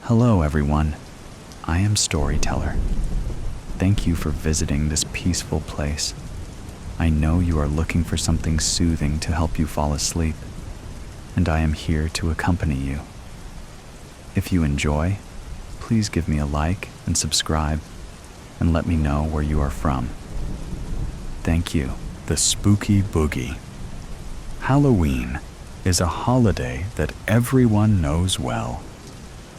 Hello, everyone. I am Storyteller. Thank you for visiting this peaceful place. I know you are looking for something soothing to help you fall asleep, and I am here to accompany you. If you enjoy, please give me a like and subscribe, and let me know where you are from. Thank you. The Spooky Boogie. Halloween is a holiday that everyone knows well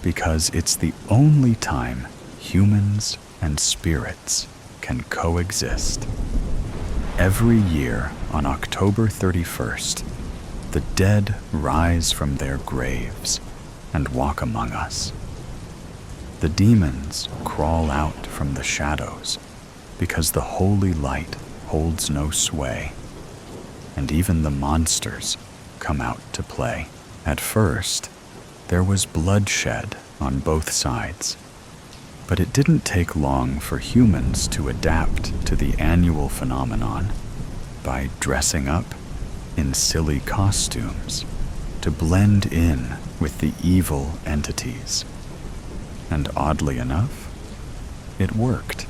because it's the only time humans and spirits can coexist. Every year on October 31st, the dead rise from their graves and walk among us. The demons crawl out from the shadows because the holy light holds no sway, and even the monsters come out to play. At first, there was bloodshed on both sides, but it didn't take long for humans to adapt to the annual phenomenon by dressing up in silly costumes to blend in with the evil entities. And oddly enough, it worked.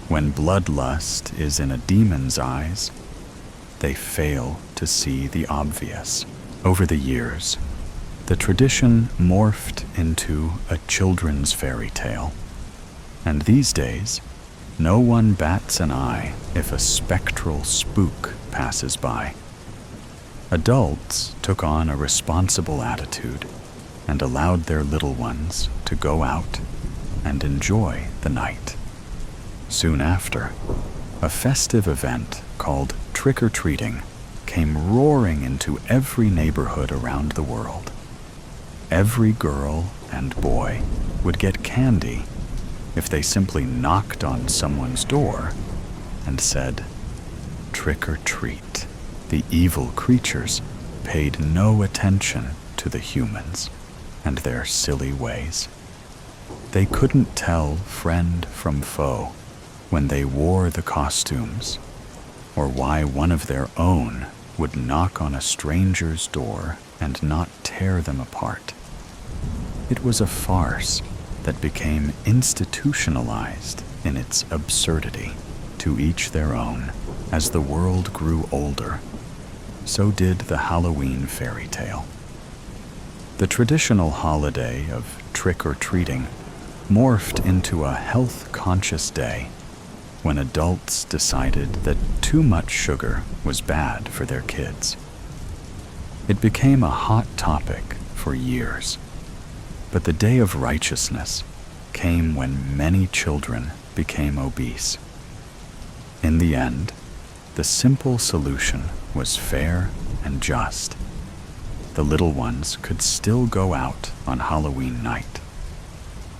When bloodlust is in a demon's eyes, they fail to see the obvious. Over the years, the tradition morphed into a children's fairy tale, and these days, no one bats an eye if a spectral spook passes by. Adults took on a responsible attitude and allowed their little ones to go out and enjoy the night. Soon after, a festive event called trick-or-treating came roaring into every neighborhood around the world. Every girl and boy would get candy if they simply knocked on someone's door and said, "Trick or treat." The evil creatures paid no attention to the humans and their silly ways. They couldn't tell friend from foe when they wore the costumes, or why one of their own would knock on a stranger's door and not tear them apart. It was a farce that became institutionalized in its absurdity. To each their own. As the world grew older, so did the Halloween fairy tale. The traditional holiday of trick-or-treating morphed into a health-conscious day when adults decided that too much sugar was bad for their kids. It became a hot topic for years, but the day of righteousness came when many children became obese. In the end, the simple solution was fair and just. The little ones could still go out on Halloween night,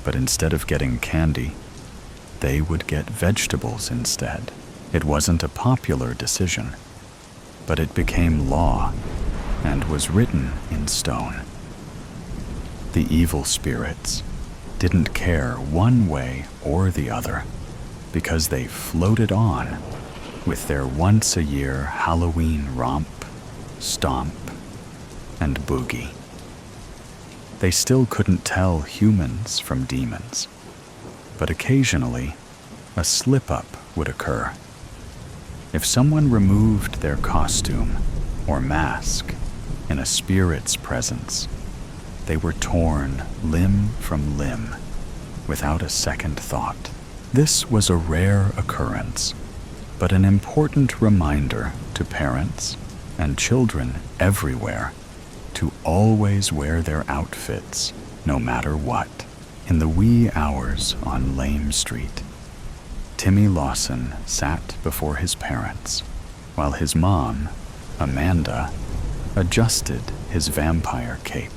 but instead of getting candy, they would get vegetables instead. It wasn't a popular decision, but it became law and was written in stone. The evil spirits didn't care one way or the other because they floated on with their once-a-year Halloween romp, stomp, and boogie. They still couldn't tell humans from demons, but occasionally a slip-up would occur. If someone removed their costume or mask in a spirit's presence, they were torn limb from limb without a second thought. This was a rare occurrence, but an important reminder to parents and children everywhere to always wear their outfits no matter what. In the wee hours on Lame Street, Timmy Lawson sat before his parents while his mom, Amanda, adjusted his vampire cape.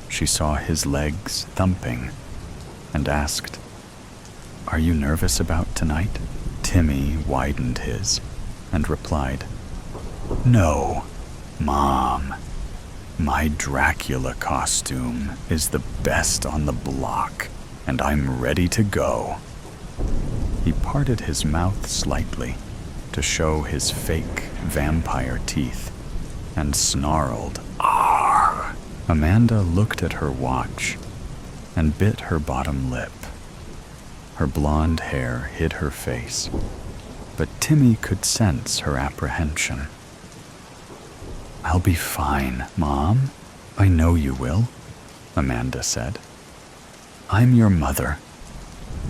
She saw his legs thumping and asked, "Are you nervous about tonight?" Timmy widened his and replied, "No, Mom. My Dracula costume is the best on the block, and I'm ready to go." He parted his mouth slightly to show his fake vampire teeth and snarled, "Arr!" Amanda looked at her watch and bit her bottom lip. Her blonde hair hid her face, but Timmy could sense her apprehension. "I'll be fine, Mom. I know you will," Amanda said. "I'm your mother,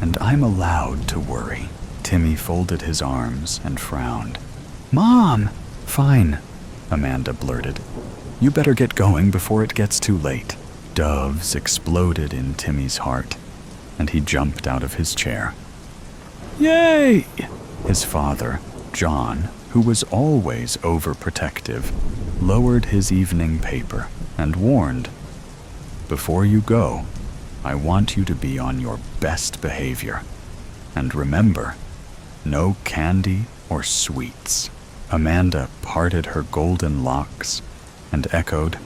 and I'm allowed to worry." Timmy folded his arms and frowned. "Mom!" "Fine," Amanda blurted. "You better get going before it gets too late." Doves exploded in Timmy's heart, and he jumped out of his chair. "Yay!" His father, John, who was always overprotective, lowered his evening paper and warned, "Before you go, I want you to be on your best behavior. And remember, no candy or sweets." Amanda parted her golden locks and echoed,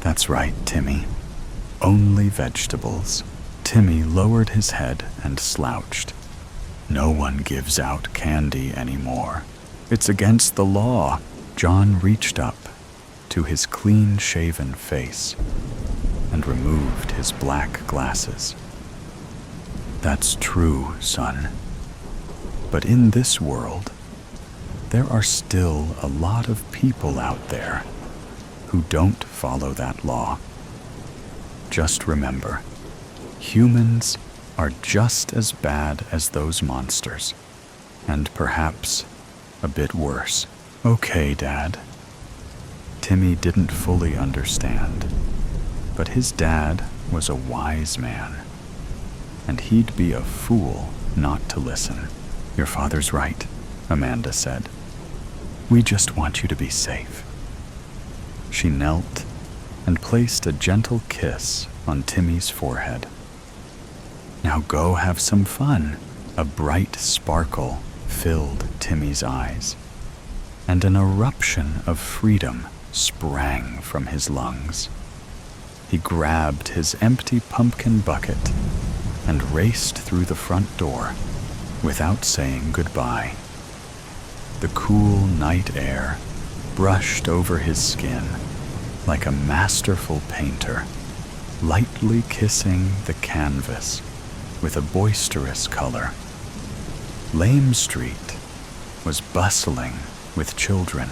"That's right, Timmy. Only vegetables." Timmy lowered his head and slouched. "No one gives out candy anymore. It's against the law." John reached up to his clean-shaven face and removed his black glasses. "That's true, son. But in this world, there are still a lot of people out there who don't follow that law. Just remember, humans are just as bad as those monsters, and perhaps a bit worse." "Okay, Dad." Timmy didn't fully understand, but his dad was a wise man, and he'd be a fool not to listen. "Your father's right," Amanda said. "We just want you to be safe." She knelt and placed a gentle kiss on Timmy's forehead. "Now go have some fun." A bright sparkle filled Timmy's eyes, and an eruption of freedom sprang from his lungs. He grabbed his empty pumpkin bucket and raced through the front door without saying goodbye. The cool night air brushed over his skin like a masterful painter, lightly kissing the canvas with a boisterous color. Lame Street was bustling with children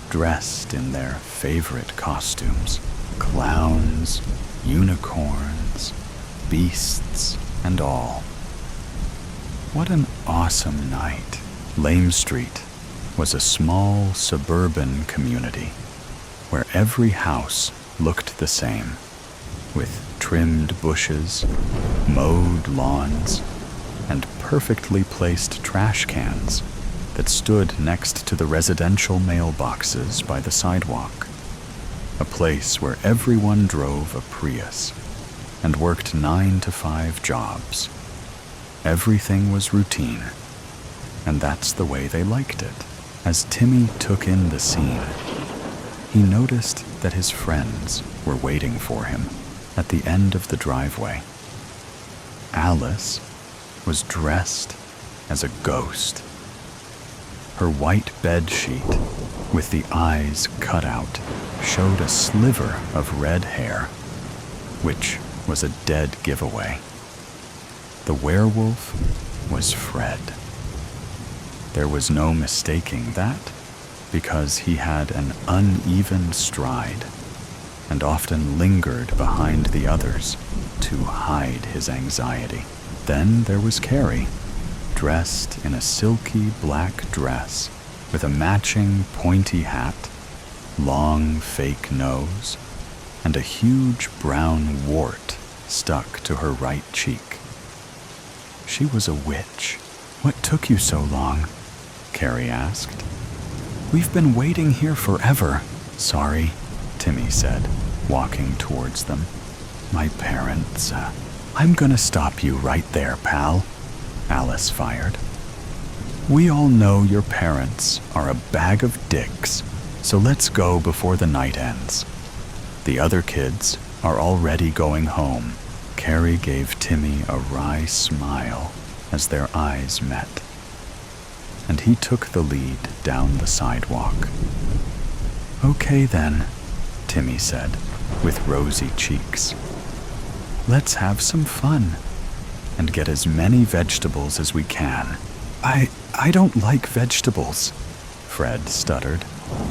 dressed in their favorite costumes: clowns, unicorns, beasts, and all. What an awesome night. Lame Street was a small suburban community where every house looked the same, with trimmed bushes, mowed lawns, and perfectly placed trash cans that stood next to the residential mailboxes by the sidewalk. A place where everyone drove a Prius and worked 9-to-5 jobs. Everything was routine, and that's the way they liked it. As Timmy took in the scene, he noticed that his friends were waiting for him at the end of the driveway. Alice was dressed as a ghost. Her white bed sheet, with the eyes cut out, showed a sliver of red hair, which was a dead giveaway. The werewolf was Fred. There was no mistaking that, because he had an uneven stride and often lingered behind the others to hide his anxiety. Then there was Carrie, dressed in a silky black dress with a matching pointy hat, long fake nose, and a huge brown wart stuck to her right cheek. She was a witch. "What took you so long?" Carrie asked. "We've been waiting here forever." "Sorry," Timmy said, walking towards them. "My parents, I'm gonna stop you right there, pal," Alice fired. "We all know your parents are a bag of dicks, so let's go before the night ends. The other kids are already going home." Carrie gave Timmy a wry smile as their eyes met, and he took the lead down the sidewalk. "Okay then," Timmy said, with rosy cheeks. Let's have some fun and get as many vegetables as we can. I don't like vegetables, Fred stuttered,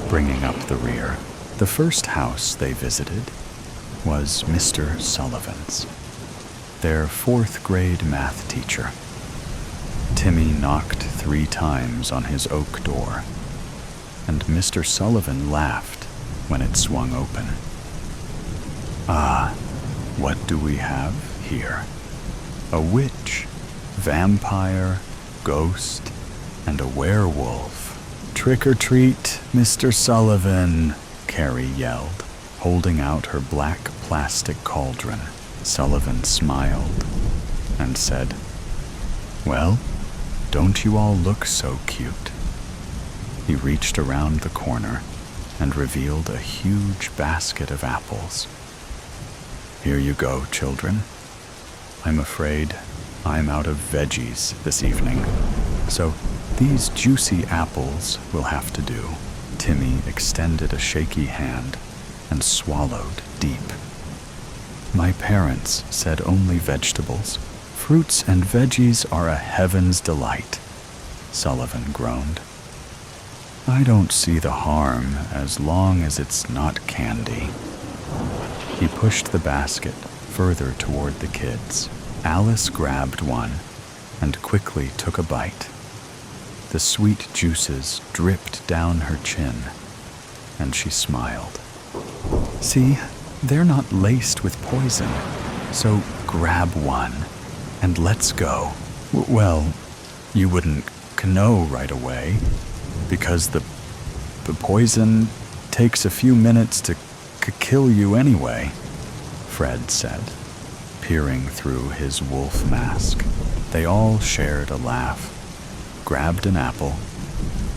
bringing up the rear. The first house they visited was Mr. Sullivan's, their 4th grade math teacher. Timmy knocked 3 times on his oak door, and Mr. Sullivan laughed when it swung open. Ah, what do we have here? A witch, vampire, ghost, and a werewolf. Trick or treat, Mr. Sullivan, Carrie yelled, holding out her black plastic cauldron. Sullivan smiled and said, "Well, don't you all look so cute?" He reached around the corner and revealed a huge basket of apples. "Here you go, children. I'm afraid I'm out of veggies this evening, so these juicy apples will have to do." Timmy extended a shaky hand and swallowed deep. "My parents said only vegetables. Fruits and veggies are a heaven's delight," Sullivan groaned. "I don't see the harm as long as it's not candy." He pushed the basket further toward the kids. Alice grabbed one and quickly took a bite. The sweet juices dripped down her chin, and she smiled. "See, they're not laced with poison, so grab one and let's go." Well, you wouldn't know right away, because the poison takes a few minutes to kill you anyway, Fred said, peering through his wolf mask. They all shared a laugh, grabbed an apple,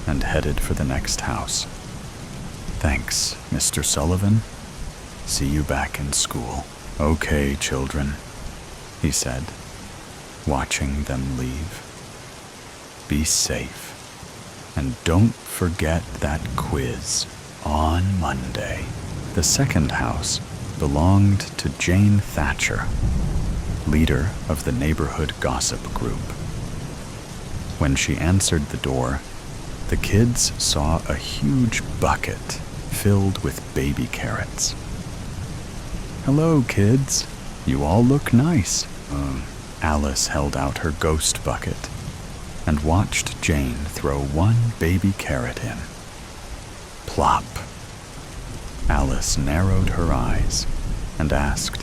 and headed for the next house. "Thanks, Mr. Sullivan. See you back in school." "Okay, children," he said, watching them leave. "Be safe, and don't forget that quiz on Monday." The second house belonged to Jane Thatcher, leader of the neighborhood gossip group. When she answered the door, the kids saw a huge bucket filled with baby carrots. "Hello, kids. You all look nice." Alice held out her ghost bucket and watched Jane throw one baby carrot in. Plop. Alice narrowed her eyes and asked,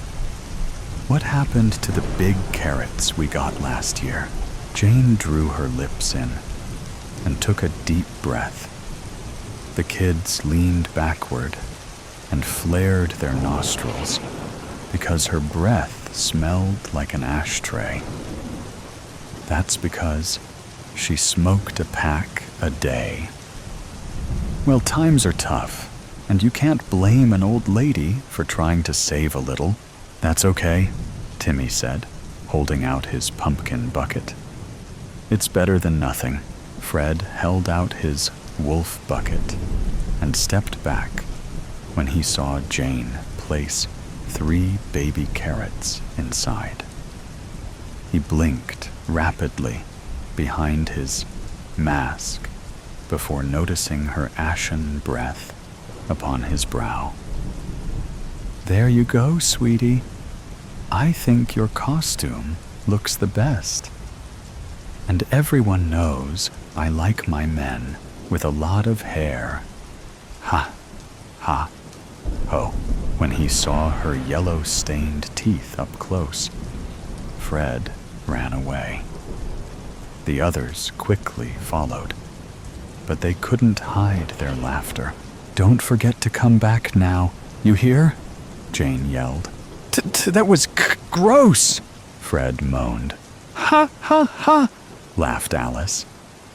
"What happened to the big carrots we got last year?" Jane drew her lips in and took a deep breath. The kids leaned backward and flared their nostrils because her breath smelled like an ashtray. That's because she smoked a pack a day. Well, times are tough, and you can't blame an old lady for trying to save a little. "That's okay," Timmy said, holding out his pumpkin bucket. "It's better than nothing." Fred held out his wolf bucket and stepped back when he saw Jane place 3 baby carrots inside. He blinked rapidly behind his mask before noticing her ashen breath upon his brow. "There you go, sweetie. I think your costume looks the best. And everyone knows I like my men with a lot of hair." Ha, ha, ho. When he saw her yellow-stained teeth up close, Fred ran away. The others quickly followed, but they couldn't hide their laughter. "Don't forget to come back now, you hear?" Jane yelled. That was gross," Fred moaned. "Ha, ha, ha," laughed Alice.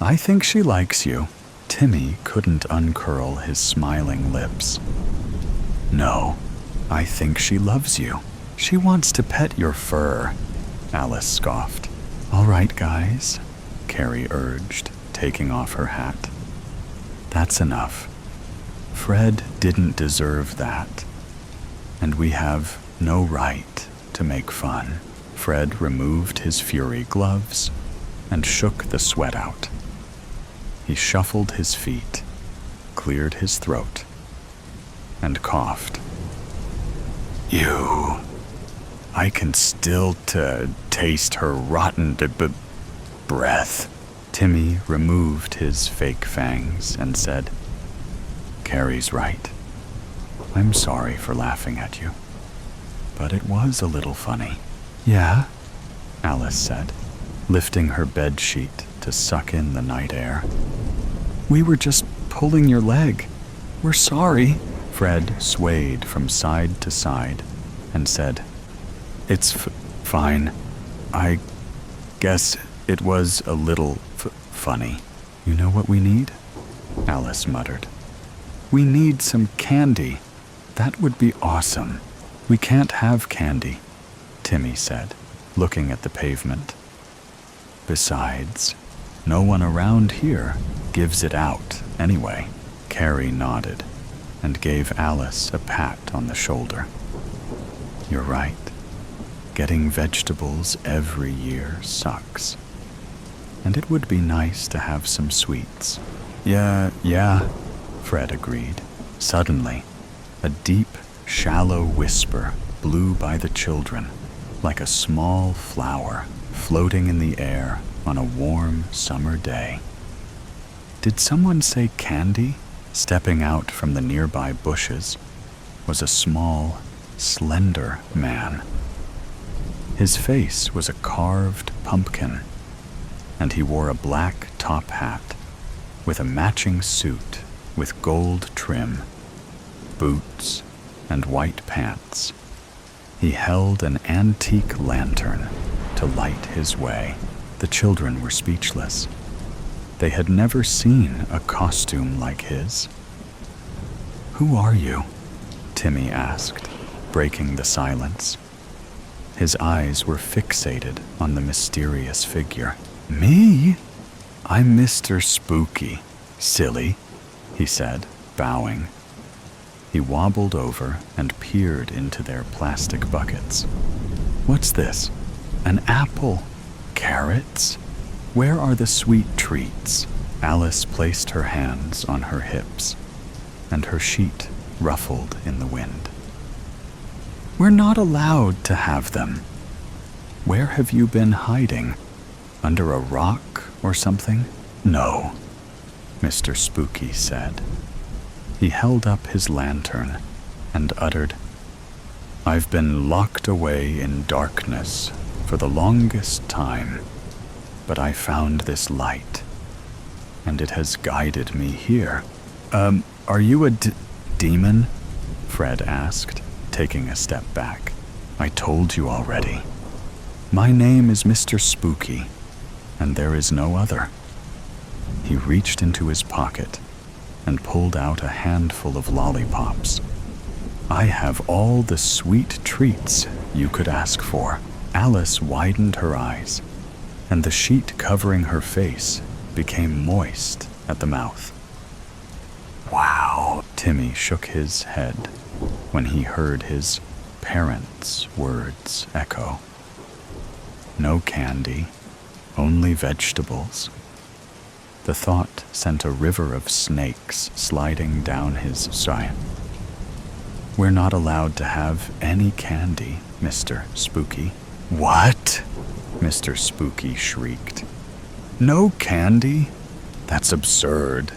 "I think she likes you." Timmy couldn't uncurl his smiling lips. "No, I think she loves you. She wants to pet your fur," Alice scoffed. "All right, guys," Carrie urged, taking off her hat. "That's enough. Fred didn't deserve that, and we have no right to make fun. Fred removed his fury gloves and shook the sweat out. He shuffled his feet, cleared his throat, and coughed. I can still taste her rotten breath. Timmy removed his fake fangs and said, Carrie's right. I'm sorry for laughing at you, but it was a little funny. Yeah? Alice said, lifting her bed sheet to suck in the night air. We were just pulling your leg. We're sorry. Fred swayed from side to side and said, It's fine. I guess it was a little funny. You know what we need? Alice muttered. We need some candy. That would be awesome. We can't have candy, Timmy said, looking at the pavement. Besides, no one around here gives it out anyway. Carrie nodded and gave Alice a pat on the shoulder. You're right. Getting vegetables every year sucks. And it would be nice to have some sweets. Yeah, Fred agreed. Suddenly, a deep, shallow whisper blew by the children, like a small flower floating in the air on a warm summer day. Did someone say candy? Stepping out from the nearby bushes was a small, slender man. His face was a carved pumpkin, and he wore a black top hat with a matching suit with gold trim, boots, and white pants. He held an antique lantern to light his way. The children were speechless. They had never seen a costume like his. Who are you? Timmy asked, breaking the silence. His eyes were fixated on the mysterious figure. Me? I'm Mr. Spooky, silly, he said, bowing. He wobbled over and peered into their plastic buckets. What's this? An apple? Carrots? Where are the sweet treats? Alice placed her hands on her hips, and her sheet ruffled in the wind. We're not allowed to have them. Where have you been hiding? Under a rock or something? No, Mr. Spooky said. He held up his lantern and uttered, I've been locked away in darkness for the longest time, but I found this light, and it has guided me here. Are you a demon? Fred asked, taking a step back. I told you already. My name is Mr. Spooky, and there is no other. He reached into his pocket and pulled out a handful of lollipops. I have all the sweet treats you could ask for. Alice widened her eyes, and the sheet covering her face became moist at the mouth. Wow, Timmy shook his head when he heard his parents' words echo. No candy, only vegetables. The thought sent a river of snakes sliding down his side. We're not allowed to have any candy, Mr. Spooky. What? Mr. Spooky shrieked. No candy? That's absurd.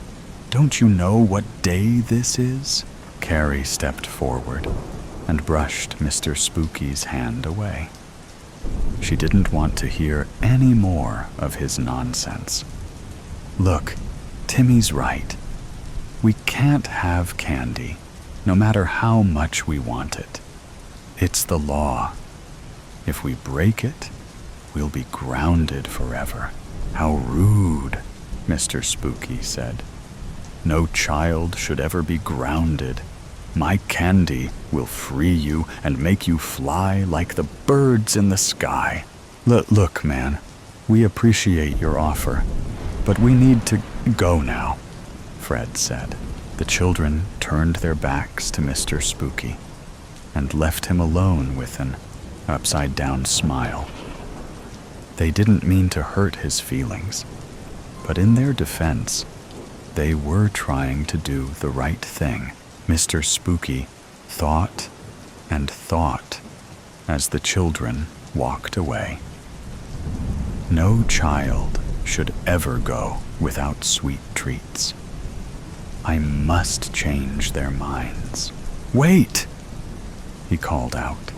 Don't you know what day this is? Carrie stepped forward and brushed Mr. Spooky's hand away. She didn't want to hear any more of his nonsense. Look, Timmy's right. We can't have candy, no matter how much we want it. It's the law. If we break it, we'll be grounded forever. How rude, Mr. Spooky said. No child should ever be grounded. My candy will free you and make you fly like the birds in the sky. Look, man, we appreciate your offer, but we need to go now, Fred said. The children turned their backs to Mr. Spooky and left him alone with an upside-down smile. They didn't mean to hurt his feelings, but in their defense, they were trying to do the right thing. Mr. Spooky thought and thought as the children walked away. No child should ever go without sweet treats. I must change their minds. Wait! He called out.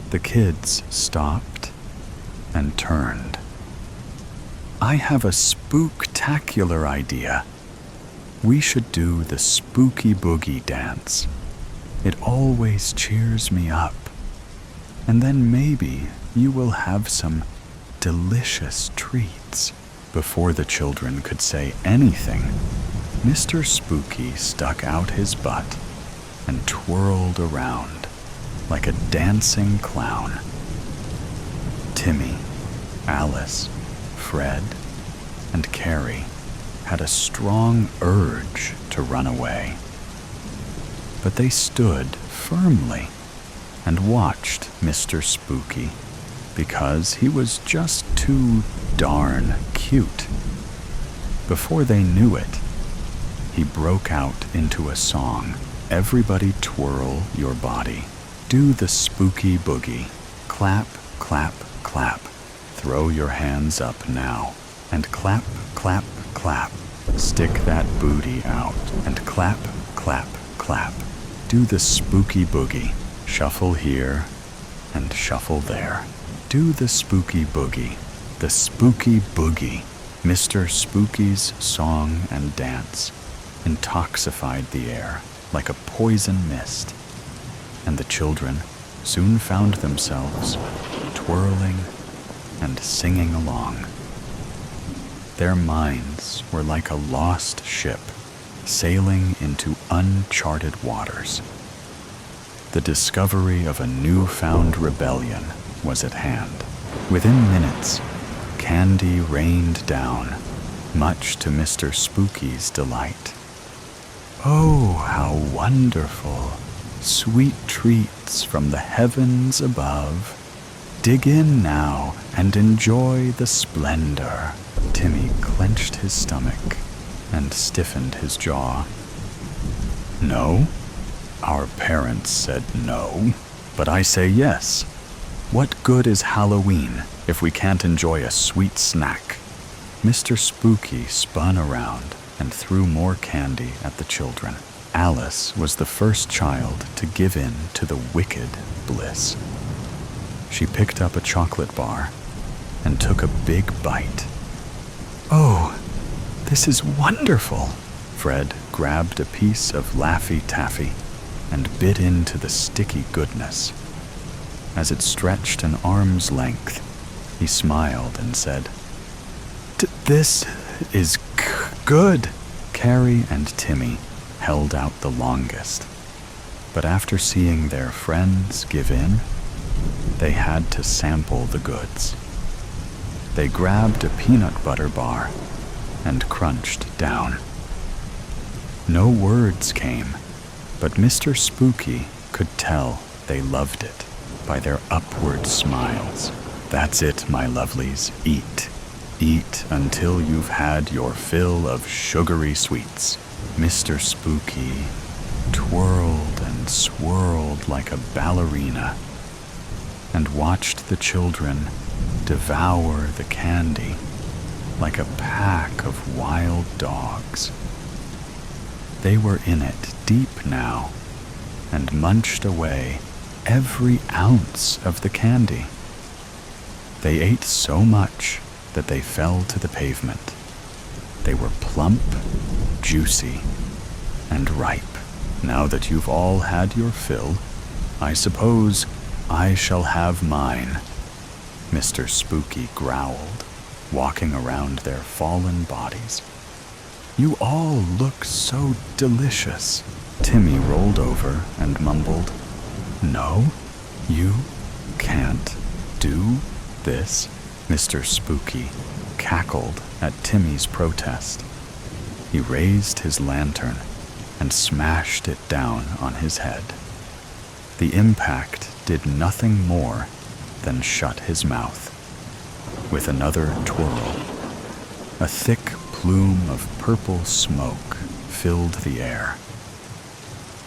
The kids stopped and turned. I have a spooktacular idea. We should do the spooky boogie dance. It always cheers me up. And then maybe you will have some delicious treats. Before the children could say anything, Mr. Spooky stuck out his butt and twirled around like a dancing clown. Timmy, Alice, Fred, and Carrie had a strong urge to run away. But they stood firmly and watched Mr. Spooky because he was just too darn cute. Before they knew it, he broke out into a song. Everybody twirl your body. Do the spooky boogie. Clap, clap, clap. Throw your hands up now. And clap, clap, clap. Stick that booty out. And clap, clap, clap. Do the spooky boogie. Shuffle here and shuffle there. Do the spooky boogie. The spooky boogie. Mr. Spooky's song and dance intoxified the air like a poison mist, and the children soon found themselves twirling and singing along. Their minds were like a lost ship sailing into uncharted waters. The discovery of a newfound rebellion was at hand. Within minutes, candy rained down, much to Mr. Spooky's delight. Oh, how wonderful! Sweet treats from the heavens above. Dig in now and enjoy the splendor. Timmy clenched his stomach and stiffened his jaw. No? Our parents said no, but I say yes. What good is Halloween if we can't enjoy a sweet snack? Mr. Spooky spun around and threw more candy at the children. Alice was the first child to give in to the wicked bliss. She picked up a chocolate bar and took a big bite. Oh, this is wonderful! Fred grabbed a piece of Laffy Taffy and bit into the sticky goodness. As it stretched an arm's length, he smiled and said, This is good. Carrie and Timmy held out the longest, but after seeing their friends give in, they had to sample the goods. They grabbed a peanut butter bar and crunched down. No words came, but Mr. Spooky could tell they loved it by their upward smiles. That's it, my lovelies. Eat. Eat until you've had your fill of sugary sweets. Mr. Spooky twirled and swirled like a ballerina and watched the children devour the candy like a pack of wild dogs. They were in it deep now and munched away every ounce of the candy. They ate so much that they fell to the pavement. They were plump, juicy, and ripe. Now that you've all had your fill, I suppose I shall have mine, Mr. Spooky growled, walking around their fallen bodies. You all look so delicious. Timmy rolled over and mumbled, No, you can't do this. Mr. Spooky cackled at Timmy's protest. He raised his lantern and smashed it down on his head. The impact did nothing more than shut his mouth. With another twirl, a thick plume of purple smoke filled the air,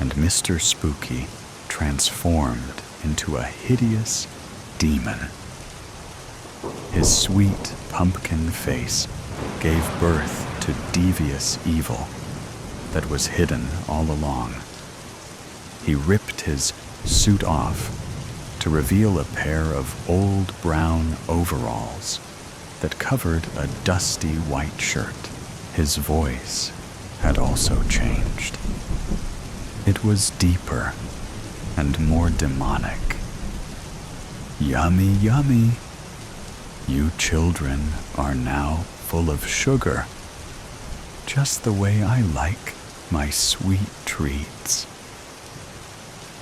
and Mr. Spooky transformed into a hideous demon. His sweet pumpkin face gave birth to devious evil that was hidden all along. He ripped his suit off to reveal a pair of old brown overalls that covered a dusty white shirt. His voice had also changed. It was deeper and more demonic. Yummy, yummy. You children are now full of sugar, just the way I like my sweet treats.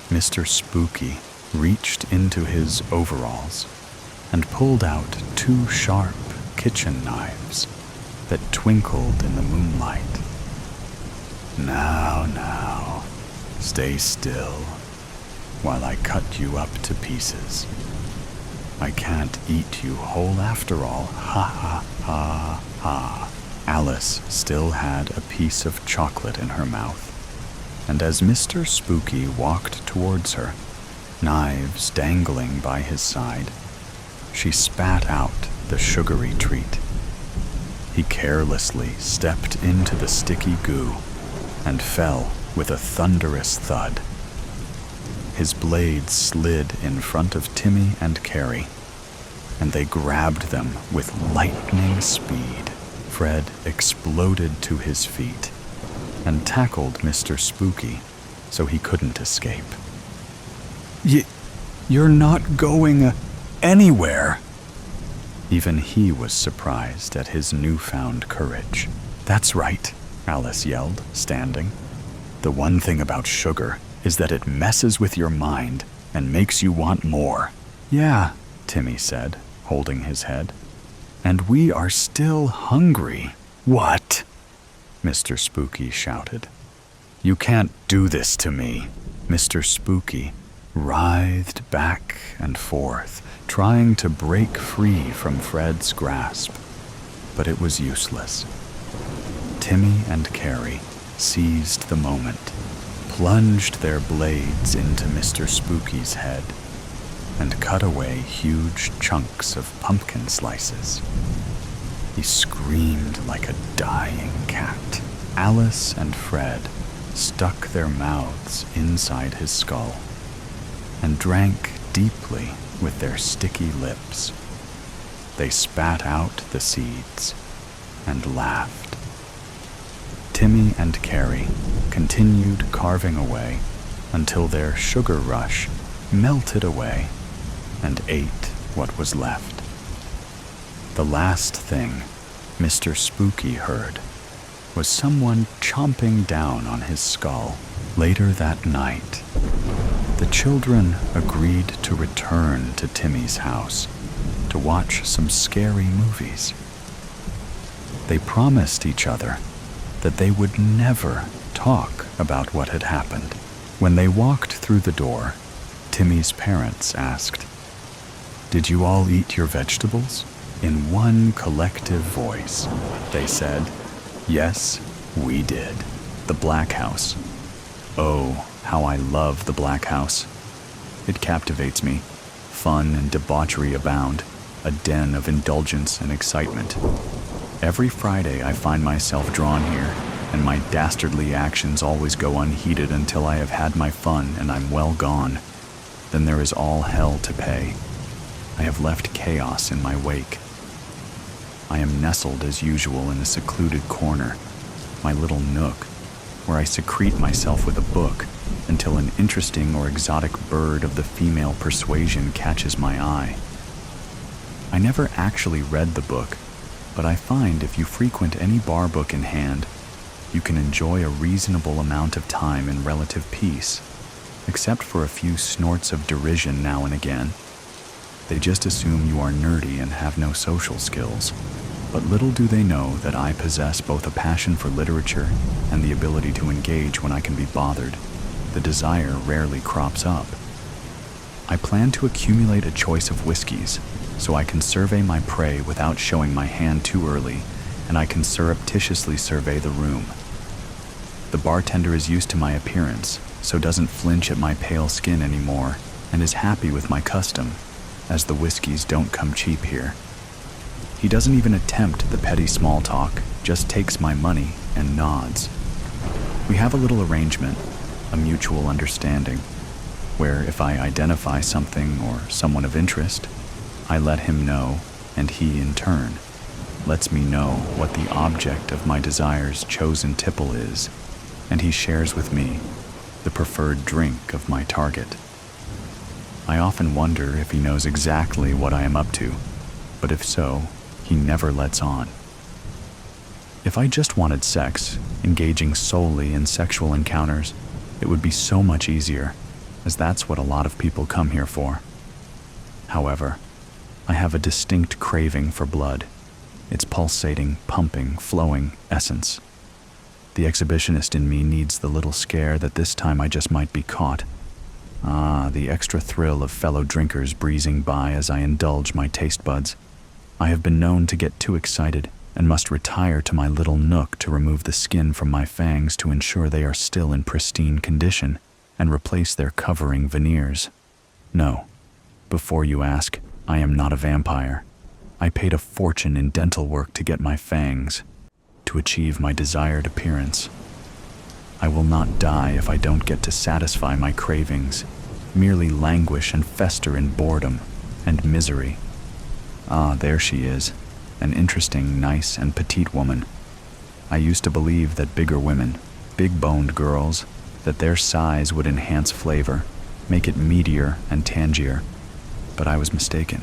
Mr. Spooky reached into his overalls and pulled out 2 sharp kitchen knives that twinkled in the moonlight. Now, stay still while I cut you up to pieces. I can't eat you whole after all, ha ha ha ha. Alice still had a piece of chocolate in her mouth, and as Mr. Spooky walked towards her, knives dangling by his side, she spat out the sugary treat. He carelessly stepped into the sticky goo and fell with a thunderous thud. His blade slid in front of Timmy and Carrie, and they grabbed them with lightning speed. Fred exploded to his feet and tackled Mr. Spooky so he couldn't escape. You're not going anywhere. Even he was surprised at his newfound courage. That's right, Alice yelled, standing. The one thing about sugar is that it messes with your mind and makes you want more. Yeah, Timmy said, holding his head. And we are still hungry. What? Mr. Spooky shouted. You can't do this to me. Mr. Spooky writhed back and forth, trying to break free from Fred's grasp, but it was useless. Timmy and Carrie seized the moment, plunged their blades into Mr. Spooky's head, and cut away huge chunks of pumpkin slices. He screamed like a dying cat. Alice and Fred stuck their mouths inside his skull and drank deeply with their sticky lips. They spat out the seeds and laughed. Timmy and Carrie continued carving away until their sugar rush melted away and ate what was left. The last thing Mr. Spooky heard was someone chomping down on his skull. Later that night, the children agreed to return to Timmy's house to watch some scary movies. They promised each other that they would never talk about what had happened. When they walked through the door, Timmy's parents asked, "Did you all eat your vegetables?" In one collective voice, they said, "Yes, we did." The Black House. Oh, how I love the Black House. It captivates me. Fun and debauchery abound, a den of indulgence and excitement. Every Friday I find myself drawn here, and my dastardly actions always go unheeded until I have had my fun and I'm well gone. Then there is all hell to pay. I have left chaos in my wake. I am nestled as usual in a secluded corner, my little nook, where I secrete myself with a book until an interesting or exotic bird of the female persuasion catches my eye. I never actually read the book, but I find if you frequent any bar book in hand, you can enjoy a reasonable amount of time in relative peace, except for a few snorts of derision now and again. They just assume you are nerdy and have no social skills. But little do they know that I possess both a passion for literature and the ability to engage when I can be bothered. The desire rarely crops up. I plan to accumulate a choice of whiskeys, so I can survey my prey without showing my hand too early, and I can surreptitiously survey the room. The bartender is used to my appearance, so doesn't flinch at my pale skin anymore, and is happy with my custom, as the whiskeys don't come cheap here. He doesn't even attempt the petty small talk, just takes my money and nods. We have a little arrangement, a mutual understanding, where if I identify something or someone of interest, I let him know, and he, in turn, lets me know what the object of my desire's chosen tipple is, and he shares with me the preferred drink of my target. I often wonder if he knows exactly what I am up to, but if so, he never lets on. If I just wanted sex, engaging solely in sexual encounters, it would be so much easier, as that's what a lot of people come here for. However, I have a distinct craving for blood, its pulsating, pumping, flowing essence. The exhibitionist in me needs the little scare that this time I just might be caught. The extra thrill of fellow drinkers breezing by as I indulge my taste buds. I have been known to get too excited and must retire to my little nook to remove the skin from my fangs to ensure they are still in pristine condition and replace their covering veneers. No, before you ask, I am not a vampire. I paid a fortune in dental work to get my fangs, to achieve my desired appearance. I will not die if I don't get to satisfy my cravings, merely languish and fester in boredom and misery. There she is, an interesting, nice, and petite woman. I used to believe that bigger women, big-boned girls, that their size would enhance flavor, make it meatier and tangier, but I was mistaken.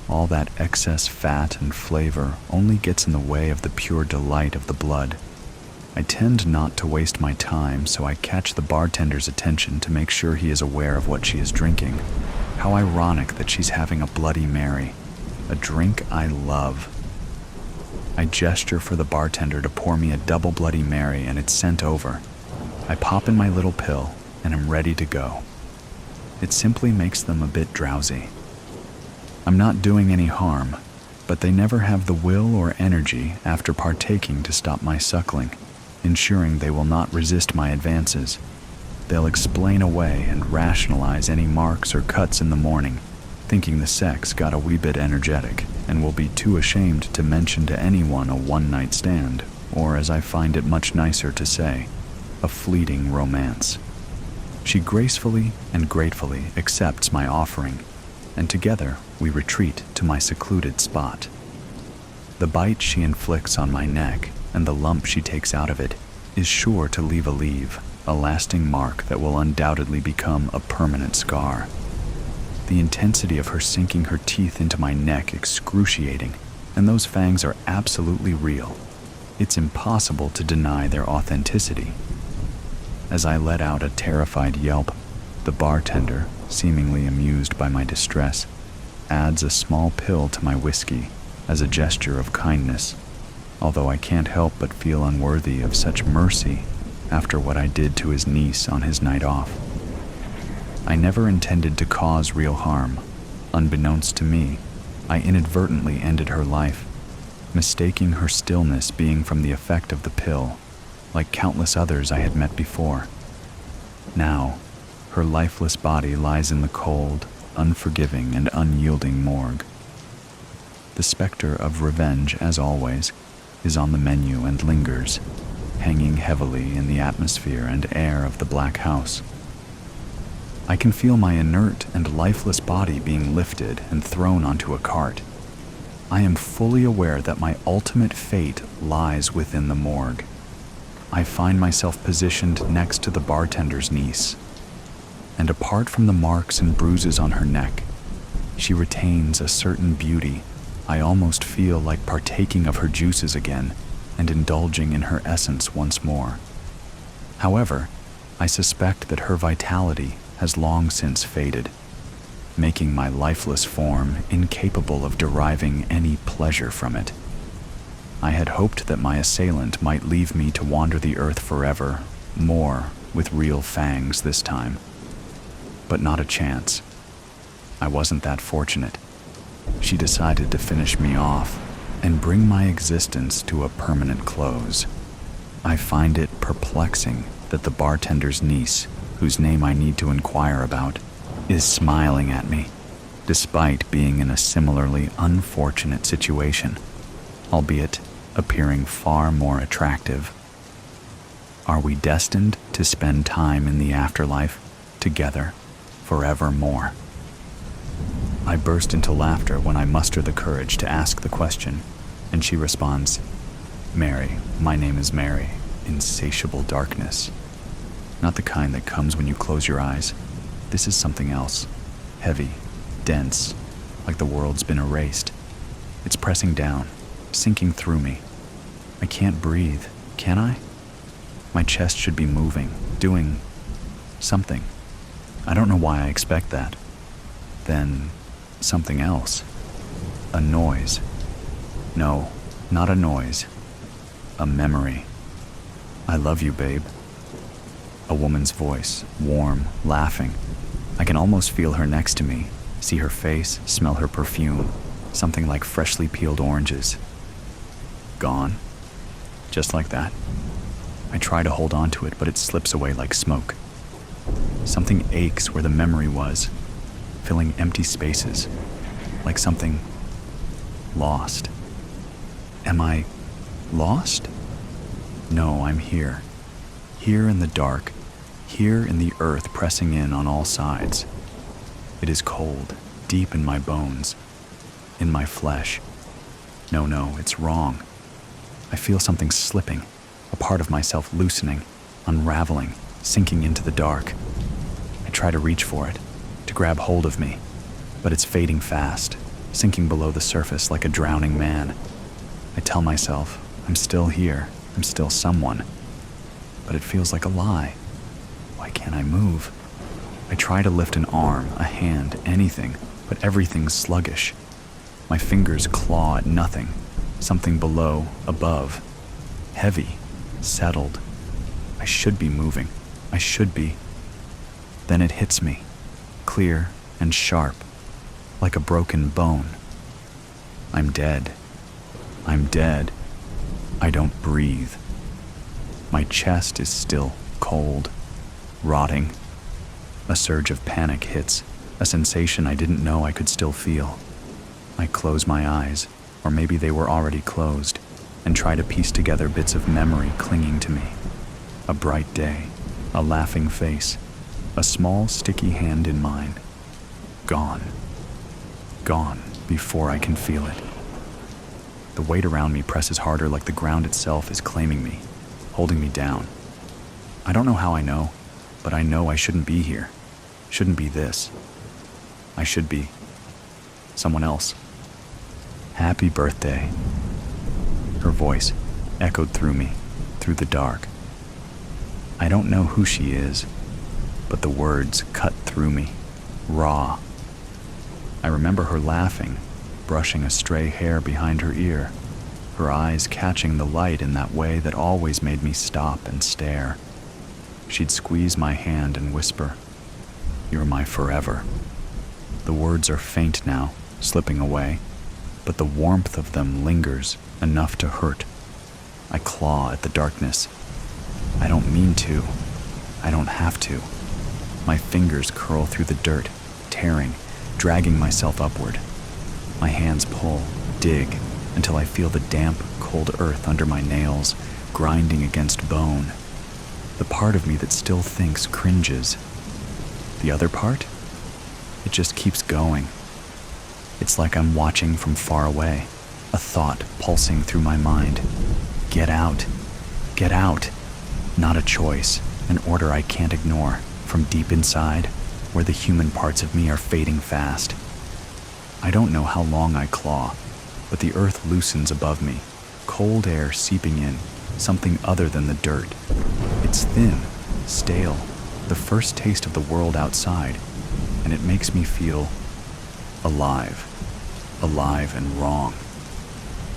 All that excess fat and flavor only gets in the way of the pure delight of the blood. I tend not to waste my time, so I catch the bartender's attention to make sure he is aware of what she is drinking. How ironic that she's having a Bloody Mary, a drink I love. I gesture for the bartender to pour me a double Bloody Mary, and it's sent over. I pop in my little pill, and am ready to go. It simply makes them a bit drowsy. I'm not doing any harm, but they never have the will or energy after partaking to stop my suckling, ensuring they will not resist my advances. They'll explain away and rationalize any marks or cuts in the morning, thinking the sex got a wee bit energetic and will be too ashamed to mention to anyone a one-night stand, or as I find it much nicer to say, a fleeting romance. She gracefully and gratefully accepts my offering, and together we retreat to my secluded spot. The bite she inflicts on my neck and the lump she takes out of it is sure to leave a lasting mark that will undoubtedly become a permanent scar. The intensity of her sinking her teeth into my neck excruciating, and those fangs are absolutely real. It's impossible to deny their authenticity. As I let out a terrified yelp, the bartender, seemingly amused by my distress, adds a small pill to my whiskey as a gesture of kindness, although I can't help but feel unworthy of such mercy after what I did to his niece on his night off. I never intended to cause real harm. Unbeknownst to me, I inadvertently ended her life, mistaking her stillness being from the effect of the pill, like countless others I had met before. Now, her lifeless body lies in the cold, unforgiving, and unyielding morgue. The specter of revenge, as always, is on the menu and lingers, hanging heavily in the atmosphere and air of the black house. I can feel my inert and lifeless body being lifted and thrown onto a cart. I am fully aware that my ultimate fate lies within the morgue. I find myself positioned next to the bartender's niece, and apart from the marks and bruises on her neck, she retains a certain beauty. I almost feel like partaking of her juices again and indulging in her essence once more. However, I suspect that her vitality has long since faded, making my lifeless form incapable of deriving any pleasure from it. I had hoped that my assailant might leave me to wander the earth forever, more with real fangs this time. But not a chance. I wasn't that fortunate. She decided to finish me off and bring my existence to a permanent close. I find it perplexing that the bartender's niece, whose name I need to inquire about, is smiling at me, despite being in a similarly unfortunate situation, albeit appearing far more attractive. Are we destined to spend time in the afterlife together forevermore? I burst into laughter when I muster the courage to ask the question, and she responds, "Mary, my name is Mary, insatiable darkness. Not the kind that comes when you close your eyes. This is something else, heavy, dense, like the world's been erased. It's pressing down, sinking through me. I can't breathe, can I? My chest should be moving, doing something. I don't know why I expect that. Then, something else. A noise. No, not a noise. A memory. I love you, babe." A woman's voice, warm, laughing. I can almost feel her next to me, see her face, smell her perfume, something like freshly peeled oranges. Gone? Just like that? I try to hold on to it, but it slips away like smoke. Something aches where the memory was, filling empty spaces, like something lost. Am I lost? No, I'm here. Here in the dark, here in the earth pressing in on all sides. It is cold, deep in my bones, in my flesh. No, it's wrong. I feel something slipping, a part of myself loosening, unraveling, sinking into the dark. I try to reach for it, to grab hold of me, but it's fading fast, sinking below the surface like a drowning man. I tell myself, I'm still here, I'm still someone, but it feels like a lie. Why can't I move? I try to lift an arm, a hand, anything, but everything's sluggish. My fingers claw at nothing, something below, above, heavy, settled. I should be moving, I should be. Then it hits me, clear and sharp, like a broken bone. I'm dead. I'm dead. I don't breathe. My chest is still cold, rotting. A surge of panic hits, a sensation I didn't know I could still feel. I close my eyes, or maybe they were already closed, and try to piece together bits of memory clinging to me. A bright day, a laughing face, a small sticky hand in mine. Gone. Gone before I can feel it. The weight around me presses harder like the ground itself is claiming me, holding me down. I don't know how I know, but I know I shouldn't be here. Shouldn't be this. I should be someone else. Happy birthday. Her voice echoed through me, through the dark. I don't know who she is, but the words cut through me, raw. I remember her laughing, brushing a stray hair behind her ear, her eyes catching the light in that way that always made me stop and stare. She'd squeeze my hand and whisper, "You're my forever." The words are faint now, slipping away, but the warmth of them lingers enough to hurt. I claw at the darkness. I don't mean to. I don't have to. My fingers curl through the dirt, tearing, dragging myself upward. My hands pull, dig, until I feel the damp, cold earth under my nails, grinding against bone. The part of me that still thinks cringes. The other part? It just keeps going. It's like I'm watching from far away, a thought pulsing through my mind. Get out. Get out. Not a choice, an order I can't ignore, from deep inside, where the human parts of me are fading fast. I don't know how long I claw, but the earth loosens above me, cold air seeping in, something other than the dirt. It's thin, stale, the first taste of the world outside, and it makes me feel alive. Alive and wrong.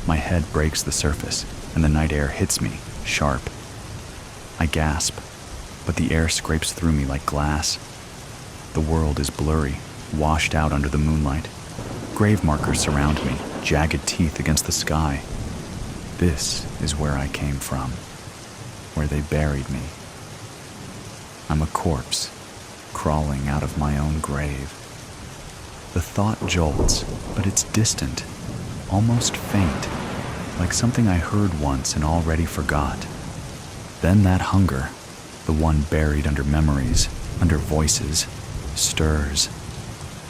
My head breaks the surface, and the night air hits me, sharp. I gasp, but the air scrapes through me like glass. The world is blurry, washed out under the moonlight. Grave markers surround me, jagged teeth against the sky. This is where I came from, where they buried me. I'm a corpse, crawling out of my own grave. The thought jolts, but it's distant, almost faint, like something I heard once and already forgot. Then that hunger, the one buried under memories, under voices, stirs,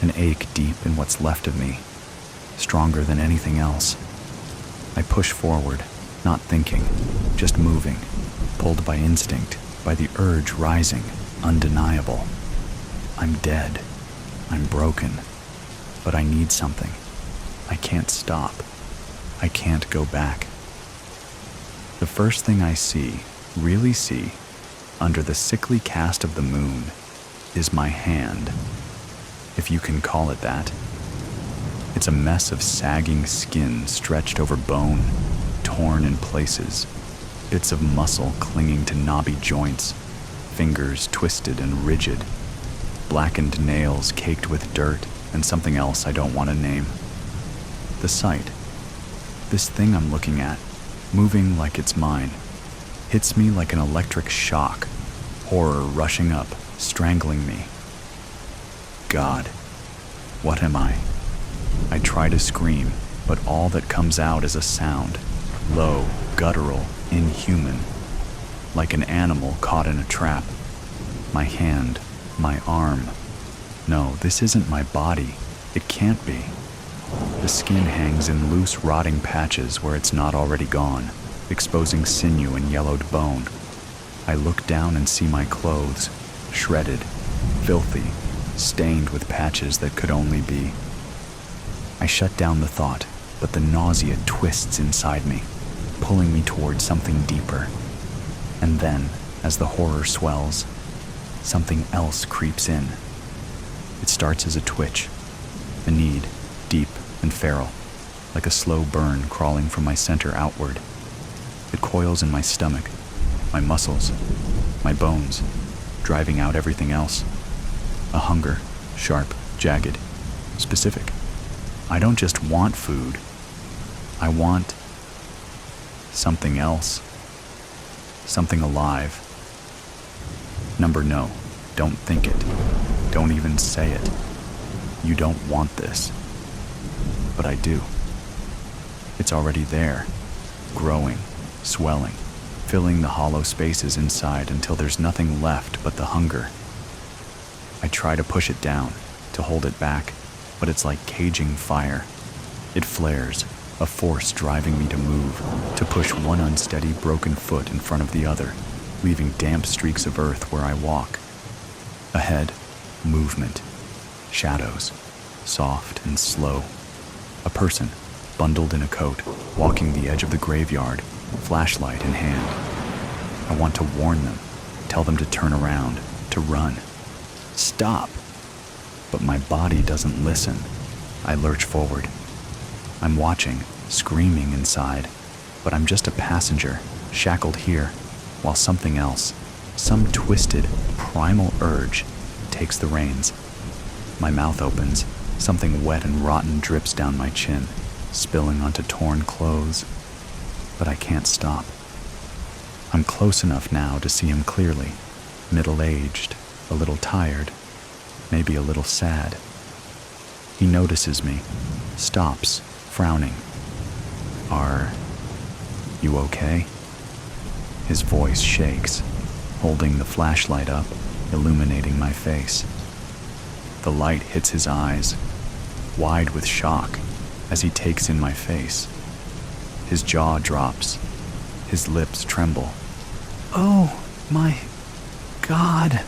an ache deep in what's left of me, stronger than anything else. I push forward, not thinking, just moving, pulled by instinct, by the urge rising, undeniable. I'm dead. I'm broken. But I need something. I can't stop. I can't go back. The first thing I see, really see, under the sickly cast of the moon, is my hand, if you can call it that. It's a mess of sagging skin stretched over bone, torn in places, bits of muscle clinging to knobby joints, fingers twisted and rigid, blackened nails caked with dirt and something else I don't want to name. The sight, this thing I'm looking at, moving like it's mine, hits me like an electric shock, horror rushing up, strangling me. God, what am I? I try to scream, but all that comes out is a sound, low, guttural, inhuman, like an animal caught in a trap. My hand, my arm. No, this isn't my body. It can't be. The skin hangs in loose, rotting patches where it's not already gone, exposing sinew and yellowed bone. I look down and see my clothes, shredded, filthy, stained with patches that could only be. I shut down the thought, but the nausea twists inside me, pulling me towards something deeper. And then, as the horror swells, something else creeps in. It starts as a twitch, a need, deep and feral, like a slow burn crawling from my center outward. It coils in my stomach, my muscles, my bones, driving out everything else. A hunger, sharp, jagged, specific. I don't just want food. I want something else. Something alive. No, don't think it. Don't even say it. You don't want this. But I do. It's already there, growing, swelling, filling the hollow spaces inside until there's nothing left but the hunger. I try to push it down, to hold it back, but it's like caging fire. It flares, a force driving me to move, to push one unsteady, broken foot in front of the other, leaving damp streaks of earth where I walk. Ahead, movement, shadows, soft and slow. A person, bundled in a coat, walking the edge of the graveyard, flashlight in hand. I want to warn them, tell them to turn around, to run. Stop! But my body doesn't listen. I lurch forward. I'm watching, screaming inside, but I'm just a passenger, shackled here, while something else, some twisted, primal urge, takes the reins. My mouth opens, something wet and rotten drips down my chin, spilling onto torn clothes, but I can't stop. I'm close enough now to see him clearly, middle-aged, a little tired, maybe a little sad. He notices me, stops, frowning. Are you okay? His voice shakes, holding the flashlight up, illuminating my face. The light hits his eyes, wide with shock, as he takes in my face. His jaw drops, his lips tremble. Oh my God!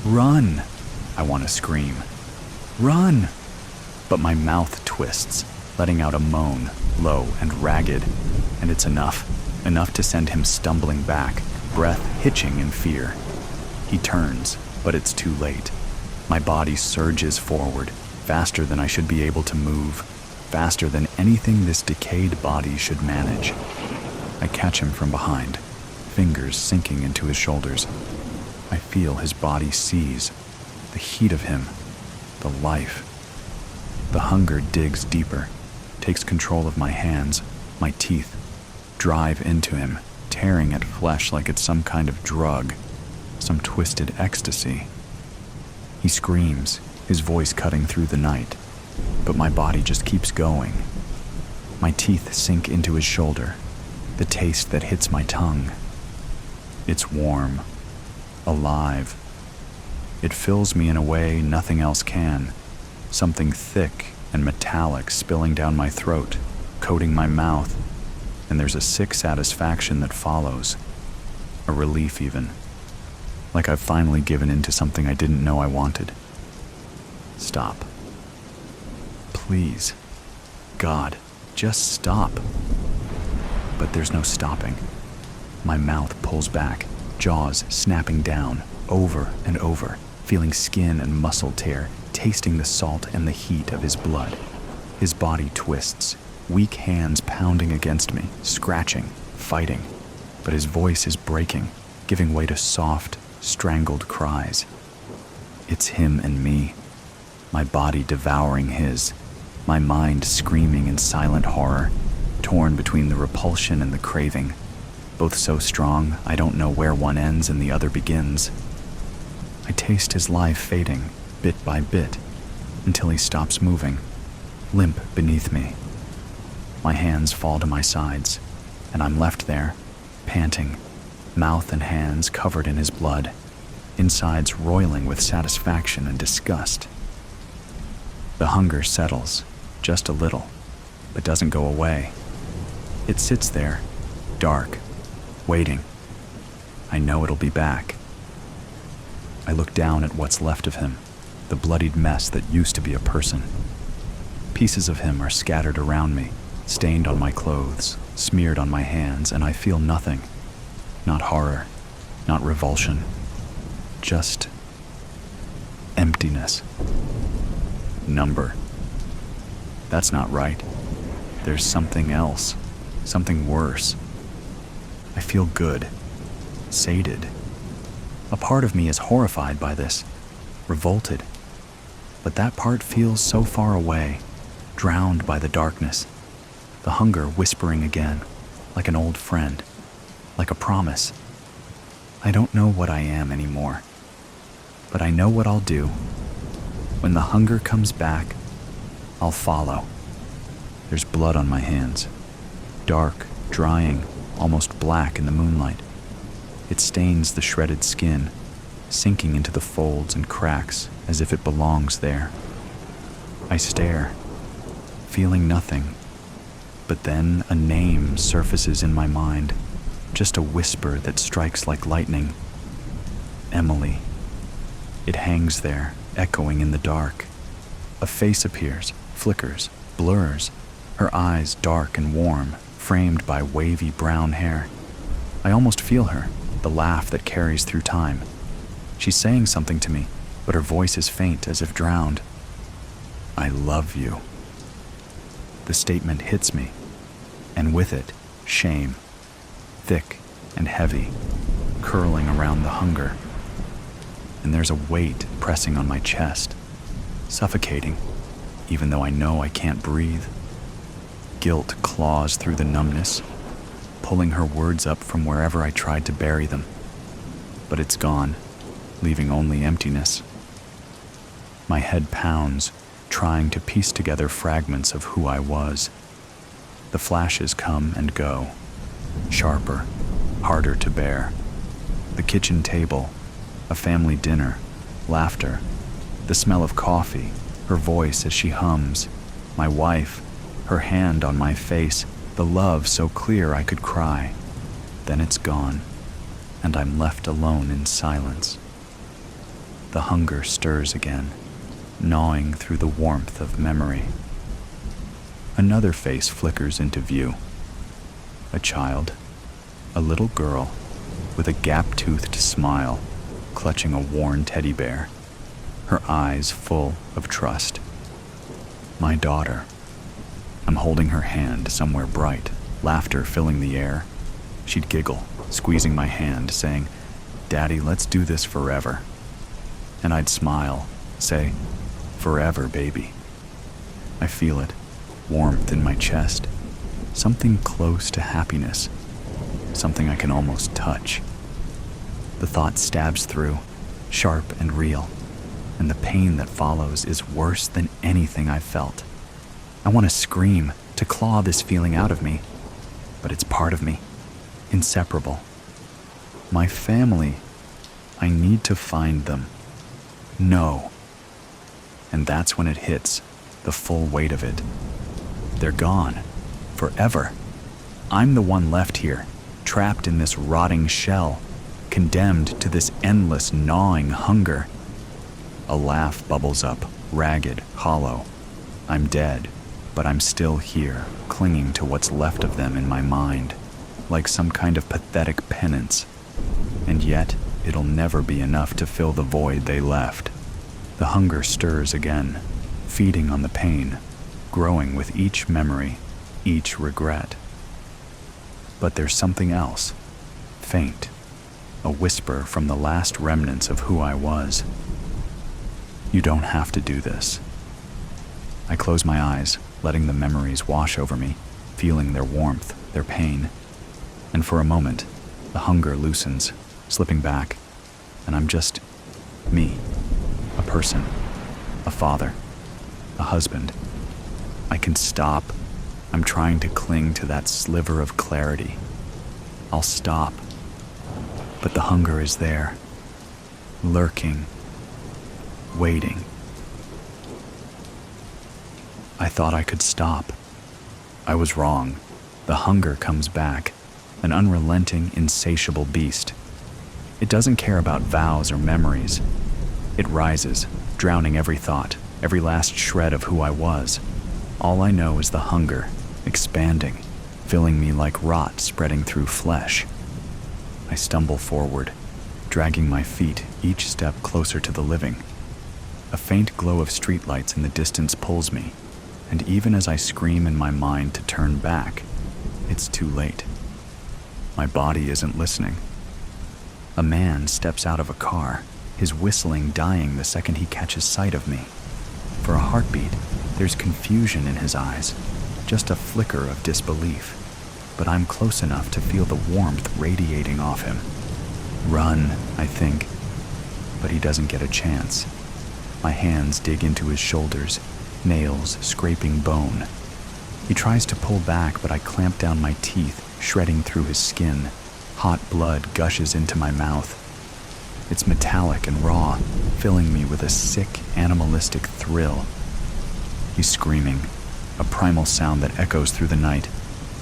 Run! I want to scream. Run! But my mouth twists, letting out a moan, low and ragged, and it's enough to send him stumbling back, breath hitching in fear. He turns, but it's too late. My body surges forward, faster than I should be able to move, faster than anything this decayed body should manage. I catch him from behind, fingers sinking into his shoulders. I feel his body seize, the heat of him, the life. The hunger digs deeper, takes control of my hands, my teeth, drive into him, tearing at flesh like it's some kind of drug, some twisted ecstasy. He screams, his voice cutting through the night, but my body just keeps going. My teeth sink into his shoulder, the taste that hits my tongue. It's warm, alive. It fills me in a way nothing else can, something thick and metallic spilling down my throat, coating my mouth, and there's a sick satisfaction that follows, a relief even, like I've finally given in to something I didn't know I wanted. Stop. Please. God, just stop. But there's no stopping. My mouth pulls back, jaws snapping down, over and over, feeling skin and muscle tear, tasting the salt and the heat of his blood. His body twists, weak hands pounding against me, scratching, fighting, but his voice is breaking, giving way to soft, strangled cries. It's him and me, my body devouring his, my mind screaming in silent horror, torn between the repulsion and the craving, both so strong I don't know where one ends and the other begins. I taste his life fading, bit by bit, until he stops moving, limp beneath me. My hands fall to my sides, and I'm left there, panting, mouth and hands covered in his blood, insides roiling with satisfaction and disgust. The hunger settles, just a little, but doesn't go away. It sits there, dark, waiting. I know it'll be back. I look down at what's left of him, the bloodied mess that used to be a person. Pieces of him are scattered around me, stained on my clothes, smeared on my hands, and I feel nothing. Not horror, not revulsion, just emptiness. Number. That's not right. There's something else, something worse. I feel good, sated. A part of me is horrified by this, revolted. But that part feels so far away, drowned by the darkness. The hunger whispering again, like an old friend, like a promise. I don't know what I am anymore, but I know what I'll do. When the hunger comes back, I'll follow. There's blood on my hands, dark, drying, almost black in the moonlight. It stains the shredded skin, sinking into the folds and cracks as if it belongs there. I stare, feeling nothing, but then a name surfaces in my mind, just a whisper that strikes like lightning. Emily. It hangs there, echoing in the dark. A face appears, flickers, blurs, her eyes dark and warm, framed by wavy brown hair. I almost feel her, the laugh that carries through time. She's saying something to me, but her voice is faint as if drowned. I love you. The statement hits me, and with it, shame, thick and heavy, curling around the hunger. And there's a weight pressing on my chest, suffocating, even though I know I can't breathe. Guilt claws through the numbness, pulling her words up from wherever I tried to bury them. But it's gone, leaving only emptiness. My head pounds, trying to piece together fragments of who I was. The flashes come and go, sharper, harder to bear. The kitchen table, a family dinner, laughter, the smell of coffee, her voice as she hums, my wife, her hand on my face, the love so clear I could cry. Then it's gone, and I'm left alone in silence. The hunger stirs again, gnawing through the warmth of memory. Another face flickers into view. A child, a little girl, with a gap-toothed smile, clutching a worn teddy bear, her eyes full of trust. My daughter. I'm holding her hand somewhere bright, laughter filling the air. She'd giggle, squeezing my hand, saying, "Daddy, let's do this forever." And I'd smile, say, Forever, baby. I feel it, warmth in my chest, something close to happiness, something I can almost touch. The thought stabs through, sharp and real, and the pain that follows is worse than anything I've felt. I want to scream, to claw this feeling out of me, but it's part of me, inseparable. My family, I need to find them. No. And that's when it hits, the full weight of it. They're gone, forever. I'm the one left here, trapped in this rotting shell, condemned to this endless gnawing hunger. A laugh bubbles up, ragged, hollow. I'm dead, but I'm still here, clinging to what's left of them in my mind, like some kind of pathetic penance. And yet, it'll never be enough to fill the void they left. The hunger stirs again, feeding on the pain, growing with each memory, each regret. But there's something else, faint, a whisper from the last remnants of who I was. You don't have to do this. I close my eyes, letting the memories wash over me, feeling their warmth, their pain. And for a moment, the hunger loosens, slipping back, and I'm just me, a person, a father, a husband. I can stop. I'm trying to cling to that sliver of clarity. I'll stop. But the hunger is there, lurking, waiting. I thought I could stop. I was wrong. The hunger comes back, an unrelenting, insatiable beast. It doesn't care about vows or memories. It rises, drowning every thought, every last shred of who I was. All I know is the hunger, expanding, filling me like rot spreading through flesh. I stumble forward, dragging my feet each step closer to the living. A faint glow of streetlights in the distance pulls me, and even as I scream in my mind to turn back, it's too late. My body isn't listening. A man steps out of a car, his whistling dying the second he catches sight of me. For a heartbeat, there's confusion in his eyes, just a flicker of disbelief. But I'm close enough to feel the warmth radiating off him. Run, I think, but he doesn't get a chance. My hands dig into his shoulders, nails scraping bone. He tries to pull back, but I clamp down my teeth, shredding through his skin. Hot blood gushes into my mouth. It's metallic and raw, filling me with a sick, animalistic thrill. He's screaming, a primal sound that echoes through the night,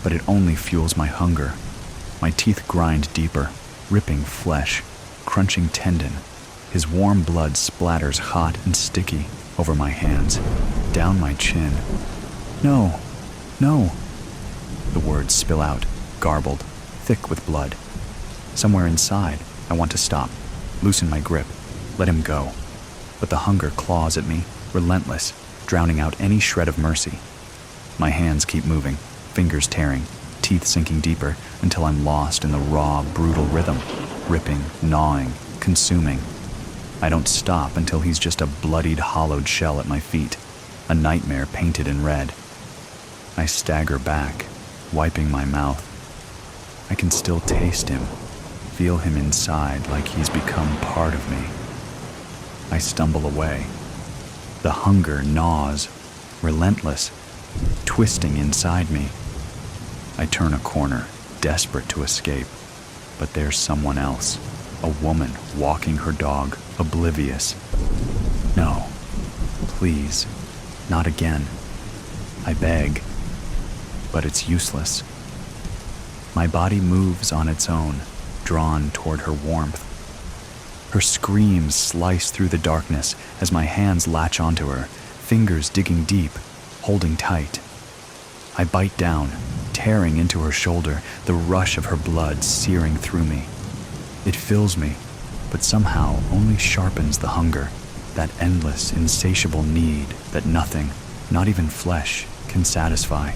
but it only fuels my hunger. My teeth grind deeper, ripping flesh, crunching tendon. His warm blood splatters hot and sticky over my hands, down my chin. No, no. The words spill out, garbled, thick with blood. Somewhere inside, I want to stop, loosen my grip, let him go. But the hunger claws at me, relentless, drowning out any shred of mercy. My hands keep moving, fingers tearing, teeth sinking deeper until I'm lost in the raw, brutal rhythm, ripping, gnawing, consuming. I don't stop until he's just a bloodied, hollowed shell at my feet, a nightmare painted in red. I stagger back, wiping my mouth. I can still taste him, feel him inside like he's become part of me. I stumble away. The hunger gnaws, relentless, twisting inside me. I turn a corner, desperate to escape, but there's someone else, a woman walking her dog, oblivious. No, please, not again. I beg, but it's useless. My body moves on its own, drawn toward her warmth. Her screams slice through the darkness as my hands latch onto her, fingers digging deep, holding tight. I bite down, tearing into her shoulder, the rush of her blood searing through me. It fills me, but somehow only sharpens the hunger, that endless, insatiable need that nothing, not even flesh, can satisfy.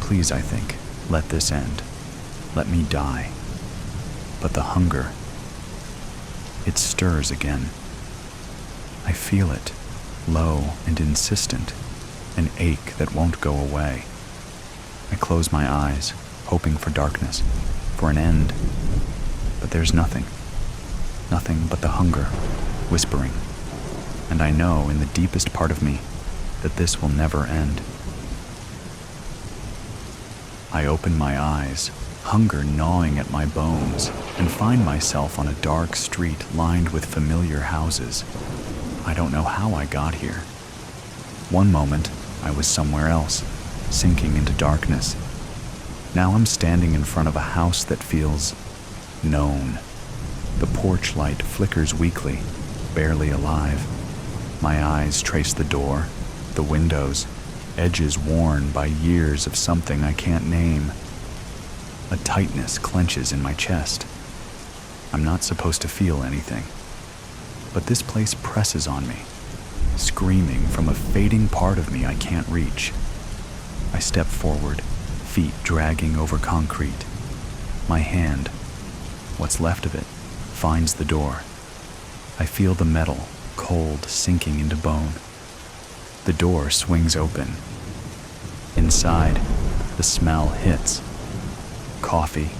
Please, I think, let this end. Let me die. But the hunger, it stirs again. I feel it, low and insistent, an ache that won't go away. I close my eyes, hoping for darkness, for an end, but there's nothing but the hunger, whispering, and I know in the deepest part of me that this will never end. I open my eyes, hunger gnawing at my bones, and find myself on a dark street lined with familiar houses. I don't know how I got here. One moment, I was somewhere else, sinking into darkness. Now I'm standing in front of a house that feels known. The porch light flickers weakly, barely alive. My eyes trace the door, the windows, edges worn by years of something I can't name. A tightness clenches in my chest. I'm not supposed to feel anything, but this place presses on me, screaming from a fading part of me I can't reach. I step forward, feet dragging over concrete. My hand, what's left of it, finds the door. I feel the metal, cold, sinking into bone. The door swings open. Inside, the smell hits. Coffee.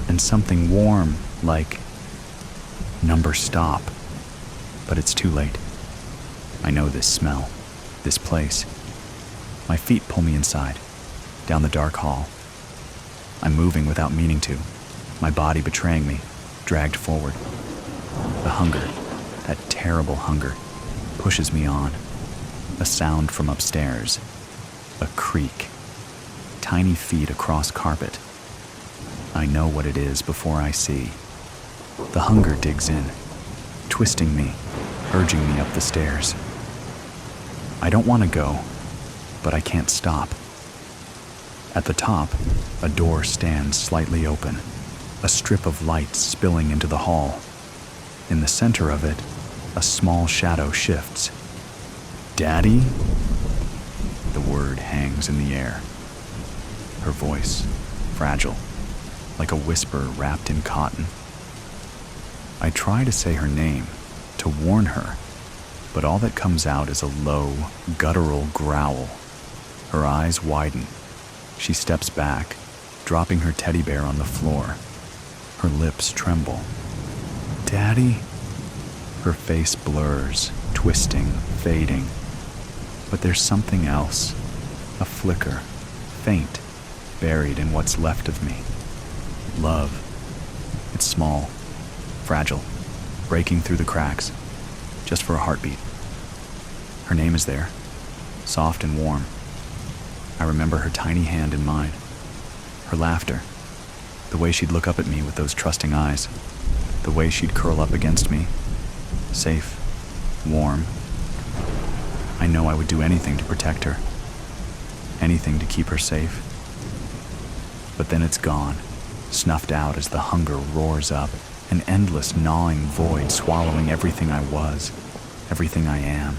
And something warm, like number stop. But it's too late. I know this smell, this place. My feet pull me inside, down the dark hall. I'm moving without meaning to, my body betraying me, dragged forward. The hunger, that terrible hunger, pushes me on. A sound from upstairs. A creak. Tiny feet across carpet. I know what it is before I see. The hunger digs in, twisting me, urging me up the stairs. I don't want to go, but I can't stop. At the top, a door stands slightly open, a strip of light spilling into the hall. In the center of it, a small shadow shifts. Daddy? The word hangs in the air. Her voice, fragile, like a whisper wrapped in cotton. I try to say her name, to warn her, but all that comes out is a low, guttural growl. Her eyes widen. She steps back, dropping her teddy bear on the floor. Her lips tremble. Daddy? Her face blurs, twisting, fading. But there's something else, a flicker, faint, buried in what's left of me. Love. It's small, fragile, breaking through the cracks, just for a heartbeat. Her name is there, soft and warm. I remember her tiny hand in mine, her laughter, the way she'd look up at me with those trusting eyes, the way she'd curl up against me, safe, warm. I know I would do anything to protect her, anything to keep her safe. But then it's gone, snuffed out as the hunger roars up, an endless gnawing void swallowing everything I was, everything I am,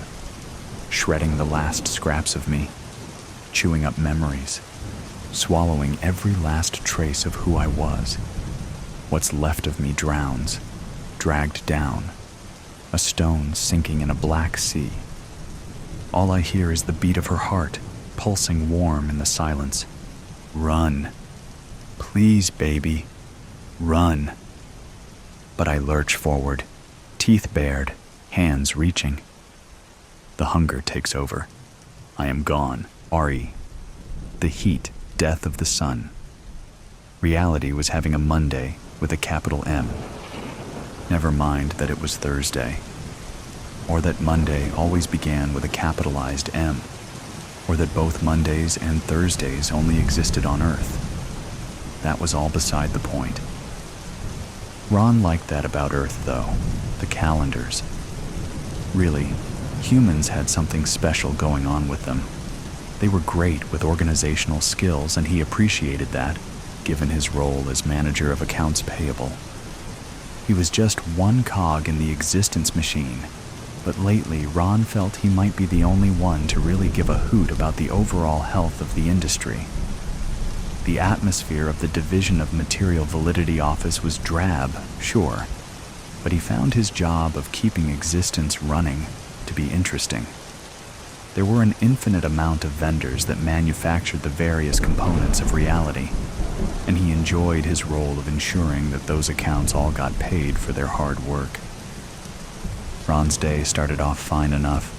shredding the last scraps of me, chewing up memories, swallowing every last trace of who I was. What's left of me drowns, dragged down, a stone sinking in a black sea. All I hear is the beat of her heart, pulsing warm in the silence. Run. Please, baby. Run. But I lurch forward, teeth bared, hands reaching. The hunger takes over. I am gone. Ari. The heat, death of the sun. Reality was having a Monday with a capital M. Never mind that it was Thursday. Or that Monday always began with a capitalized M. Or that both Mondays and Thursdays only existed on Earth. That was all beside the point. Ron liked that about Earth, though, the calendars. Really, humans had something special going on with them. They were great with organizational skills, and he appreciated that, given his role as manager of accounts payable. He was just one cog in the existence machine, but lately Ron felt he might be the only one to really give a hoot about the overall health of the industry. The atmosphere of the Division of Material Validity office was drab, sure, but he found his job of keeping existence running to be interesting. There were an infinite amount of vendors that manufactured the various components of reality, and he enjoyed his role of ensuring that those accounts all got paid for their hard work. Ron's day started off fine enough.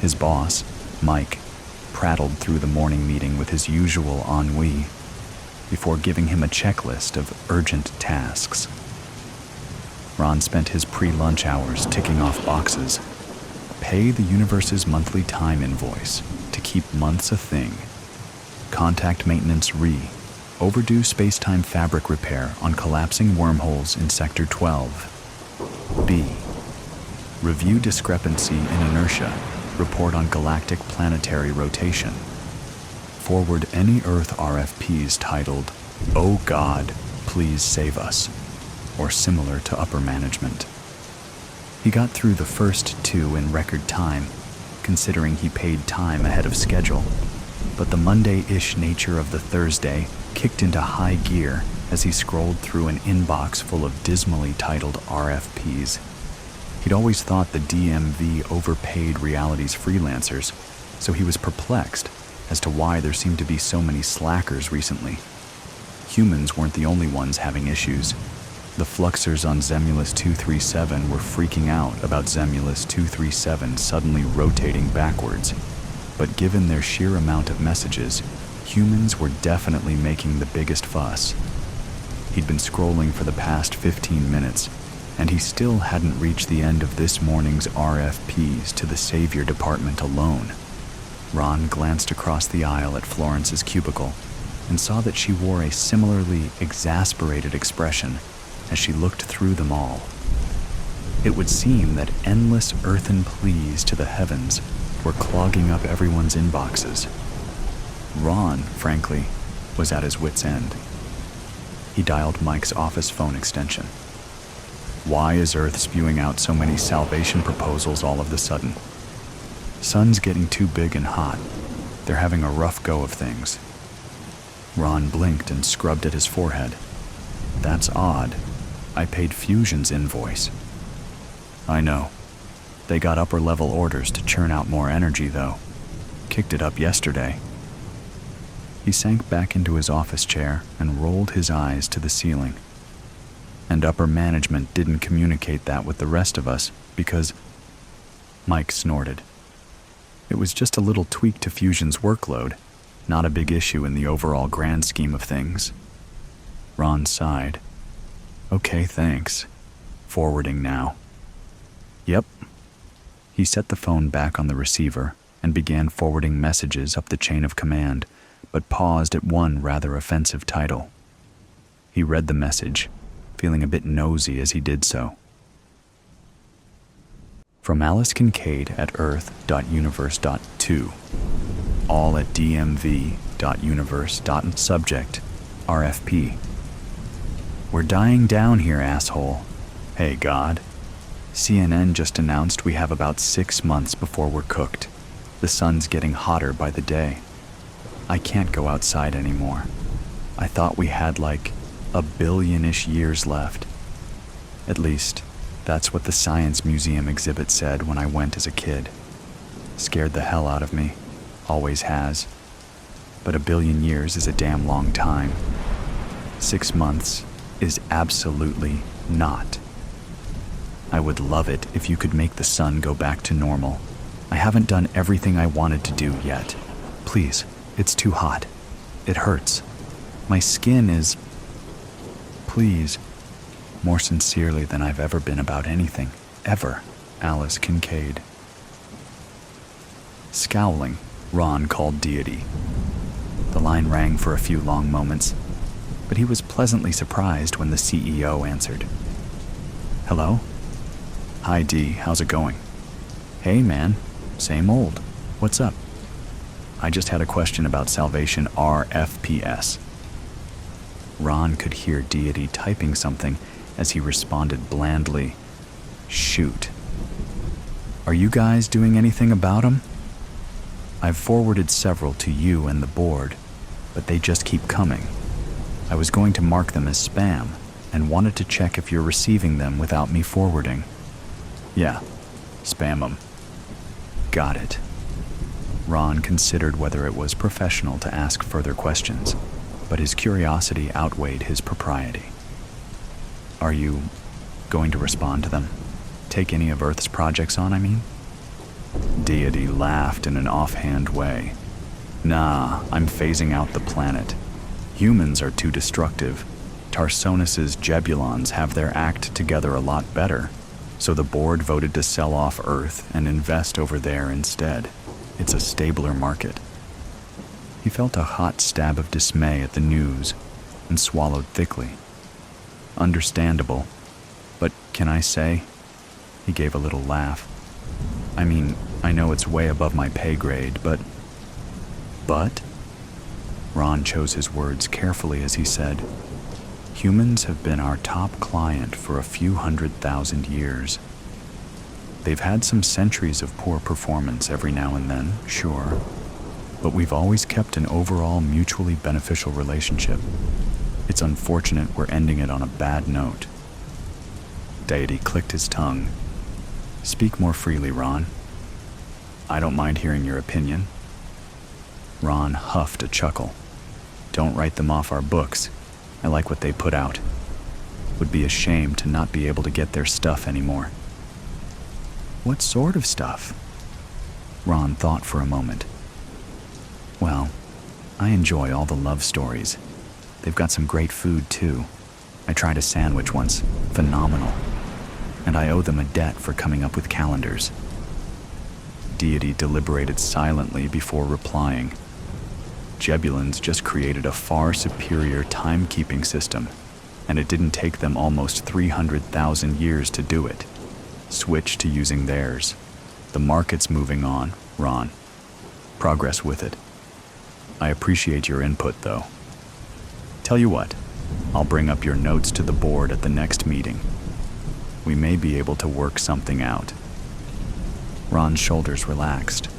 His boss, Mike, prattled through the morning meeting with his usual ennui before giving him a checklist of urgent tasks. Ron spent his pre-lunch hours ticking off boxes. Pay the universe's monthly time invoice to keep months a thing. Contact maintenance overdue space-time fabric repair on collapsing wormholes in Sector 12. B. Review discrepancy in inertia. Report on galactic planetary rotation. Forward any Earth RFPs titled, "Oh God, please save us," or similar to upper management. He got through the first two in record time, considering he paid time ahead of schedule, but the Monday-ish nature of the Thursday kicked into high gear as he scrolled through an inbox full of dismally titled RFPs. He'd always thought the DMV overpaid reality's freelancers, so he was perplexed as to why there seemed to be so many slackers recently. Humans weren't the only ones having issues. The fluxers on Zemulus 237 were freaking out about Zemulus 237 suddenly rotating backwards, but given their sheer amount of messages, humans were definitely making the biggest fuss. He'd been scrolling for the past 15 minutes, and he still hadn't reached the end of this morning's RFPs to the Savior Department alone. Ron glanced across the aisle at Florence's cubicle and saw that she wore a similarly exasperated expression as she looked through them all. It would seem that endless earthen pleas to the heavens were clogging up everyone's inboxes. Ron, frankly, was at his wit's end. He dialed Mike's office phone extension. Why is Earth spewing out so many salvation proposals all of a sudden? Sun's getting too big and hot. They're having a rough go of things. Ron blinked and scrubbed at his forehead. That's odd. I paid Fusion's invoice. I know. They got upper-level orders to churn out more energy, though. Kicked it up yesterday. He sank back into his office chair and rolled his eyes to the ceiling. And upper management didn't communicate that with the rest of us because... Mike snorted. It was just a little tweak to Fusion's workload, not a big issue in the overall grand scheme of things. Ron sighed. Okay, thanks. Forwarding now. Yep. He set the phone back on the receiver and began forwarding messages up the chain of command, but paused at one rather offensive title. He read the message, feeling a bit nosy as he did so. From Alice Kincaid at Earth.universe.2, all at DMV.universe.subject, RFP. We're dying down here, asshole. Hey, God. CNN just announced we have about 6 months before we're cooked. The sun's getting hotter by the day. I can't go outside anymore. I thought we had like a billion-ish years left. At least, that's what the Science Museum exhibit said when I went as a kid. Scared the hell out of me. Always has. But a billion years is a damn long time. 6 months is absolutely not. I would love it if you could make the sun go back to normal. I haven't done everything I wanted to do yet. Please, it's too hot. It hurts. My skin is... Please. More sincerely than I've ever been about anything. Ever. Alice Kincaid. Scowling, Ron called Deity. The line rang for a few long moments, but he was pleasantly surprised when the CEO answered. Hello? Hi, Dee. How's it going? Hey, man. Same old. What's up? I just had a question about Salvation RFPS. Ron could hear Deity typing something as he responded blandly, Shoot. Are you guys doing anything about them? I've forwarded several to you and the board, but they just keep coming. I was going to mark them as spam and wanted to check if you're receiving them without me forwarding. Yeah, Spam 'em. Got it. Ron considered whether it was professional to ask further questions, but his curiosity outweighed his propriety. Are you going to respond to them? Take any of Earth's projects on, I mean? Deity laughed in an offhand way. Nah, I'm phasing out the planet. Humans are too destructive. Tarsonis's Jebulons have their act together a lot better, so the board voted to sell off Earth and invest over there instead. It's a stabler market. He felt a hot stab of dismay at the news and swallowed thickly. Understandable, but can I say? He gave a little laugh. I mean, I know it's way above my pay grade, but... Ron chose his words carefully as he said, humans have been our top client for a few 100,000 years. They've had some centuries of poor performance every now and then, sure, but we've always kept an overall mutually beneficial relationship. It's unfortunate we're ending it on a bad note. Deity clicked his tongue. Speak more freely, Ron. I don't mind hearing your opinion. Ron huffed a chuckle. Don't write them off our books. I like what they put out. Would be a shame to not be able to get their stuff anymore. What sort of stuff? Ron thought for a moment. Well, I enjoy all the love stories. They've got some great food, too. I tried a sandwich once. Phenomenal. And I owe them a debt for coming up with calendars. Deity deliberated silently before replying. Jebulons just created a far superior timekeeping system, and it didn't take them almost 300,000 years to do it. Switch to using theirs. The market's moving on, Ron. Progress with it. I appreciate your input, though. Tell you what, I'll bring up your notes to the board at the next meeting. We may be able to work something out. Ron's shoulders relaxed.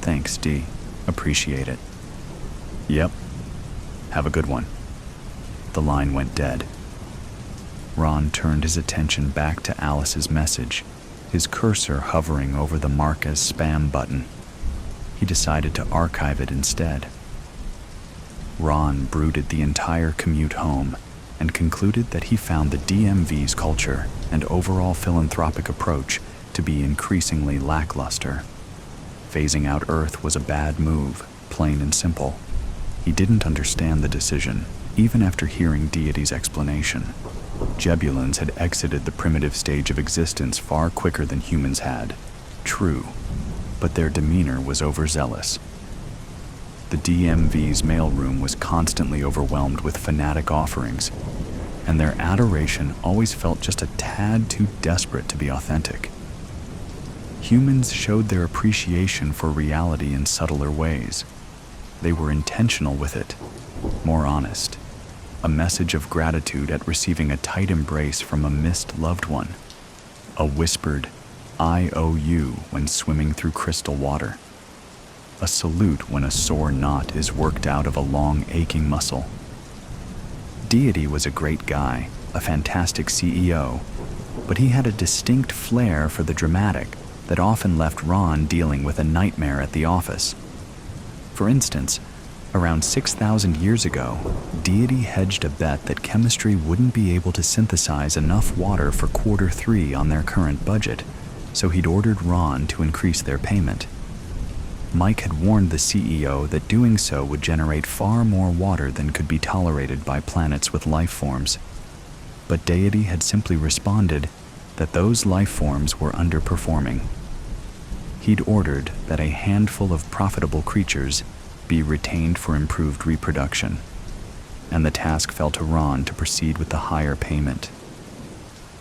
Thanks, Dee. Appreciate it. Yep. Have a good one. The line went dead. Ron turned his attention back to Alice's message, his cursor hovering over the Mark as Spam button. He decided to archive it instead. Ron brooded the entire commute home and concluded that he found the DMV's culture and overall philanthropic approach to be increasingly lackluster. Phasing out Earth was a bad move, plain and simple. He didn't understand the decision, even after hearing Deity's explanation. Jebulons had exited the primitive stage of existence far quicker than humans had. True, but their demeanor was overzealous. The DMV's mailroom was constantly overwhelmed with fanatic offerings, and their adoration always felt just a tad too desperate to be authentic. Humans showed their appreciation for reality in subtler ways. They were intentional with it, more honest. A message of gratitude at receiving a tight embrace from a missed loved one. A whispered, I owe you when swimming through crystal water. A salute when a sore knot is worked out of a long, aching muscle. Deity was a great guy, a fantastic CEO, but he had a distinct flair for the dramatic that often left Ron dealing with a nightmare at the office. For instance, around 6,000 years ago, Deity hedged a bet that chemistry wouldn't be able to synthesize enough water for Q3 on their current budget, so he'd ordered Ron to increase their payment. Mike had warned the CEO that doing so would generate far more water than could be tolerated by planets with life forms. But Deity had simply responded that those life forms were underperforming. He'd ordered that a handful of profitable creatures be retained for improved reproduction, and the task fell to Ron to proceed with the higher payment.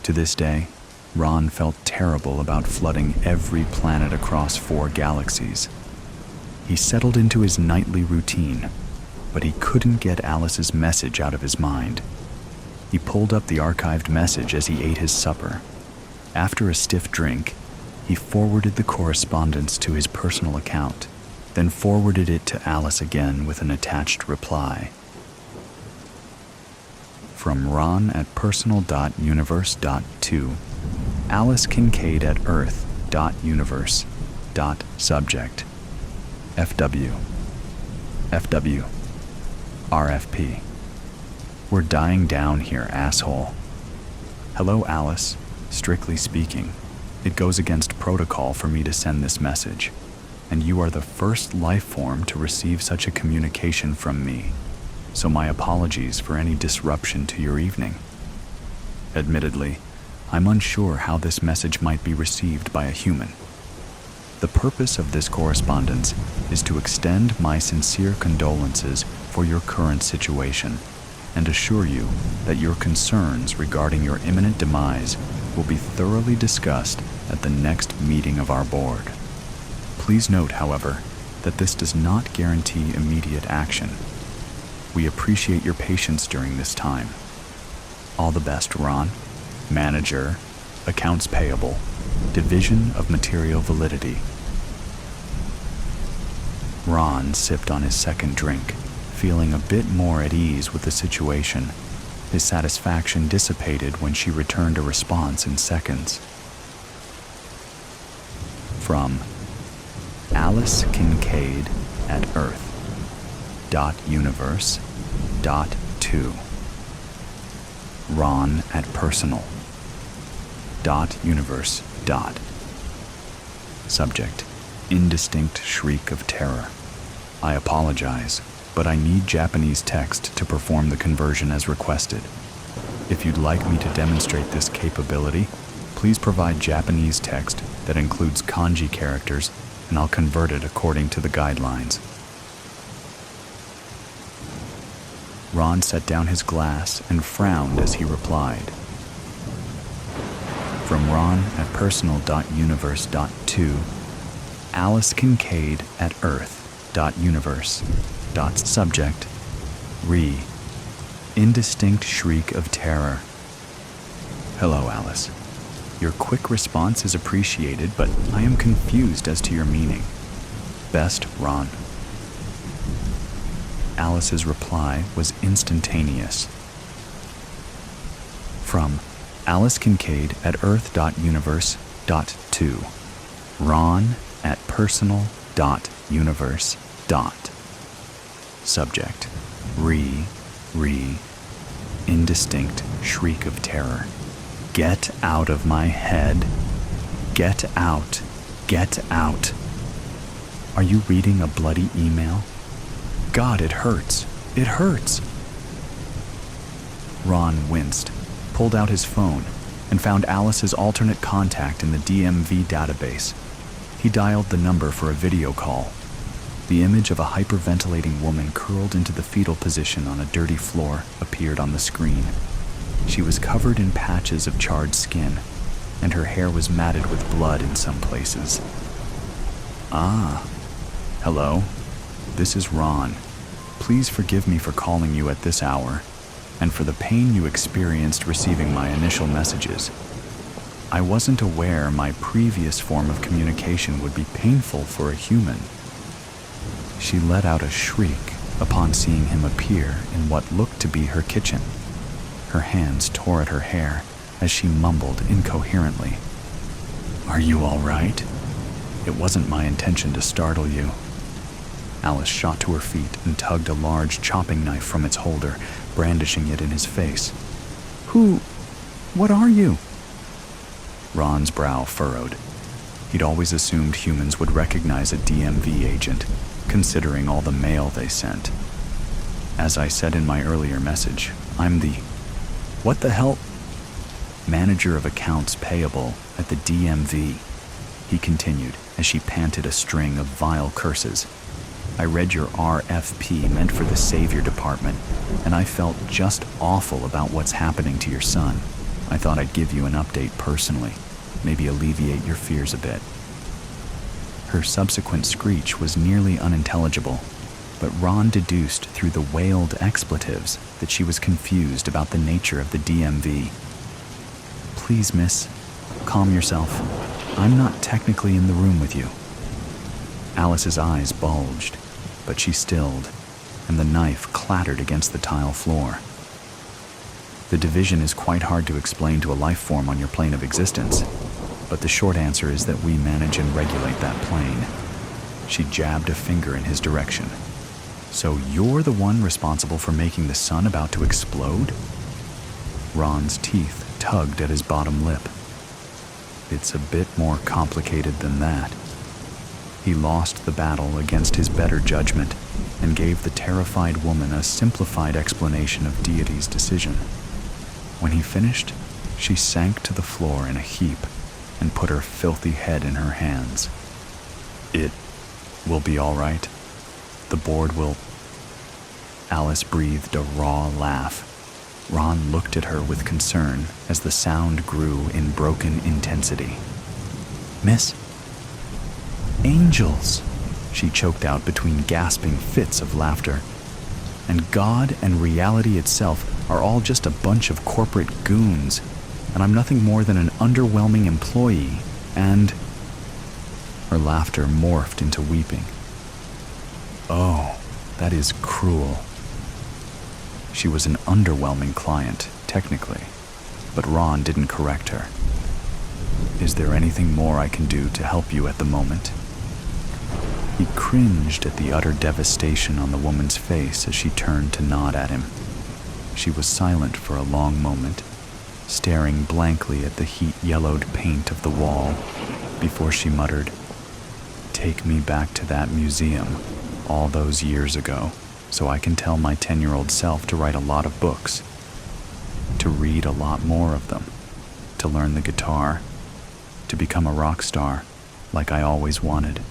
To this day, Ron felt terrible about flooding every planet across 4 galaxies. He settled into his nightly routine, but he couldn't get Alice's message out of his mind. He pulled up the archived message as he ate his supper. After a stiff drink, he forwarded the correspondence to his personal account, then forwarded it to Alice again with an attached reply. From Ron at personal.universe.2, Alice Kincaid at Earth, Voi.universe.subject FW FW RFP. We're dying down here, asshole. Hello, Alice. Strictly speaking, it goes against protocol for me to send this message, and you are the first life form to receive such a communication from me, so my apologies for any disruption to your evening. Admittedly, I'm unsure how this message might be received by a human. The purpose of this correspondence is to extend my sincere condolences for your current situation and assure you that your concerns regarding your imminent demise will be thoroughly discussed at the next meeting of our board. Please note, however, that this does not guarantee immediate action. We appreciate your patience during this time. All the best, Ron. Manager, Accounts Payable, Division of Material Validity. Ron sipped on his second drink, feeling a bit more at ease with the situation. His satisfaction dissipated when she returned a response in seconds. From Alice Kincaid at Earth.universe.2 Ron at Personal.universe. Subject: indistinct shriek of terror. I apologize, but I need Japanese text to perform the conversion as requested. If you'd like me to demonstrate this capability, please provide Japanese text that includes kanji characters, and I'll convert it according to the guidelines. Ron set down his glass and frowned as he replied. From Ron at Personal.universe.2 Alice Kincaid at Earth.universe. Subject: indistinct shriek of terror. Hello, Alice. Your quick response is appreciated, but I am confused as to your meaning. Best, Ron. Alice's reply was instantaneous. From Alice Kincaid at Earth.universe.2 Ron at Personal.universe. Subject: indistinct shriek of terror. Get out of my head. Get out. Get out. Are you reading a bloody email? God, it hurts. It hurts. Ron winced, pulled out his phone, and found Alice's alternate contact in the DMV database. He dialed the number for a video call. The image of a hyperventilating woman curled into the fetal position on a dirty floor appeared on the screen. She was covered in patches of charred skin, and her hair was matted with blood in some places. Ah, hello. This is Ron. Please forgive me for calling you at this hour, and for the pain you experienced receiving my initial messages. I wasn't aware my previous form of communication would be painful for a human. She let out a shriek upon seeing him appear in what looked to be her kitchen. Her hands tore at her hair as she mumbled incoherently. Are you all right? It wasn't my intention to startle you. Alice shot to her feet and tugged a large chopping knife from its holder, brandishing it in his face. What are you? Ron's brow furrowed. He'd always assumed humans would recognize a DMV agent, considering all the mail they sent. As I said in my earlier message, I'm the what the hell? Manager of Accounts Payable at the DMV, he continued as she panted a string of vile curses. I read your RFP meant for the Savior Department, and I felt just awful about what's happening to your son. I thought I'd give you an update personally, maybe alleviate your fears a bit. Her subsequent screech was nearly unintelligible, but Ron deduced through the wailed expletives that she was confused about the nature of the DMV. Please, miss, calm yourself. I'm not technically in the room with you. Alice's eyes bulged, but she stilled, and the knife clattered against the tile floor. The division is quite hard to explain to a life form on your plane of existence. but the short answer is that we manage and regulate that plane. She jabbed a finger in his direction. So you're the one responsible for making the sun about to explode? Ron's teeth tugged at his bottom lip. It's a bit more complicated than that. He lost the battle against his better judgment and gave the terrified woman a simplified explanation of Deity's decision. When he finished, she sank to the floor in a heap and put her filthy head in her hands. It will be all right. The board will... Alice breathed a raw laugh. Ron looked at her with concern as the sound grew in broken intensity. Miss? Angels, she choked out between gasping fits of laughter. And God and reality itself are all just a bunch of corporate goons, and I'm nothing more than an underwhelming employee, and... Her laughter morphed into weeping. Oh, that is cruel. She was an underwhelming client, technically, but Ron didn't correct her. Is there anything more I can do to help you at the moment? He cringed at the utter devastation on the woman's face as she turned to nod at him. She was silent for a long moment, staring blankly at the heat-yellowed paint of the wall, before she muttered, "Take me back to that museum all those years ago, so I can tell my 10-year-old self to write a lot of books, to read a lot more of them, to learn the guitar, to become a rock star like I always wanted,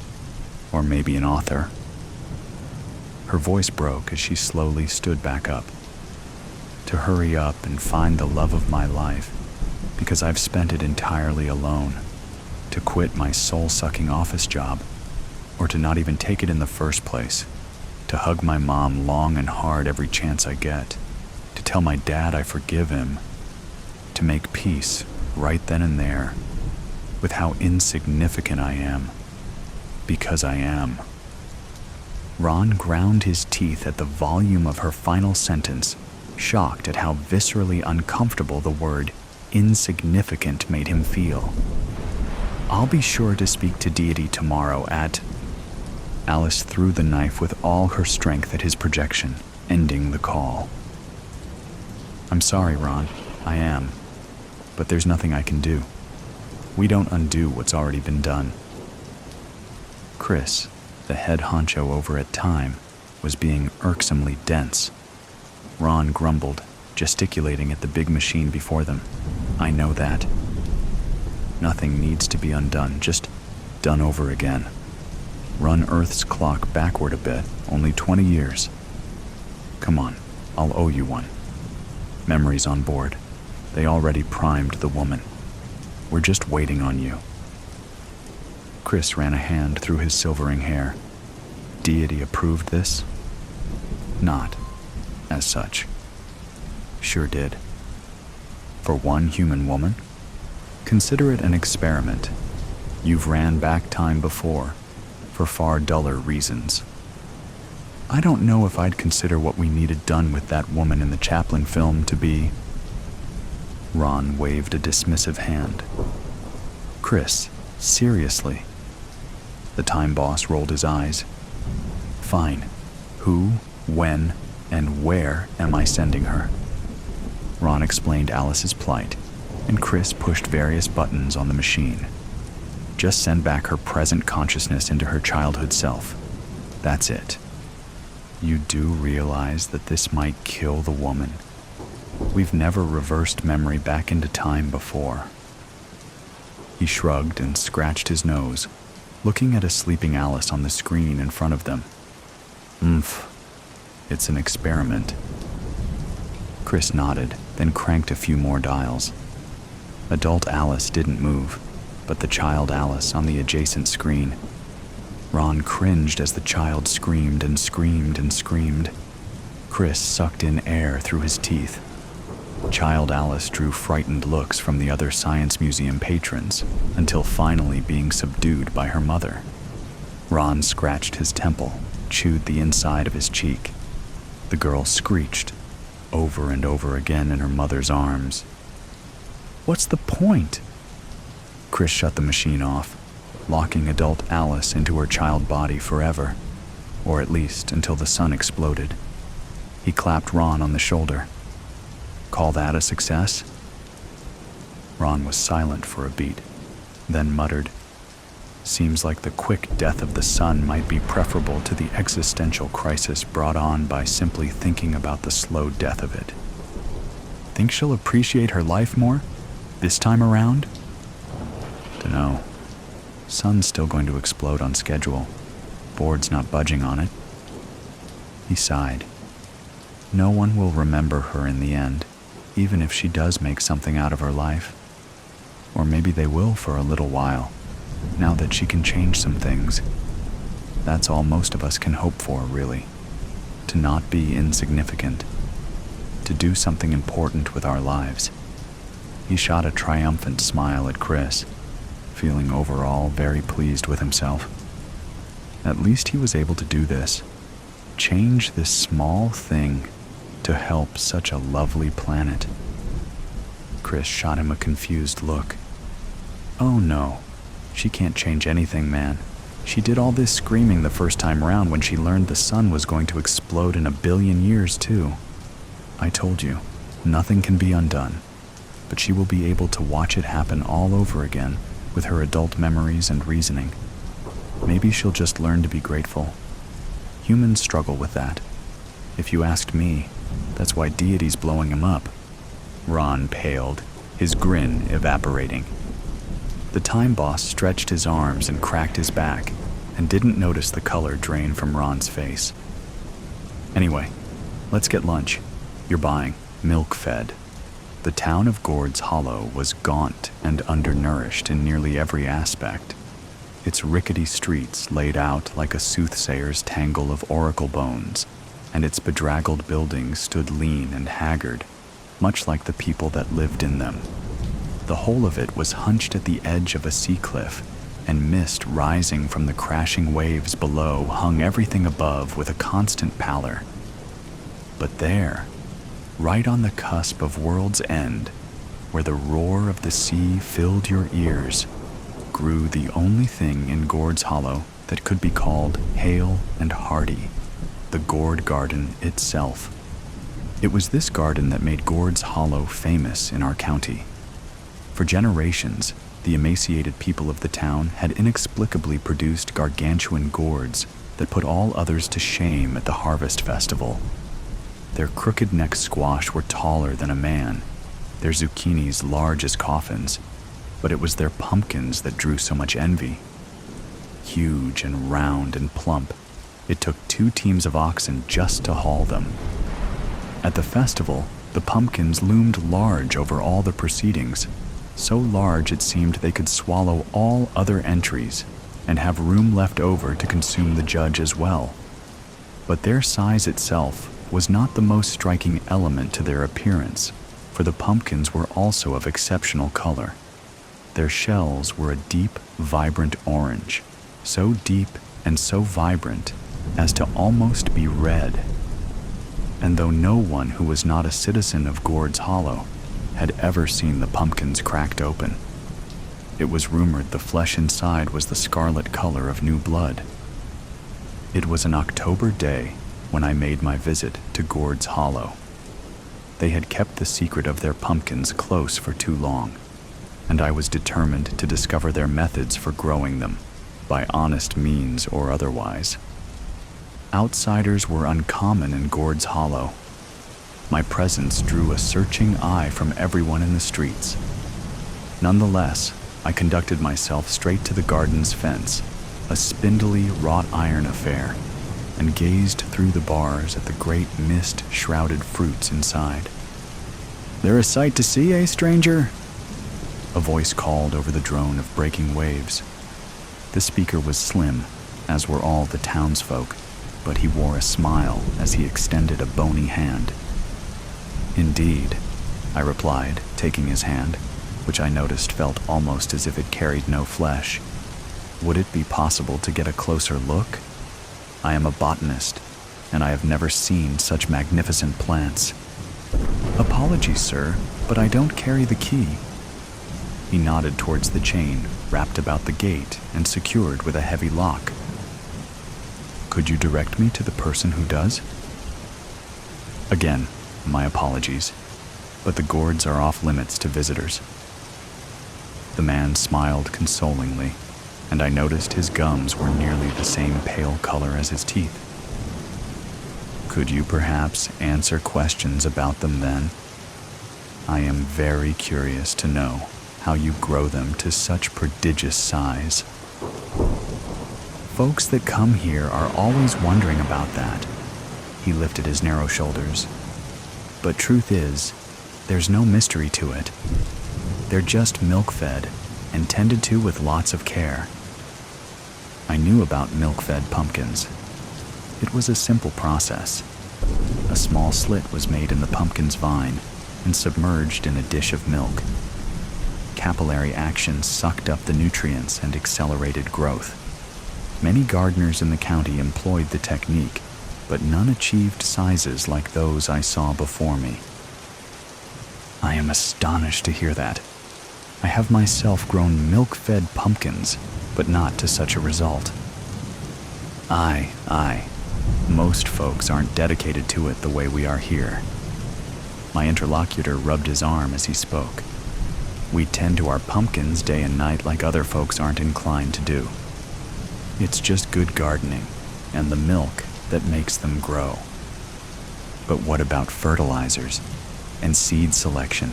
or maybe an author." Her voice broke as she slowly stood back up. To hurry up and find the love of my life, because I've spent it entirely alone, to quit my soul-sucking office job, or to not even take it in the first place, to hug my mom long and hard every chance I get, to tell my dad I forgive him, to make peace right then and there with how insignificant I am, because I am. Ron ground his teeth at the volume of her final sentence, shocked at how viscerally uncomfortable the word insignificant made him feel. I'll be sure to speak to Deity tomorrow at... Alice threw the knife with all her strength at his projection, ending the call. I'm sorry, Ron. I am. But there's nothing I can do. We don't undo what's already been done. Chris, the head honcho over at Time, was being irksomely dense. Ron grumbled, gesticulating at the big machine before them. I know that. Nothing needs to be undone, just done over again. Run Earth's clock backward a bit, only 20 years. Come on, I'll owe you one. Memories on board. They already primed the woman. We're just waiting on you. Chris ran a hand through his silvering hair. Deity approved this? Not, as such. Sure did. For one human woman? Consider it an experiment. You've ran back time before, for far duller reasons. I don't know if I'd consider what we needed done with that woman in the Chaplin film to be... Ron waved a dismissive hand. Chris, seriously? The Time boss rolled his eyes. Fine. Who, when, and where am I sending her? Ron explained Alice's plight, and Chris pushed various buttons on the machine. Just send back her present consciousness into her childhood self. That's it. You do realize that this might kill the woman. We've never reversed memory back into time before. He shrugged and scratched his nose, looking at a sleeping Alice on the screen in front of them. It's an experiment. Chris nodded, then cranked a few more dials. Adult Alice didn't move, but the child Alice on the adjacent screen. Ron cringed as the child screamed and screamed and screamed. Chris sucked in air through his teeth. Child Alice drew frightened looks from the other science museum patrons, until finally being subdued by her mother. Ron scratched his temple, chewed the inside of his cheek. The girl screeched, over and over again in her mother's arms. What's the point? Chris shut the machine off, locking adult Alice into her child body forever, or at least until the sun exploded. He clapped Ron on the shoulder. "Call that a success?" Ron was silent for a beat, then muttered, "Seems like the quick death of the sun might be preferable to the existential crisis brought on by simply thinking about the slow death of it. Think she'll appreciate her life more this time around?" "Dunno. Sun's still going to explode on schedule. Board's not budging on it." He sighed. "No one will remember her in the end, even if she does make something out of her life. Or maybe they will for a little while, now that she can change some things. That's all most of us can hope for, really. To not be insignificant. To do something important with our lives." He shot a triumphant smile at Chris, feeling overall very pleased with himself. At least he was able to do this. Change this small thing to help such a lovely planet. Chris shot him a confused look. "Oh no, she can't change anything, man. She did all this screaming the first time around when she learned the sun was going to explode in 1,000,000,000 years too. I told you, nothing can be undone, but she will be able to watch it happen all over again with her adult memories and reasoning. Maybe she'll just learn to be grateful. Humans struggle with that. If you asked me, that's why deity's blowing him up." Ron paled, his grin evaporating. The time boss stretched his arms and cracked his back, and didn't notice the color drain from Ron's face. "Anyway, let's get lunch. You're buying milk-fed." The town of Gord's Hollow was gaunt and undernourished in nearly every aspect. Its rickety streets laid out like a soothsayer's tangle of oracle bones, and its bedraggled buildings stood lean and haggard, much like the people that lived in them. The whole of it was hunched at the edge of a sea cliff, and mist rising from the crashing waves below hung everything above with a constant pallor. But there, right on the cusp of world's end, where the roar of the sea filled your ears, grew the only thing in Gord's Hollow that could be called hale and hearty, the gourd garden itself. It was this garden that made Gord's Hollow famous in our county. For generations, the emaciated people of the town had inexplicably produced gargantuan gourds that put all others to shame at the harvest festival. Their crooked-neck squash were taller than a man, their zucchinis large as coffins, but it was their pumpkins that drew so much envy. Huge and round and plump, it took 2 teams of oxen just to haul them. At the festival, the pumpkins loomed large over all the proceedings, so large it seemed they could swallow all other entries and have room left over to consume the judge as well. But their size itself was not the most striking element to their appearance, for the pumpkins were also of exceptional color. Their shells were a deep, vibrant orange, so deep and so vibrant as to almost be red. And though no one who was not a citizen of Gord's Hollow had ever seen the pumpkins cracked open, it was rumored the flesh inside was the scarlet color of new blood. It was an October day when I made my visit to Gord's Hollow. They had kept the secret of their pumpkins close for too long, and I was determined to discover their methods for growing them, by honest means or otherwise. Outsiders were uncommon in Gord's Hollow. My presence drew a searching eye from everyone in the streets. Nonetheless, I conducted myself straight to the garden's fence, a spindly wrought iron affair, and gazed through the bars at the great mist-shrouded fruits inside. "They're a sight to see, eh, stranger?" A voice called over the drone of breaking waves. The speaker was slim, as were all the townsfolk, but he wore a smile as he extended a bony hand. "Indeed," I replied, taking his hand, which I noticed felt almost as if it carried no flesh. "Would it be possible to get a closer look? I am a botanist, and I have never seen such magnificent plants." "Apologies, sir, but I don't carry the key." He nodded towards the chain, wrapped about the gate and secured with a heavy lock. Could you direct me to the person who does? Again, my apologies, but the gourds are off limits to visitors. The man smiled consolingly, and I noticed his gums were nearly the same pale color as his teeth. Could you perhaps answer questions about them then? I am very curious to know how you grow them to such prodigious size. Folks that come here are always wondering about that. He lifted his narrow shoulders. But truth is, there's no mystery to it. They're just milk-fed and tended to with lots of care. I knew about milk-fed pumpkins. It was a simple process. A small slit was made in the pumpkin's vine and submerged in a dish of milk. Capillary action sucked up the nutrients and accelerated growth. Many gardeners in the county employed the technique, but none achieved sizes like those I saw before me. I am astonished to hear that. I have myself grown milk-fed pumpkins, but not to such a result. Aye. Most folks aren't dedicated to it the way we are here. My interlocutor rubbed his arm as he spoke. We tend to our pumpkins day and night like other folks aren't inclined to do. It's just good gardening and the milk that makes them grow. But what about fertilizers and seed selection?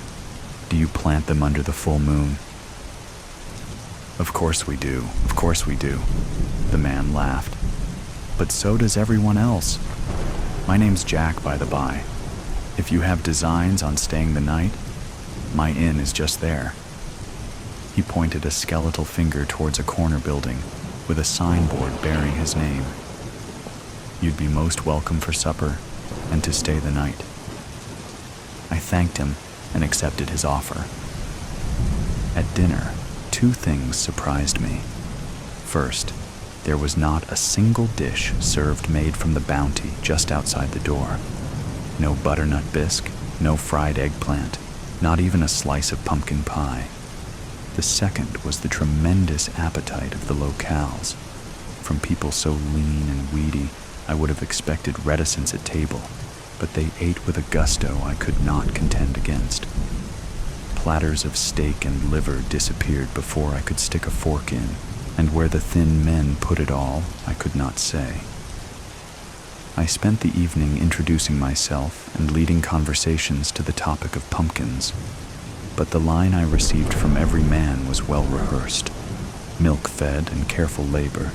Do you plant them under the full moon? Of course we do. The man laughed. But so does everyone else. My name's Jack, by the by. If you have designs on staying the night, my inn is just there. He pointed a skeletal finger towards a corner building with a signboard bearing his name. You'd be most welcome for supper and to stay the night. I thanked him and accepted his offer. At dinner, two things surprised me. First, there was not a single dish served made from the bounty just outside the door. No butternut bisque, no fried eggplant, not even a slice of pumpkin pie. The second was the tremendous appetite of the locals. From people so lean and weedy, I would have expected reticence at table, but they ate with a gusto I could not contend against. Platters of steak and liver disappeared before I could stick a fork in, and where the thin men put it all, I could not say. I spent the evening introducing myself and leading conversations to the topic of pumpkins, but the line I received from every man was well rehearsed. Milk-fed and careful labor,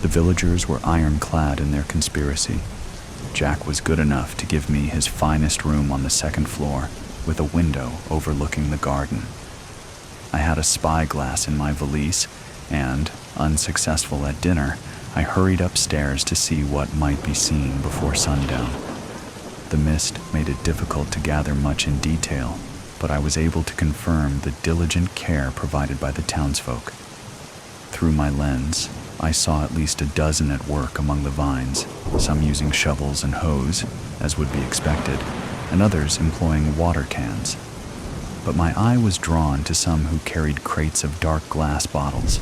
the villagers were ironclad in their conspiracy. Jack was good enough to give me his finest room on the second floor, with a window overlooking the garden. I had a spyglass in my valise, and, unsuccessful at dinner, I hurried upstairs to see what might be seen before sundown. The mist made it difficult to gather much in detail, but I was able to confirm the diligent care provided by the townsfolk. Through my lens, I saw at least a dozen at work among the vines, some using shovels and hoes, as would be expected, and others employing water cans. But my eye was drawn to some who carried crates of dark glass bottles.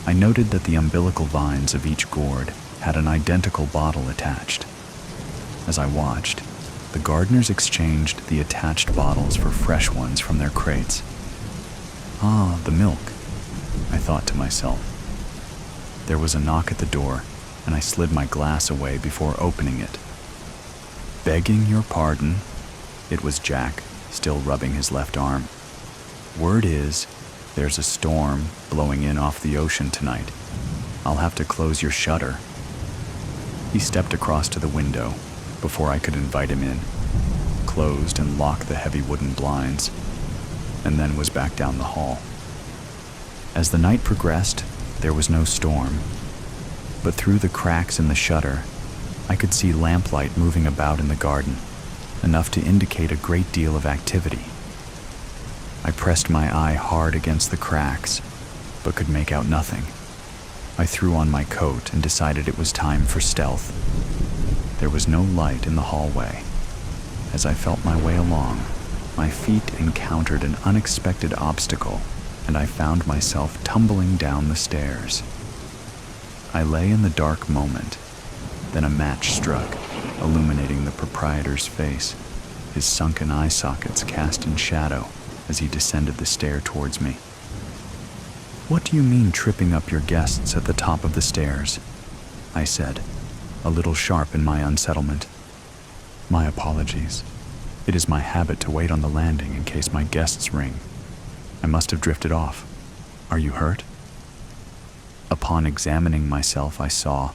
I noted that the umbilical vines of each gourd had an identical bottle attached. As I watched, the gardeners exchanged the attached bottles for fresh ones from their crates. Ah, the milk, I thought to myself. There was a knock at the door, and I slid my glass away before opening it. Begging your pardon, it was Jack, still rubbing his left arm. Word is, there's a storm blowing in off the ocean tonight. I'll have to close your shutter. He stepped across to the window before I could invite him in, closed and locked the heavy wooden blinds, and then was back down the hall. As the night progressed, there was no storm, but through the cracks in the shutter, I could see lamplight moving about in the garden, enough to indicate a great deal of activity. I pressed my eye hard against the cracks, but could make out nothing. I threw on my coat and decided it was time for stealth. There was no light in the hallway. As I felt my way along, my feet encountered an unexpected obstacle and I found myself tumbling down the stairs. I lay in the dark moment. Then a match struck, illuminating the proprietor's face, his sunken eye sockets cast in shadow as he descended the stair towards me. "What do you mean tripping up your guests at the top of the stairs?" I said, a little sharp in my unsettlement. "My apologies. It is my habit to wait on the landing in case my guests ring. I must have drifted off. Are you hurt?" Upon examining myself, I saw,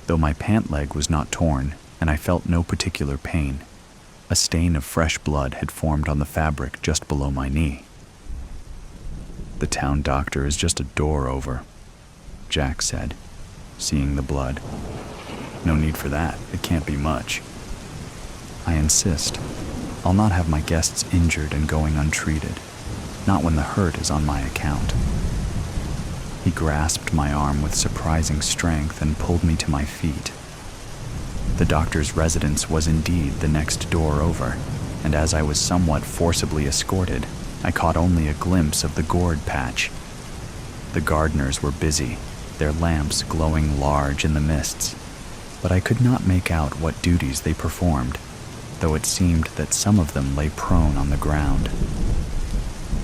though my pant leg was not torn and I felt no particular pain, a stain of fresh blood had formed on the fabric just below my knee. "The town doctor is just a door over," Jack said, seeing the blood. "No need for that. It can't be much." "I insist. I'll not have my guests injured and going untreated, not when the hurt is on my account." He grasped my arm with surprising strength and pulled me to my feet. The doctor's residence was indeed the next door over, and as I was somewhat forcibly escorted, I caught only a glimpse of the gourd patch. The gardeners were busy, their lamps glowing large in the mists, but I could not make out what duties they performed, though it seemed that some of them lay prone on the ground.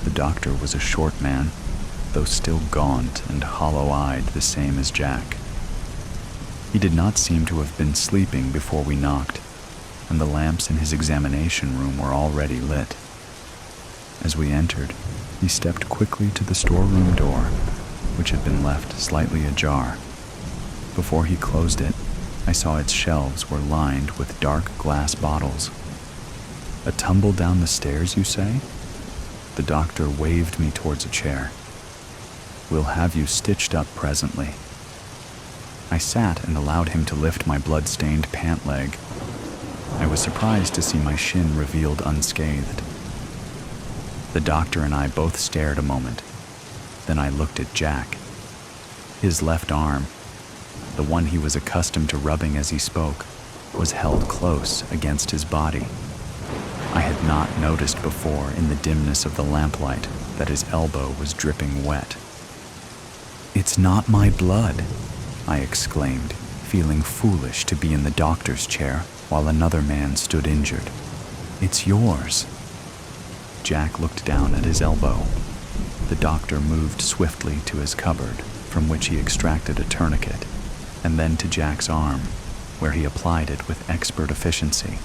The doctor was a short man, though still gaunt and hollow-eyed, the same as Jack. He did not seem to have been sleeping before we knocked, and the lamps in his examination room were already lit. As we entered, he stepped quickly to the storeroom door, which had been left slightly ajar. Before he closed it, I saw its shelves were lined with dark glass bottles. "A tumble down the stairs, you say?" The doctor waved me towards a chair. "We'll have you stitched up presently." I sat and allowed him to lift my blood-stained pant leg. I was surprised to see my shin revealed unscathed. The doctor and I both stared a moment. Then I looked at Jack. His left arm, the one he was accustomed to rubbing as he spoke, was held close against his body. I had not noticed before in the dimness of the lamplight that his elbow was dripping wet. "It's not my blood," I exclaimed, feeling foolish to be in the doctor's chair while another man stood injured. "It's yours." Jack looked down at his elbow. The doctor moved swiftly to his cupboard, from which he extracted a tourniquet, and then to Jack's arm, where he applied it with expert efficiency.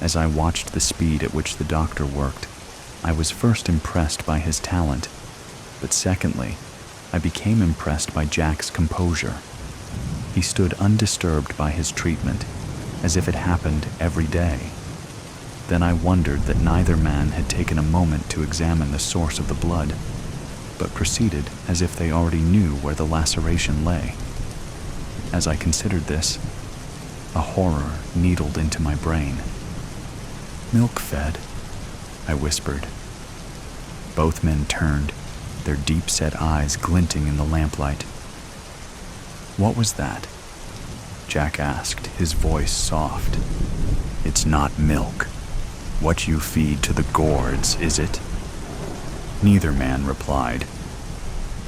As I watched the speed at which the doctor worked, I was first impressed by his talent, but secondly, I became impressed by Jack's composure. He stood undisturbed by his treatment, as if it happened every day. Then I wondered that neither man had taken a moment to examine the source of the blood, but proceeded as if they already knew where the laceration lay. As I considered this, a horror needled into my brain. "Milk-fed," I whispered. Both men turned, their deep-set eyes glinting in the lamplight. "What was that?" Jack asked, his voice soft. "It's not milk. What you feed to the gourds, is it?" Neither man replied.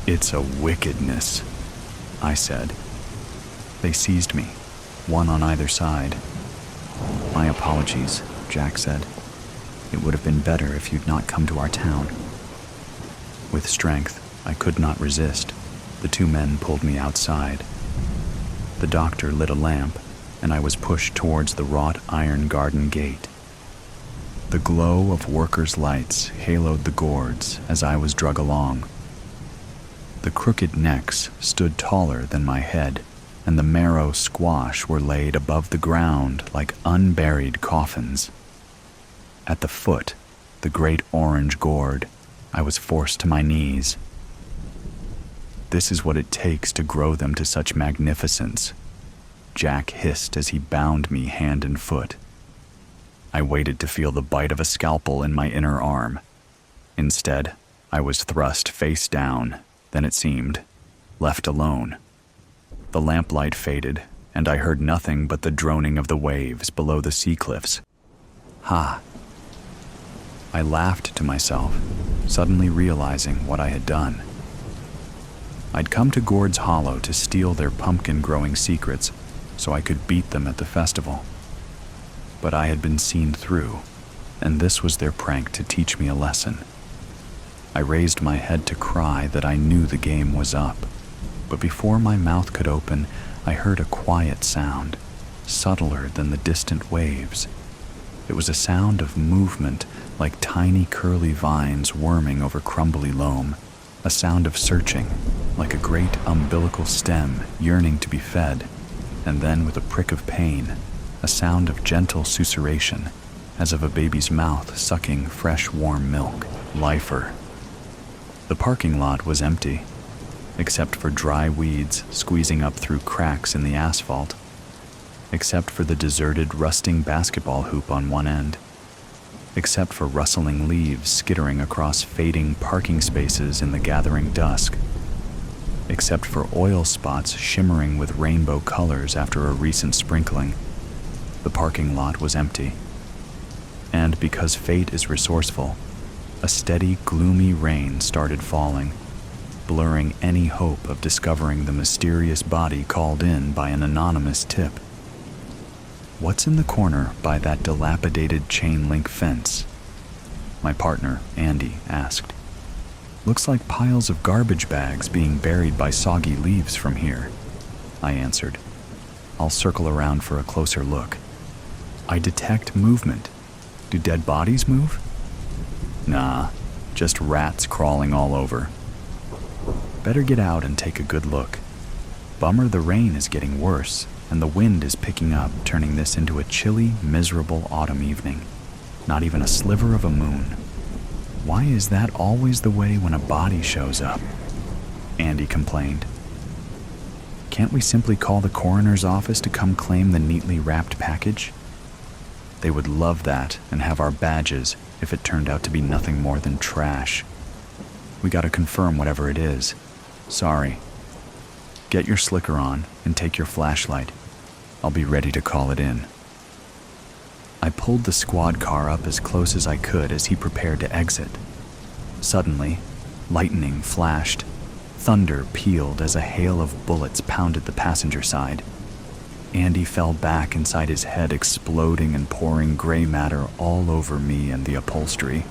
"It's a wickedness," I said. They seized me, one on either side. "My apologies," Jack said. "It would have been better if you'd not come to our town." With strength, I could not resist. The two men pulled me outside. The doctor lit a lamp, and I was pushed towards the wrought iron garden gate. The glow of workers' lights haloed the gourds as I was drug along. The crooked necks stood taller than my head, and the marrow squash were laid above the ground like unburied coffins. At the foot, the great orange gourd, I was forced to my knees. "This is what it takes to grow them to such magnificence," Jack hissed as he bound me hand and foot. I waited to feel the bite of a scalpel in my inner arm. Instead, I was thrust face down, then it seemed, left alone. The lamplight faded, and I heard nothing but the droning of the waves below the sea cliffs. "Ha!" I laughed to myself, suddenly realizing what I had done. I'd come to Gord's Hollow to steal their pumpkin-growing secrets so I could beat them at the festival. But I had been seen through, and this was their prank to teach me a lesson. I raised my head to cry that I knew the game was up, but before my mouth could open, I heard a quiet sound, subtler than the distant waves. It was a sound of movement, like tiny curly vines worming over crumbly loam, a sound of searching, like a great umbilical stem yearning to be fed, and then with a prick of pain, a sound of gentle susurration, as of a baby's mouth sucking fresh warm milk. Lifer. The parking lot was empty, except for dry weeds squeezing up through cracks in the asphalt, except for the deserted, rusting basketball hoop on one end, except for rustling leaves skittering across fading parking spaces in the gathering dusk, except for oil spots shimmering with rainbow colors after a recent sprinkling. The parking lot was empty. And because fate is resourceful, a steady, gloomy rain started falling, blurring any hope of discovering the mysterious body called in by an anonymous tip. "What's in the corner by that dilapidated chain-link fence?" my partner, Andy, asked. "Looks like piles of garbage bags being buried by soggy leaves from here," I answered. "I'll circle around for a closer look." "I detect movement. Do dead bodies move?" "Nah, just rats crawling all over." "Better get out and take a good look. Bummer the rain is getting worse, and the wind is picking up, turning this into a chilly, miserable autumn evening. Not even a sliver of a moon. Why is that always the way when a body shows up?" Andy complained. "Can't we simply call the coroner's office to come claim the neatly wrapped package?" "They would love that and have our badges if it turned out to be nothing more than trash. We gotta confirm whatever it is. Sorry. Get your slicker on and take your flashlight. I'll be ready to call it in." I pulled the squad car up as close as I could as he prepared to exit. Suddenly, lightning flashed. Thunder pealed as a hail of bullets pounded the passenger side. Andy fell back inside his head, exploding and pouring gray matter all over me and the upholstery.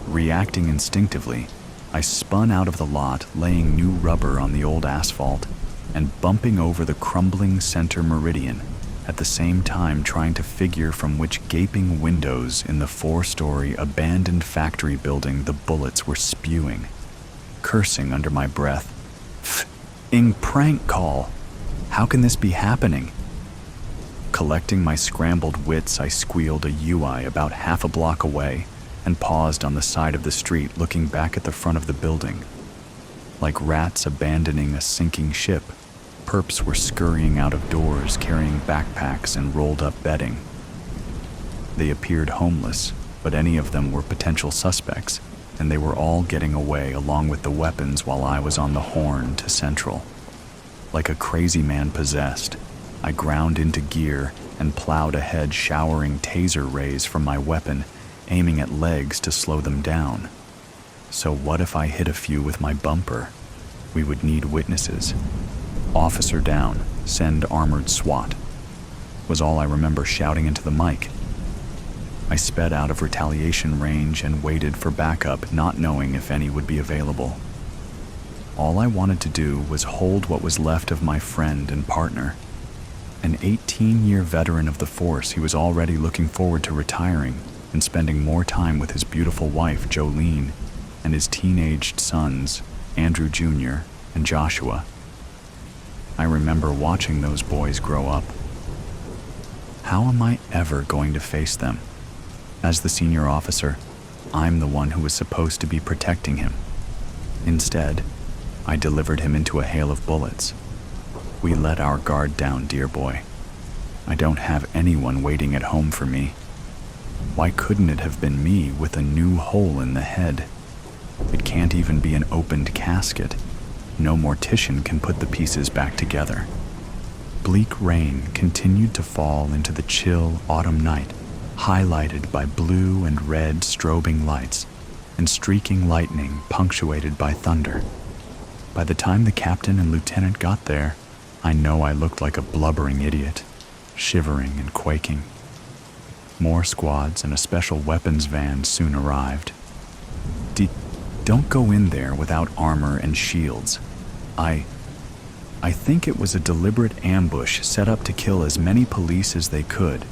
Reacting instinctively, I spun out of the lot, laying new rubber on the old asphalt and bumping over the crumbling center meridian, at the same time trying to figure from which gaping windows in the 4-story abandoned factory building the bullets were spewing, cursing under my breath. "F***ing prank call! How can this be happening?" Collecting my scrambled wits, I squealed a UI about half a block away and paused on the side of the street, looking back at the front of the building. Like rats abandoning a sinking ship, perps were scurrying out of doors carrying backpacks and rolled-up bedding. They appeared homeless, but any of them were potential suspects, and they were all getting away along with the weapons while I was on the horn to Central. Like a crazy man possessed, I ground into gear and plowed ahead, showering taser rays from my weapon, aiming at legs to slow them down. So what if I hit a few with my bumper? We would need witnesses. "Officer down, send armored SWAT," was all I remember shouting into the mic. I sped out of retaliation range and waited for backup, not knowing if any would be available. All I wanted to do was hold what was left of my friend and partner. An 18-year veteran of the force, he was already looking forward to retiring and spending more time with his beautiful wife, Jolene, and his teenaged sons, Andrew Jr. and Joshua. I remember watching those boys grow up. How am I ever going to face them? As the senior officer, I'm the one who was supposed to be protecting him. Instead, I delivered him into a hail of bullets. We let our guard down, dear boy. I don't have anyone waiting at home for me. Why couldn't it have been me with a new hole in the head? It can't even be an opened casket. No mortician can put the pieces back together. Bleak rain continued to fall into the chill autumn night, highlighted by blue and red strobing lights and streaking lightning punctuated by thunder. By the time the captain and lieutenant got there, I know I looked like a blubbering idiot, shivering and quaking. More squads and a special weapons van soon arrived. Don't go in there without armor and shields. I think it was a deliberate ambush set up to kill as many police as they could.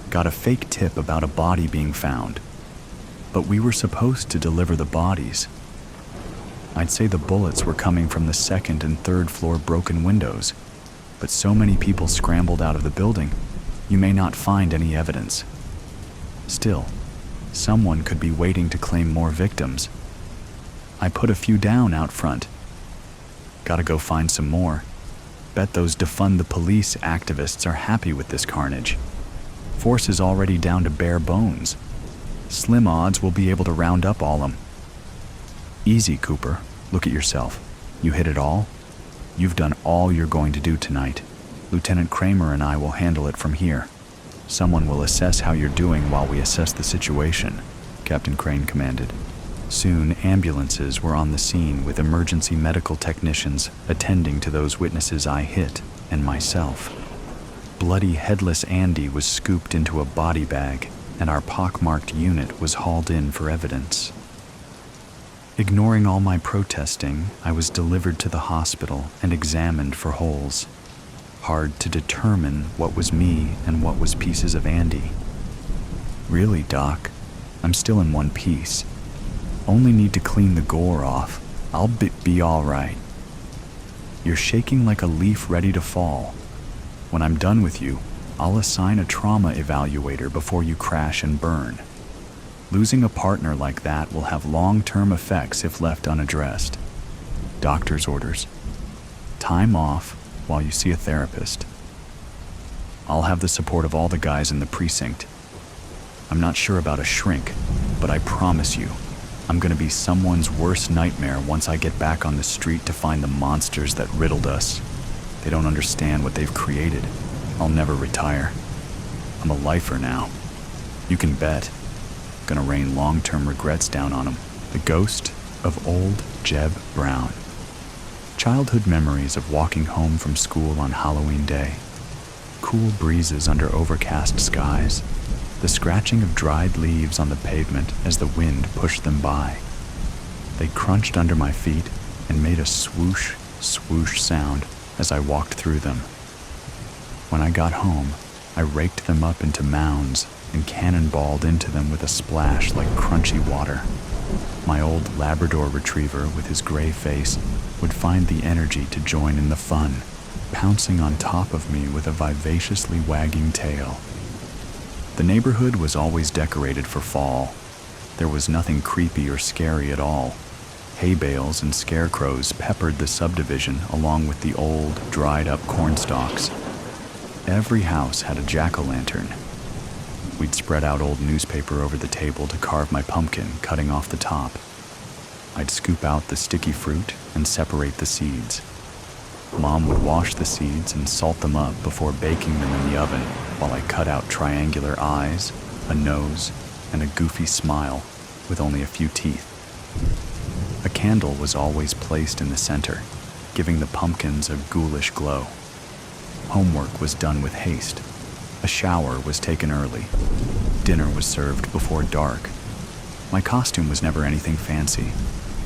Got a fake tip about a body being found, but we were supposed to deliver the bodies. I'd say the bullets were coming from the second and third floor broken windows, but so many people scrambled out of the building, you may not find any evidence. Still, someone could be waiting to claim more victims. I put a few down out front. Gotta go find some more. Bet those defund the police activists are happy with this carnage. Force is already down to bare bones. Slim odds we'll be able to round up all them. Easy, Cooper. Look at yourself. You hit it all? You've done all you're going to do tonight. Lieutenant Kramer and I will handle it from here. Someone will assess how you're doing while we assess the situation, Captain Crane commanded. Soon, ambulances were on the scene with emergency medical technicians attending to those witnesses I hit and myself. Bloody headless Andy was scooped into a body bag, and our pockmarked unit was hauled in for evidence. Ignoring all my protesting, I was delivered to the hospital and examined for holes. Hard to determine what was me and what was pieces of Andy. Really, Doc, I'm still in one piece. Only need to clean the gore off. I'll be all right. You're shaking like a leaf ready to fall. When I'm done with you, I'll assign a trauma evaluator before you crash and burn. Losing a partner like that will have long-term effects if left unaddressed. Doctor's orders. Time off while you see a therapist. I'll have the support of all the guys in the precinct. I'm not sure about a shrink, but I promise you, I'm gonna be someone's worst nightmare once I get back on the street to find the monsters that riddled us. They don't understand what they've created. I'll never retire. I'm a lifer now. You can bet. Gonna rain long-term regrets down on them. The ghost of old Jeb Brown. Childhood memories of walking home from school on Halloween Day. Cool breezes under overcast skies. The scratching of dried leaves on the pavement as the wind pushed them by. They crunched under my feet and made a swoosh, swoosh sound as I walked through them. When I got home, I raked them up into mounds and cannonballed into them with a splash like crunchy water. My old Labrador retriever with his gray face would find the energy to join in the fun, pouncing on top of me with a vivaciously wagging tail. The neighborhood was always decorated for fall. There was nothing creepy or scary at all. Hay bales and scarecrows peppered the subdivision along with the old, dried-up corn stalks. Every house had a jack-o'-lantern. We'd spread out old newspaper over the table to carve my pumpkin, cutting off the top. I'd scoop out the sticky fruit and separate the seeds. Mom would wash the seeds and salt them up before baking them in the oven while I cut out triangular eyes, a nose, and a goofy smile with only a few teeth. A candle was always placed in the center, giving the pumpkins a ghoulish glow. Homework was done with haste. A shower was taken early. Dinner was served before dark. My costume was never anything fancy.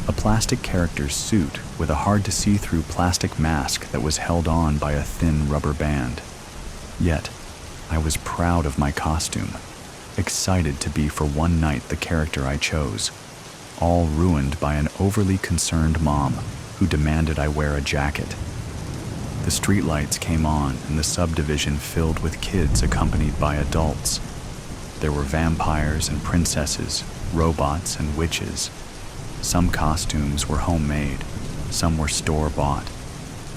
A plastic character's suit with a hard-to-see-through plastic mask that was held on by a thin rubber band. Yet, I was proud of my costume, excited to be for one night the character I chose, all ruined by an overly concerned mom who demanded I wear a jacket. The streetlights came on and the subdivision filled with kids accompanied by adults. There were vampires and princesses, robots and witches. Some costumes were homemade, some were store-bought,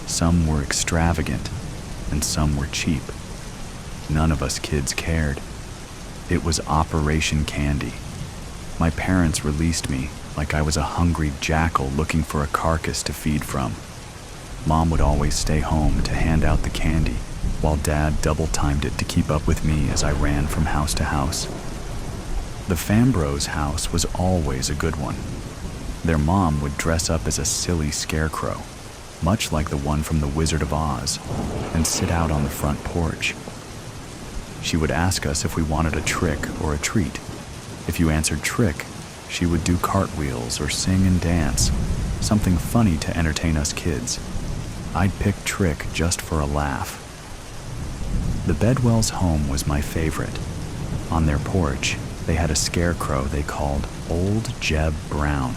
some were extravagant, and some were cheap. None of us kids cared. It was Operation Candy. My parents released me like I was a hungry jackal looking for a carcass to feed from. Mom would always stay home to hand out the candy while Dad double-timed it to keep up with me as I ran from house to house. The Fambros' house was always a good one. Their mom would dress up as a silly scarecrow, much like the one from The Wizard of Oz, and sit out on the front porch. She would ask us if we wanted a trick or a treat. If you answered trick, she would do cartwheels or sing and dance, something funny to entertain us kids. I'd pick trick just for a laugh. The Bedwells' home was my favorite. On their porch, they had a scarecrow they called Old Jeb Brown.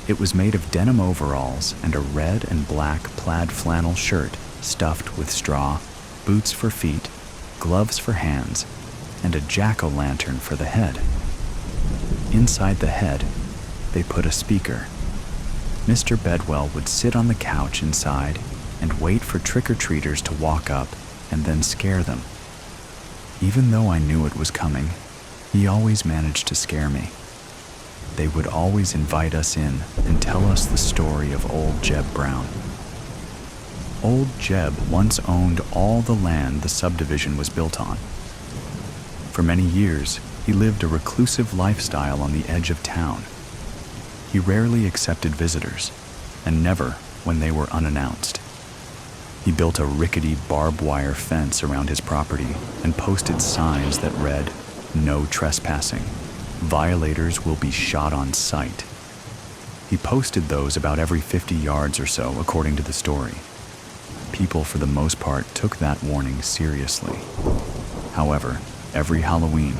It was made of denim overalls and a red and black plaid flannel shirt stuffed with straw, boots for feet, gloves for hands, and a jack-o'-lantern for the head. Inside the head, they put a speaker. Mr. Bedwell would sit on the couch inside and wait for trick-or-treaters to walk up and then scare them. Even though I knew it was coming, he always managed to scare me. They would always invite us in and tell us the story of Old Jeb Brown. Old Jeb once owned all the land the subdivision was built on. For many years, he lived a reclusive lifestyle on the edge of town. He rarely accepted visitors, and never when they were unannounced. He built a rickety barbed wire fence around his property and posted signs that read, "No trespassing. Violators will be shot on sight." He posted those about every 50 yards or so, according to the story. People, for the most part, took that warning seriously. However, every Halloween,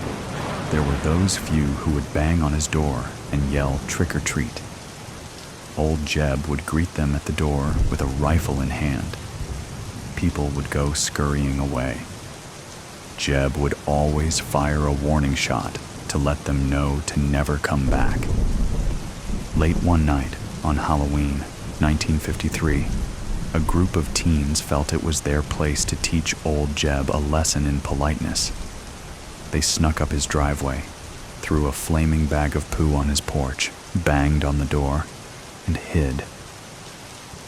there were those few who would bang on his door and yell trick or treat. Old Jeb would greet them at the door with a rifle in hand. People would go scurrying away. Jeb would always fire a warning shot to let them know to never come back. Late one night, on Halloween, 1953, a group of teens felt it was their place to teach Old Jeb a lesson in politeness. They snuck up his driveway, threw a flaming bag of poo on his porch, banged on the door, and hid.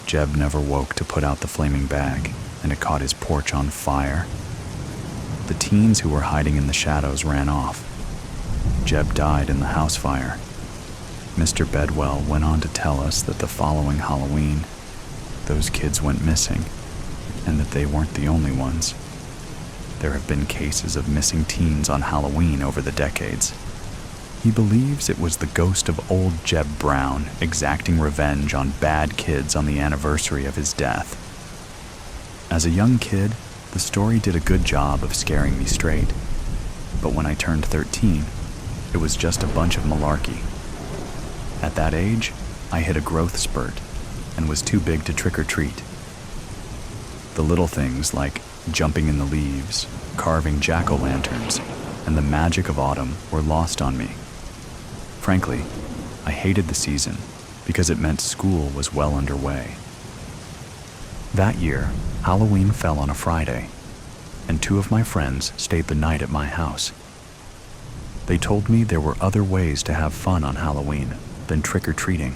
Jeb never woke to put out the flaming bag, and it caught his porch on fire. The teens who were hiding in the shadows ran off. Jeb died in the house fire. Mr. Bedwell went on to tell us that the following Halloween, those kids went missing, and that they weren't the only ones. There have been cases of missing teens on Halloween over the decades. He believes it was the ghost of Old Jeb Brown exacting revenge on bad kids on the anniversary of his death. As a young kid, the story did a good job of scaring me straight. But when I turned 13, it was just a bunch of malarkey. At that age, I hit a growth spurt and was too big to trick or treat. The little things like jumping in the leaves, carving jack-o'-lanterns, and the magic of autumn were lost on me. Frankly, I hated the season because it meant school was well underway. That year, Halloween fell on a Friday, and two of my friends stayed the night at my house. They told me there were other ways to have fun on Halloween than trick-or-treating.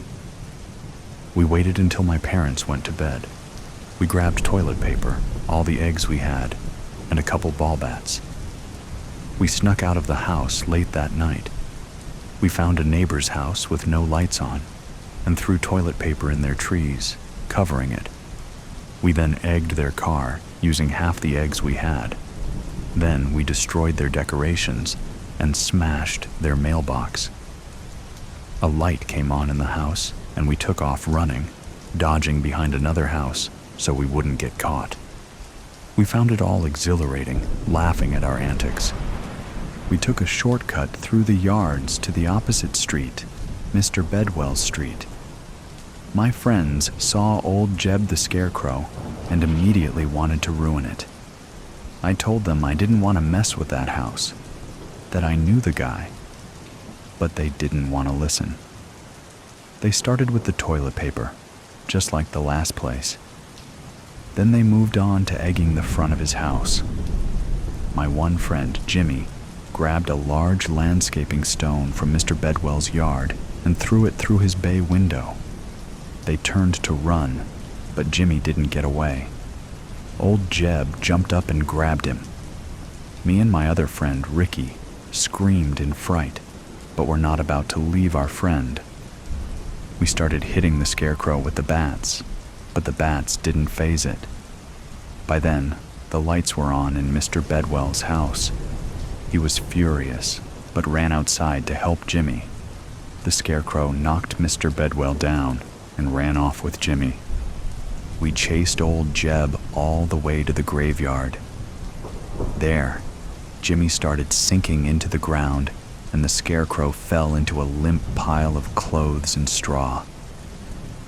We waited until my parents went to bed. We grabbed toilet paper, all the eggs we had, and a couple ball bats. We snuck out of the house late that night. We found a neighbor's house with no lights on and threw toilet paper in their trees, covering it. We then egged their car using half the eggs we had. Then we destroyed their decorations and smashed their mailbox. A light came on in the house and we took off running, dodging behind another house so we wouldn't get caught. We found it all exhilarating, laughing at our antics. We took a shortcut through the yards to the opposite street, Mr. Bedwell's street. My friends saw Old Jeb the Scarecrow and immediately wanted to ruin it. I told them I didn't want to mess with that house, that I knew the guy, but they didn't want to listen. They started with the toilet paper, just like the last place. Then they moved on to egging the front of his house. My one friend, Jimmy, grabbed a large landscaping stone from Mr. Bedwell's yard and threw it through his bay window. They turned to run, but Jimmy didn't get away. Old Jeb jumped up and grabbed him. Me and my other friend, Ricky, screamed in fright, but were not about to leave our friend. We started hitting the scarecrow with the bats, but the bats didn't faze it. By then, the lights were on in Mr. Bedwell's house. He was furious, but ran outside to help Jimmy. The scarecrow knocked Mr. Bedwell down and ran off with Jimmy. We chased old Jeb all the way to the graveyard. There, Jimmy started sinking into the ground, and the scarecrow fell into a limp pile of clothes and straw.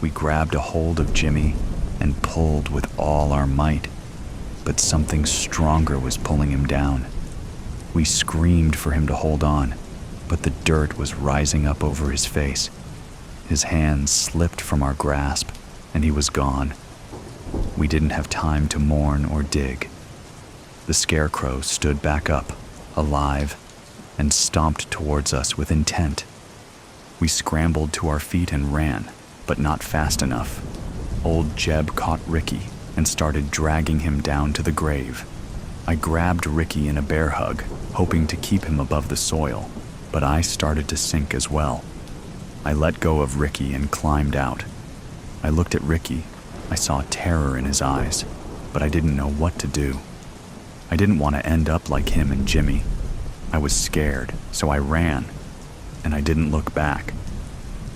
We grabbed a hold of Jimmy and pulled with all our might, but something stronger was pulling him down. We screamed for him to hold on, but the dirt was rising up over his face. His hands slipped from our grasp, and he was gone. We didn't have time to mourn or dig. The scarecrow stood back up, alive, and stomped towards us with intent. We scrambled to our feet and ran, but not fast enough. Old Jeb caught Ricky and started dragging him down to the grave. I grabbed Ricky in a bear hug, hoping to keep him above the soil, but I started to sink as well. I let go of Ricky and climbed out. I looked at Ricky. I saw terror in his eyes, but I didn't know what to do. I didn't want to end up like him and Jimmy. I was scared, so I ran, and I didn't look back.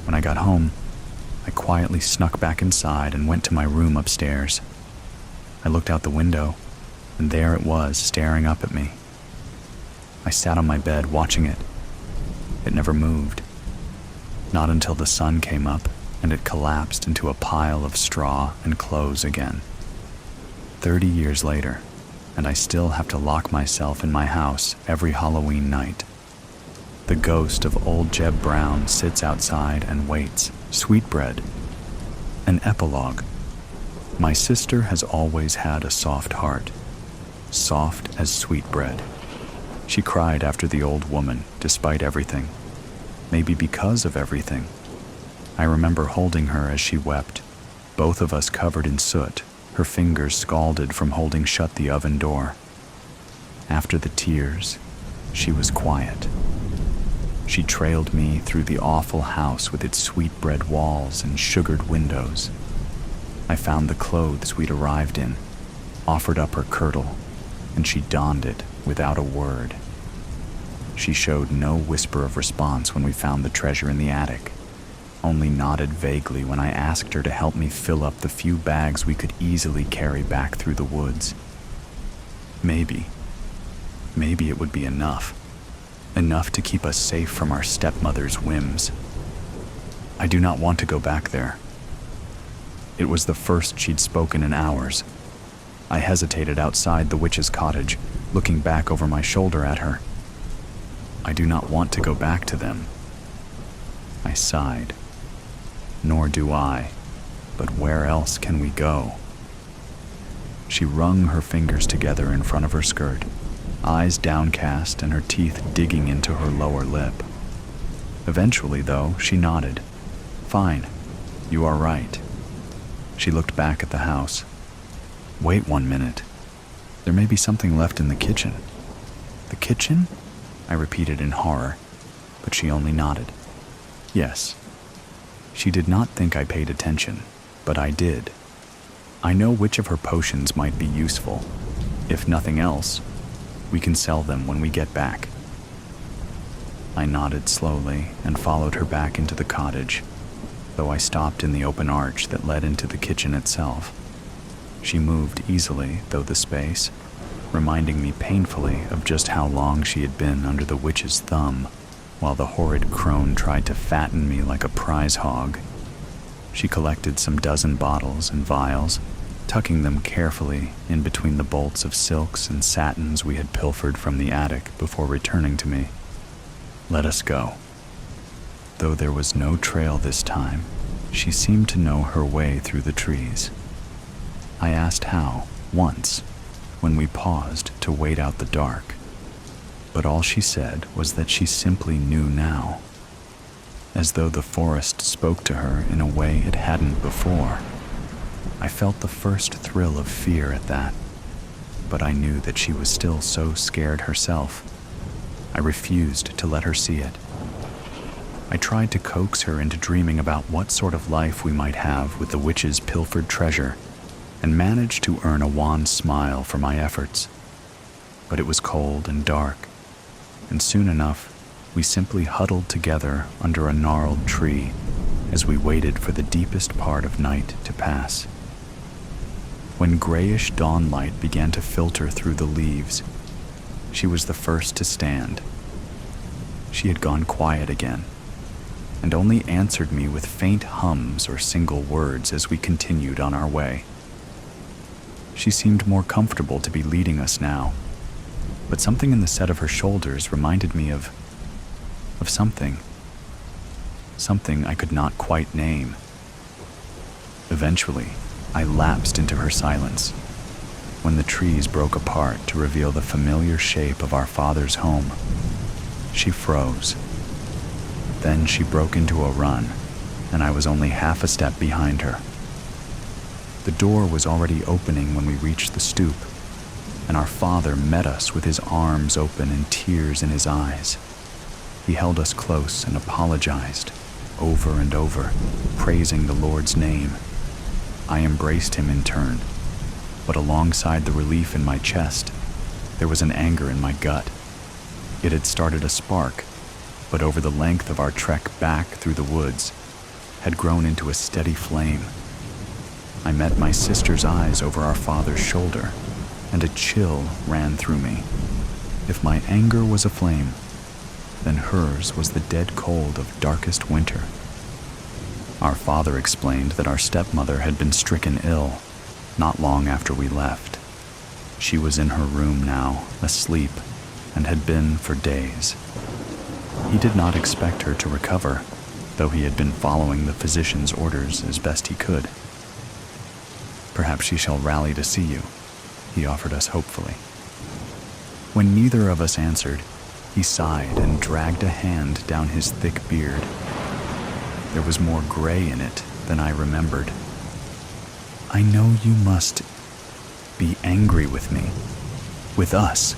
When I got home, I quietly snuck back inside and went to my room upstairs. I looked out the window, and there it was staring up at me. I sat on my bed watching it. It never moved. Not until the sun came up and it collapsed into a pile of straw and clothes again. 30 years later, and I still have to lock myself in my house every Halloween night. The ghost of old Jeb Brown sits outside and waits. Sweetbread. An epilogue. My sister has always had a soft heart, soft as sweetbread. She cried after the old woman, despite everything. Maybe because of everything. I remember holding her as she wept, both of us covered in soot, her fingers scalded from holding shut the oven door. After the tears, she was quiet. She trailed me through the awful house with its sweetbread walls and sugared windows. I found the clothes we'd arrived in, offered up her kirtle, and she donned it without a word. She showed no whisper of response when we found the treasure in the attic, only nodded vaguely when I asked her to help me fill up the few bags we could easily carry back through the woods. Maybe it would be enough to keep us safe from our stepmother's whims. I do not want to go back there. It was the first she'd spoken in hours. I hesitated outside the witch's cottage, looking back over my shoulder at her. I do not want to go back to them. I sighed. Nor do I, but where else can we go? She wrung her fingers together in front of her skirt, eyes downcast and her teeth digging into her lower lip. Eventually, though, she nodded. Fine, you are right. She looked back at the house. Wait 1 minute. There may be something left in the kitchen. The kitchen? I repeated in horror, but she only nodded. Yes. She did not think I paid attention, but I did. I know which of her potions might be useful. If nothing else, we can sell them when we get back. I nodded slowly and followed her back into the cottage, though I stopped in the open arch that led into the kitchen itself. She moved easily, though the space, reminding me painfully of just how long she had been under the witch's thumb, while the horrid crone tried to fatten me like a prize hog. She collected some dozen bottles and vials, tucking them carefully in between the bolts of silks and satins we had pilfered from the attic before returning to me. Let us go. Though there was no trail this time, she seemed to know her way through the trees. I asked how, once, when we paused to wait out the dark, but all she said was that she simply knew now, as though the forest spoke to her in a way it hadn't before. I felt the first thrill of fear at that. but I knew that she was still so scared herself. I refused to let her see it. I tried to coax her into dreaming about what sort of life we might have with the witch's pilfered treasure, and managed to earn a wan smile for my efforts. But it was cold and dark, and soon enough, we simply huddled together under a gnarled tree as we waited for the deepest part of night to pass. When grayish dawnlight began to filter through the leaves, she was the first to stand. She had gone quiet again, and only answered me with faint hums or single words as we continued on our way. She seemed more comfortable to be leading us now, but something in the set of her shoulders reminded me of something. Something I could not quite name. Eventually, I lapsed into her silence when the trees broke apart to reveal the familiar shape of our father's home. She froze. Then she broke into a run, and I was only half a step behind her. The door was already opening when we reached the stoop, and our father met us with his arms open and tears in his eyes. He held us close and apologized, over and over, praising the Lord's name. I embraced him in turn, but alongside the relief in my chest, there was an anger in my gut. It had started a spark, but over the length of our trek back through the woods, had grown into a steady flame. I met my sister's eyes over our father's shoulder, and a chill ran through me. If my anger was a flame, then hers was the dead cold of darkest winter. Our father explained that our stepmother had been stricken ill not long after we left. She was in her room now, asleep, and had been for days. He did not expect her to recover, though he had been following the physician's orders as best he could. "Perhaps she shall rally to see you," he offered us hopefully. When neither of us answered, he sighed and dragged a hand down his thick beard. There was more gray in it than I remembered. "I know you must be angry with me, with us,"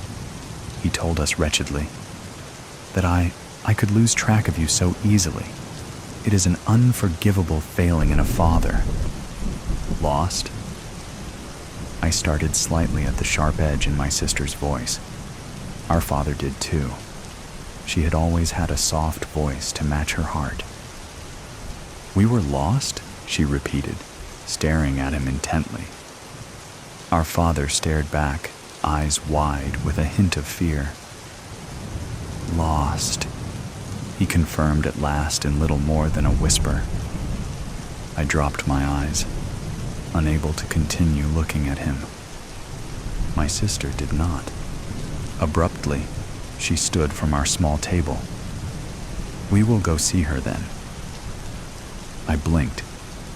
he told us wretchedly, "that I could lose track of you so easily. It is an unforgivable failing in a father." "Lost?" I started slightly at the sharp edge in my sister's voice. Our father did too. She had always had a soft voice to match her heart. "We were lost?" she repeated, staring at him intently. Our father stared back, eyes wide with a hint of fear. "Lost," he confirmed at last in little more than a whisper. I dropped my eyes, unable to continue looking at him. My sister did not. Abruptly, she stood from our small table. "We will go see her then." I blinked,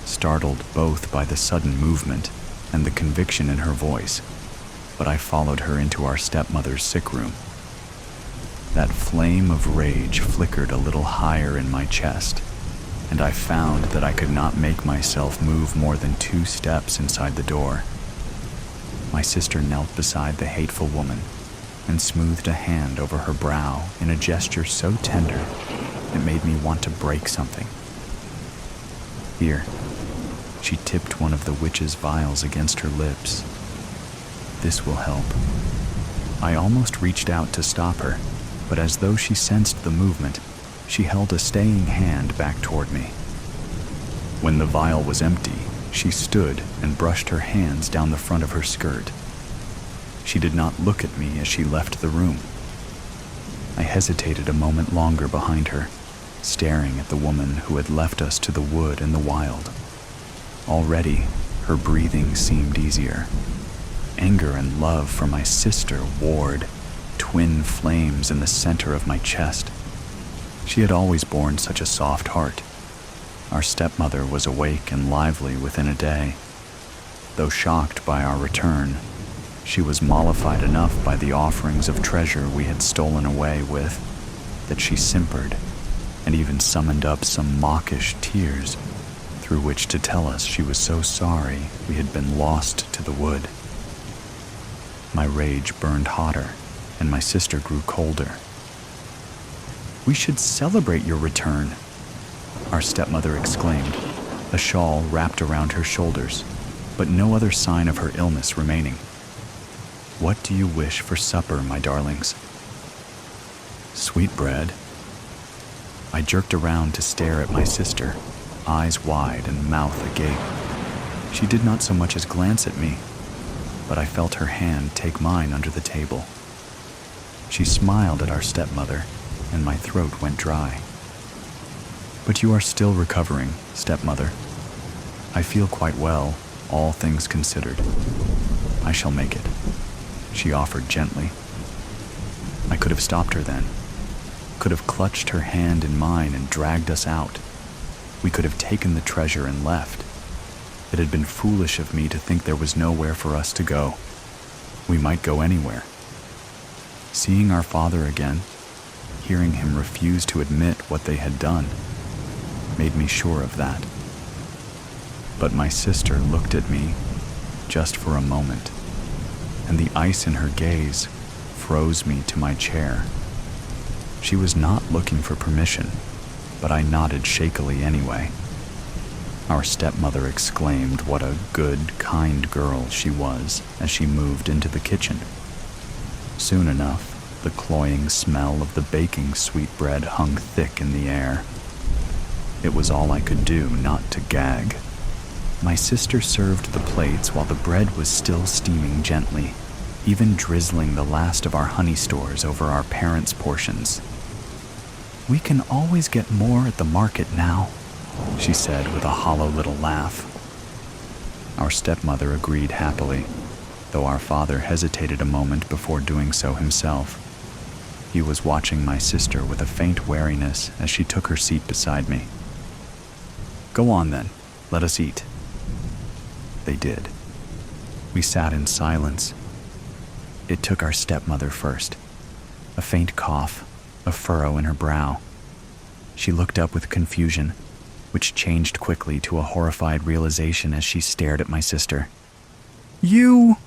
startled both by the sudden movement and the conviction in her voice, but I followed her into our stepmother's sick room. That flame of rage flickered a little higher in my chest, and I found that I could not make myself move more than 2 steps inside the door. My sister knelt beside the hateful woman and smoothed a hand over her brow in a gesture so tender it made me want to break something. "Here." She tipped one of the witch's vials against her lips. "This will help." I almost reached out to stop her, but as though she sensed the movement, she held a staying hand back toward me. When the vial was empty, she stood and brushed her hands down the front of her skirt. She did not look at me as she left the room. I hesitated a moment longer behind her, staring at the woman who had left us to the wood and the wild. Already, her breathing seemed easier. Anger and love for my sister warred, twin flames in the center of my chest. She had always borne such a soft heart. Our stepmother was awake and lively within a day. Though shocked by our return, she was mollified enough by the offerings of treasure we had stolen away with that she simpered and even summoned up some mawkish tears through which to tell us she was so sorry we had been lost to the wood. My rage burned hotter, and my sister grew colder. "We should celebrate your return," our stepmother exclaimed, a shawl wrapped around her shoulders, but no other sign of her illness remaining. "What do you wish for supper, my darlings?" "Sweetbread." I jerked around to stare at my sister, eyes wide and mouth agape. She did not so much as glance at me, but I felt her hand take mine under the table. She smiled at our stepmother, and my throat went dry. "But you are still recovering, stepmother. I feel quite well, all things considered. I shall make it," she offered gently. I could have stopped her then, could have clutched her hand in mine and dragged us out. We could have taken the treasure and left. It had been foolish of me to think there was nowhere for us to go. We might go anywhere. Seeing our father again, hearing him refuse to admit what they had done, made me sure of that. But my sister looked at me, just for a moment, and the ice in her gaze froze me to my chair. She was not looking for permission, but I nodded shakily anyway. Our stepmother exclaimed what a good, kind girl she was as she moved into the kitchen. Soon enough, the cloying smell of the baking sweetbread hung thick in the air. It was all I could do not to gag. My sister served the plates while the bread was still steaming gently, even drizzling the last of our honey stores over our parents' portions. "We can always get more at the market now," she said with a hollow little laugh. Our stepmother agreed happily, though our father hesitated a moment before doing so himself. He was watching my sister with a faint wariness as she took her seat beside me. "Go on then, let us eat." They did. We sat in silence. It took our stepmother first. A faint cough, a furrow in her brow. She looked up with confusion, which changed quickly to a horrified realization as she stared at my sister. "You!"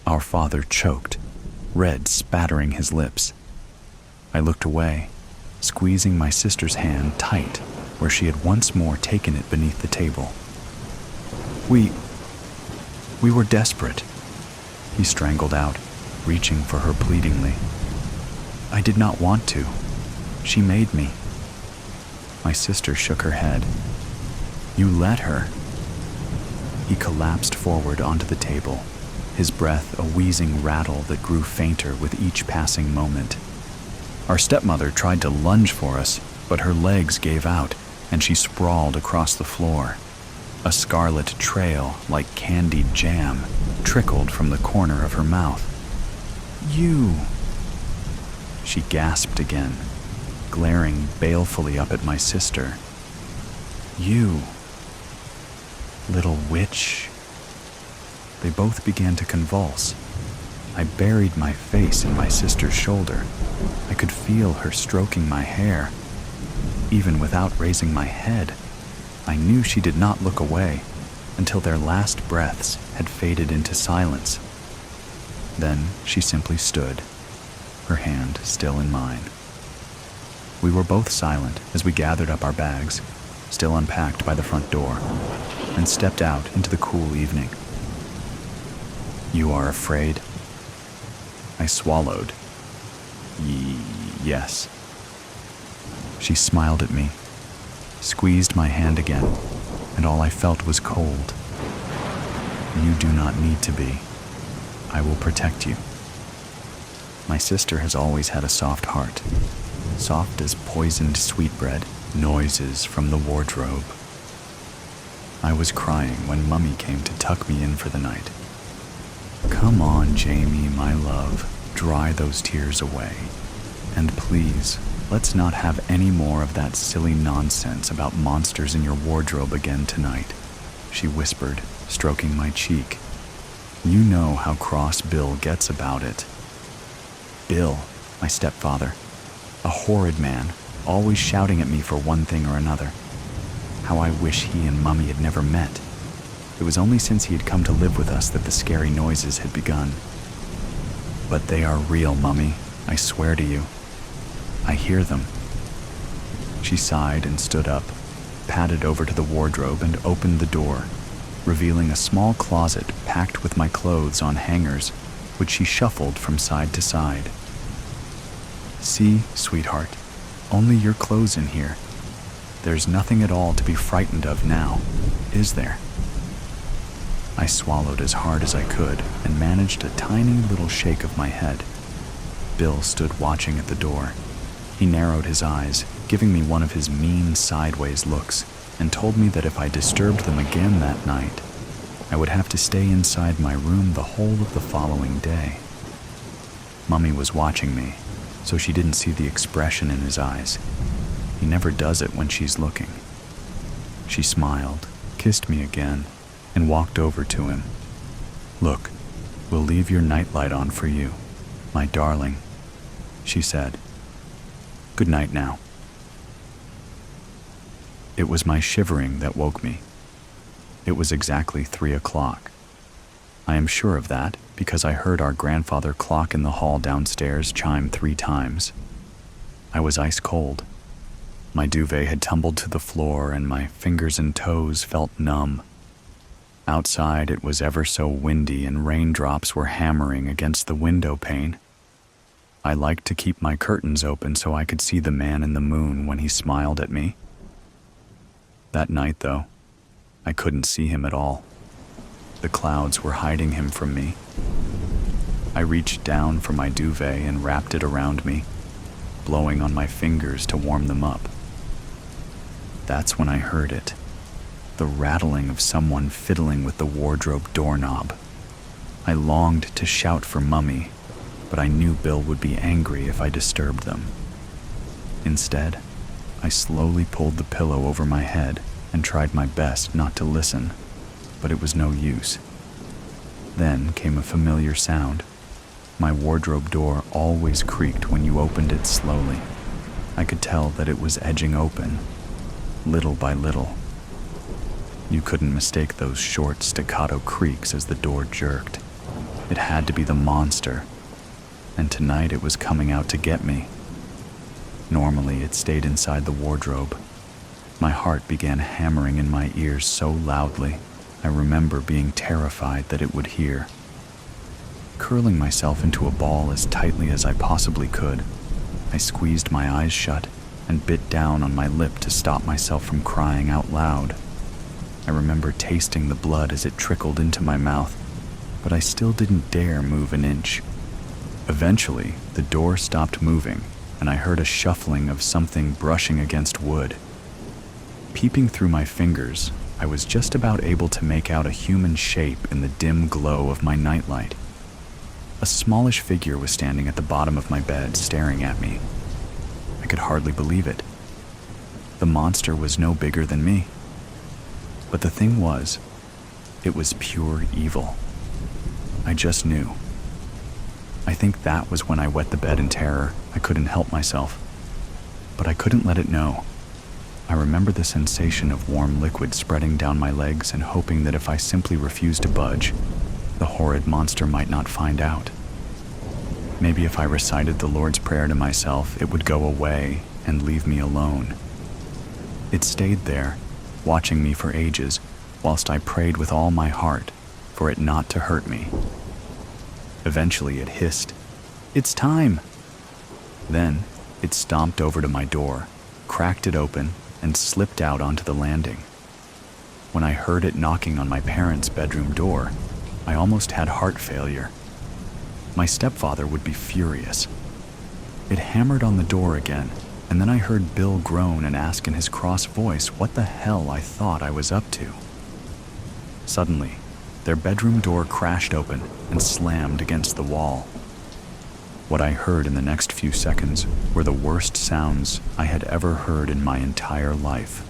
Our father choked, red spattering his lips. I looked away, squeezing my sister's hand tight where she had once more taken it beneath the table. We were desperate," he strangled out, reaching for her pleadingly. "I did not want to. She made me." My sister shook her head. "You let her." He collapsed forward onto the table, his breath a wheezing rattle that grew fainter with each passing moment. Our stepmother tried to lunge for us, but her legs gave out, and she sprawled across the floor. A scarlet trail, like candied jam, trickled from the corner of her mouth. "You!" She gasped again, glaring balefully up at my sister. "You! Little witch!" They both began to convulse. I buried my face in my sister's shoulder. I could feel her stroking my hair. Even without raising my head, I knew she did not look away until their last breaths had faded into silence. Then she simply stood, her hand still in mine. We were both silent as we gathered up our bags, still unpacked by the front door, and stepped out into the cool evening. "You are afraid?" I swallowed. Yes." She smiled at me, squeezed my hand again, and all I felt was cold. "You do not need to be. I will protect you." My sister has always had a soft heart, soft as poisoned sweetbread, noises from the wardrobe. I was crying when Mummy came to tuck me in for the night. "Come on, Jamie, my love, dry those tears away. And please, let's not have any more of that silly nonsense about monsters in your wardrobe again tonight," she whispered, stroking my cheek. "You know how cross Bill gets about it." Bill, my stepfather, a horrid man, always shouting at me for one thing or another. How I wish he and Mummy had never met. It was only since he had come to live with us that the scary noises had begun. But they are real, Mummy, I swear to you. I hear them. She sighed and stood up, padded over to the wardrobe and opened the door, revealing a small closet packed with my clothes on hangers, which she shuffled from side to side. See, sweetheart, only your clothes in here. There's nothing at all to be frightened of now, is there? I swallowed as hard as I could and managed a tiny little shake of my head. Bill stood watching at the door. He narrowed his eyes, giving me one of his mean sideways looks, and told me that if I disturbed them again that night, I would have to stay inside my room the whole of the following day. Mummy was watching me, so she didn't see the expression in his eyes. He never does it when she's looking. She smiled, kissed me again, and walked over to him. "Look, we'll leave your nightlight on for you, my darling," she said. "Good night now." It was my shivering that woke me. It was exactly 3 o'clock. I am sure of that because I heard our grandfather clock in the hall downstairs chime 3 times. I was ice cold. My duvet had tumbled to the floor and my fingers and toes felt numb. Outside it was ever so windy and raindrops were hammering against the window pane. I liked to keep my curtains open so I could see the man in the moon when he smiled at me. That night, though, I couldn't see him at all. The clouds were hiding him from me. I reached down for my duvet and wrapped it around me, blowing on my fingers to warm them up. That's when I heard it, the rattling of someone fiddling with the wardrobe doorknob. I longed to shout for Mummy, but I knew Bill would be angry if I disturbed them. Instead, I slowly pulled the pillow over my head and tried my best not to listen, but it was no use. Then came a familiar sound. My wardrobe door always creaked when you opened it slowly. I could tell that it was edging open, little by little. You couldn't mistake those short staccato creaks as the door jerked. It had to be the monster, and tonight it was coming out to get me. Normally it stayed inside the wardrobe. My heart began hammering in my ears so loudly, I remember being terrified that it would hear. Curling myself into a ball as tightly as I possibly could, I squeezed my eyes shut and bit down on my lip to stop myself from crying out loud. I remember tasting the blood as it trickled into my mouth, but I still didn't dare move an inch. Eventually, the door stopped moving, and I heard a shuffling of something brushing against wood. Peeping through my fingers, I was just about able to make out a human shape in the dim glow of my nightlight. A smallish figure was standing at the bottom of my bed, staring at me. I could hardly believe it. The monster was no bigger than me. But the thing was, it was pure evil. I just knew. I think that was when I wet the bed in terror. I couldn't help myself. But I couldn't let it know. I remember the sensation of warm liquid spreading down my legs and hoping that if I simply refused to budge, the horrid monster might not find out. Maybe if I recited the Lord's Prayer to myself, it would go away and leave me alone. It stayed there, watching me for ages, whilst I prayed with all my heart for it not to hurt me. Eventually it hissed, "It's time!" Then it stomped over to my door, cracked it open, and slipped out onto the landing. When I heard it knocking on my parents' bedroom door, I almost had heart failure. My stepfather would be furious. It hammered on the door again, and then I heard Bill groan and ask in his cross voice what the hell I thought I was up to. Suddenly, their bedroom door crashed open and slammed against the wall. What I heard in the next few seconds were the worst sounds I had ever heard in my entire life.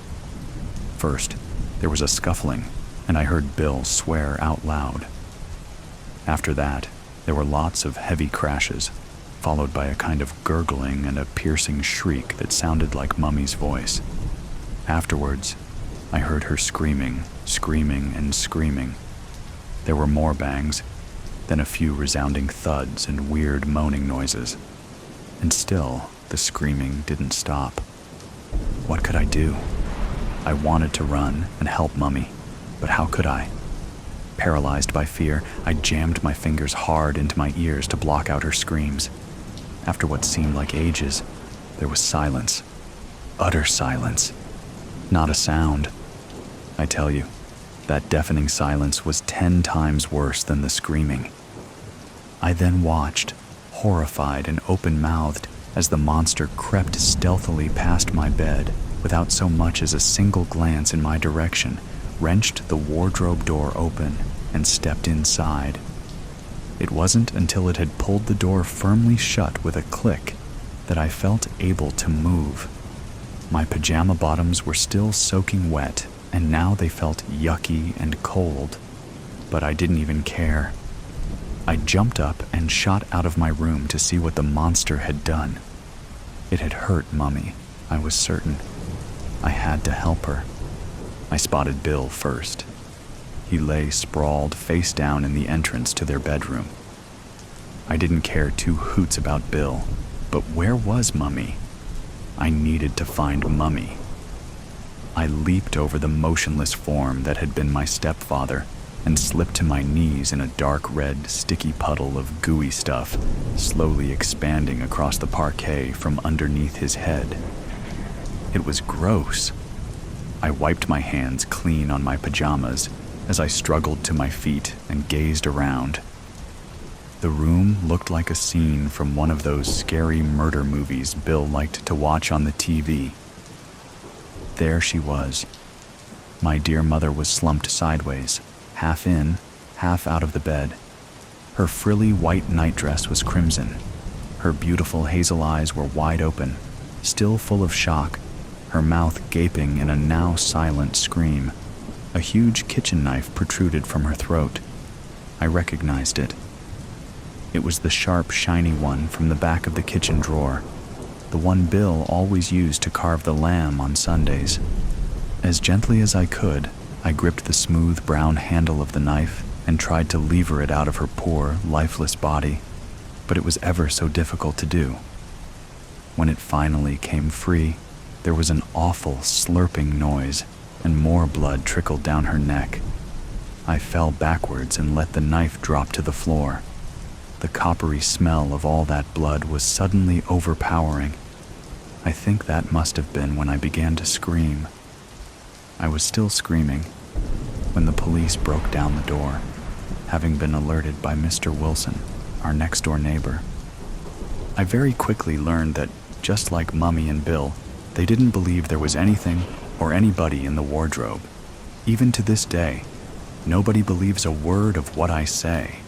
First, there was a scuffling, and I heard Bill swear out loud. After that, there were lots of heavy crashes, followed by a kind of gurgling and a piercing shriek that sounded like Mummy's voice. Afterwards, I heard her screaming, screaming, and screaming. There were more bangs, then a few resounding thuds and weird moaning noises. And still, the screaming didn't stop. What could I do? I wanted to run and help Mummy, but how could I? Paralyzed by fear, I jammed my fingers hard into my ears to block out her screams. After what seemed like ages, there was silence. Utter silence. Not a sound. I tell you, that deafening silence was 10 times worse than the screaming. I then watched, horrified and open-mouthed, as the monster crept stealthily past my bed without so much as a single glance in my direction, wrenched the wardrobe door open, and stepped inside. It wasn't until it had pulled the door firmly shut with a click that I felt able to move. My pajama bottoms were still soaking wet, and now they felt yucky and cold, but I didn't even care. I jumped up and shot out of my room to see what the monster had done. It had hurt Mummy, I was certain. I had to help her. I spotted Bill first. He lay sprawled face down in the entrance to their bedroom. I didn't care two hoots about Bill, but where was Mummy? I needed to find Mummy. I leaped over the motionless form that had been my stepfather and slipped to my knees in a dark red, sticky puddle of gooey stuff, slowly expanding across the parquet from underneath his head. It was gross. I wiped my hands clean on my pajamas as I struggled to my feet and gazed around. The room looked like a scene from one of those scary murder movies Bill liked to watch on the TV. There she was. My dear mother was slumped sideways, half in, half out of the bed. Her frilly white nightdress was crimson. Her beautiful hazel eyes were wide open, still full of shock, her mouth gaping in a now silent scream. A huge kitchen knife protruded from her throat. I recognized it. It was the sharp, shiny one from the back of the kitchen drawer, the one Bill always used to carve the lamb on Sundays. As gently as I could, I gripped the smooth brown handle of the knife and tried to lever it out of her poor, lifeless body, but it was ever so difficult to do. When it finally came free, there was an awful slurping noise, and more blood trickled down her neck. I fell backwards and let the knife drop to the floor. The coppery smell of all that blood was suddenly overpowering. I think that must have been when I began to scream. I was still screaming when the police broke down the door, having been alerted by Mr. Wilson, our next-door neighbor. I very quickly learned that, just like Mummy and Bill, they didn't believe there was anything or anybody in the wardrobe. Even to this day, nobody believes a word of what I say.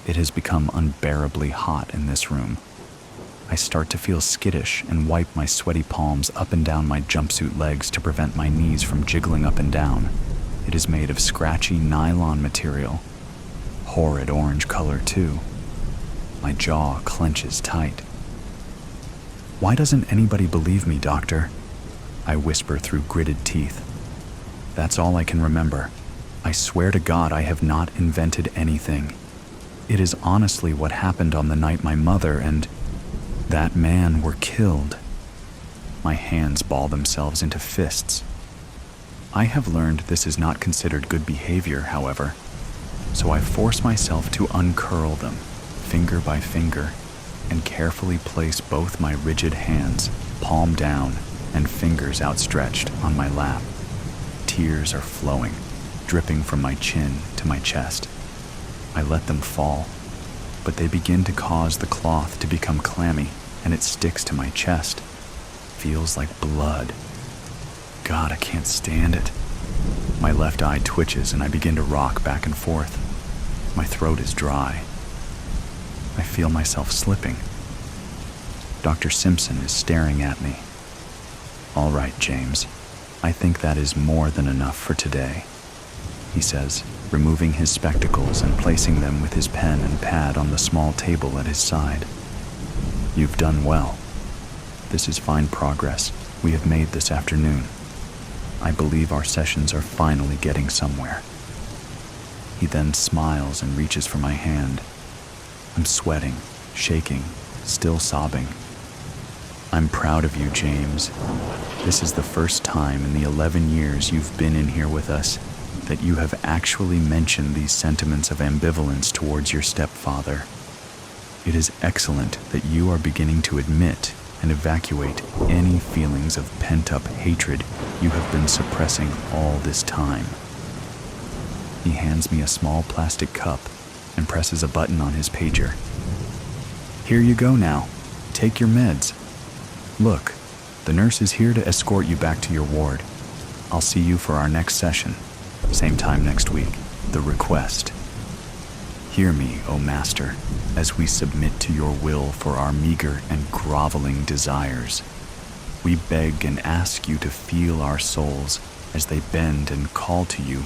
It has become unbearably hot in this room. I start to feel skittish and wipe my sweaty palms up and down my jumpsuit legs to prevent my knees from jiggling up and down. It is made of scratchy nylon material. Horrid orange color, too. My jaw clenches tight. "Why doesn't anybody believe me, doctor?" I whisper through gritted teeth. That's all I can remember. I swear to God I have not invented anything. It is honestly what happened on the night my mother and that man were killed. My hands ball themselves into fists. I have learned this is not considered good behavior, however, so I force myself to uncurl them, finger by finger, and carefully place both my rigid hands, palm down, and fingers outstretched on my lap. Tears are flowing, dripping from my chin to my chest. I let them fall, but they begin to cause the cloth to become clammy, and it sticks to my chest. Feels like blood. God, I can't stand it. My left eye twitches and I begin to rock back and forth. My throat is dry. I feel myself slipping. Dr. Simpson is staring at me. "All right, James. I think that is more than enough for today," he says, removing his spectacles and placing them with his pen and pad on the small table at his side. "You've done well. This is fine progress we have made this afternoon. I believe our sessions are finally getting somewhere." He then smiles and reaches for my hand. I'm sweating, shaking, still sobbing. I'm proud of you, James. This is the first time in the 11 years you've been in here with us that you have actually mentioned these sentiments of ambivalence towards your stepfather. It is excellent that you are beginning to admit and evacuate any feelings of pent-up hatred you have been suppressing all this time. He hands me a small plastic cup and presses a button on his pager. Here you go now. Take your meds. Look, the nurse is here to escort you back to your ward. I'll see you for our next session. Same time next week. The request. Hear me, O Master, as we submit to your will for our meager and groveling desires. We beg and ask you to feel our souls as they bend and call to you,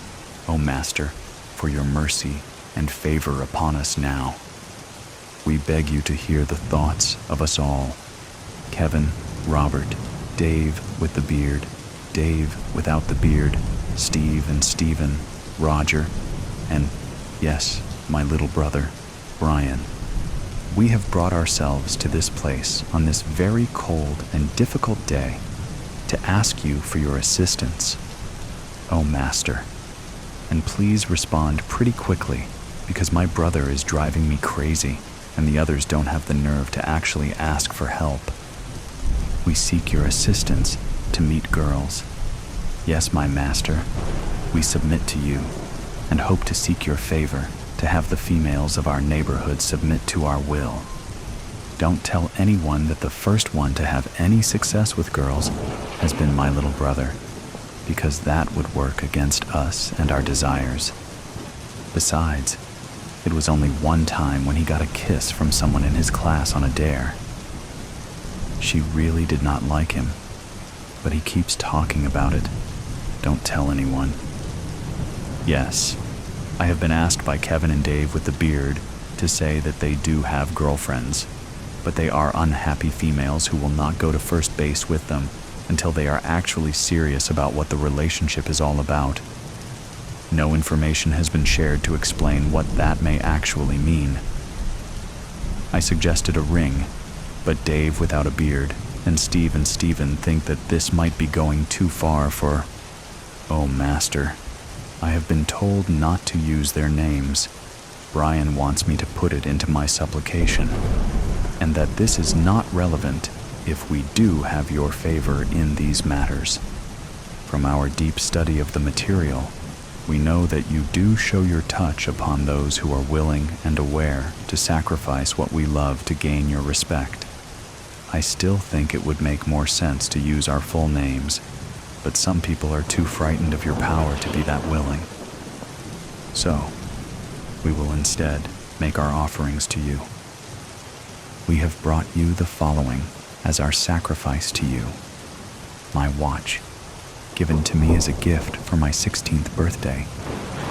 O Master, for your mercy and favor upon us now. We beg you to hear the thoughts of us all. Kevin, Robert, Dave with the beard, Dave without the beard, Steve and Stephen, Roger, and, yes, my little brother, Brian. We have brought ourselves to this place on this very cold and difficult day to ask you for your assistance, O Master. And please respond pretty quickly, because my brother is driving me crazy and the others don't have the nerve to actually ask for help. We seek your assistance to meet girls. Yes, my master, we submit to you and hope to seek your favor to have the females of our neighborhood submit to our will. Don't tell anyone that the first one to have any success with girls has been my little brother, because that would work against us and our desires. Besides, it was only one time when he got a kiss from someone in his class on a dare. She really did not like him, but he keeps talking about it. Don't tell anyone. Yes, I have been asked by Kevin and Dave with the beard to say that they do have girlfriends, but they are unhappy females who will not go to first base with them until they are actually serious about what the relationship is all about. No information has been shared to explain what that may actually mean. I suggested a ring, but Dave without a beard and Steve and Stephen think that this might be going too far for... Oh, Master, I have been told not to use their names. Brian wants me to put it into my supplication, and that this is not relevant if we do have your favor in these matters. From our deep study of the material, we know that you do show your touch upon those who are willing and aware to sacrifice what we love to gain your respect. I still think it would make more sense to use our full names, but some people are too frightened of your power to be that willing. So, we will instead make our offerings to you. We have brought you the following as our sacrifice to you. My watch, given to me as a gift for my 16th birthday,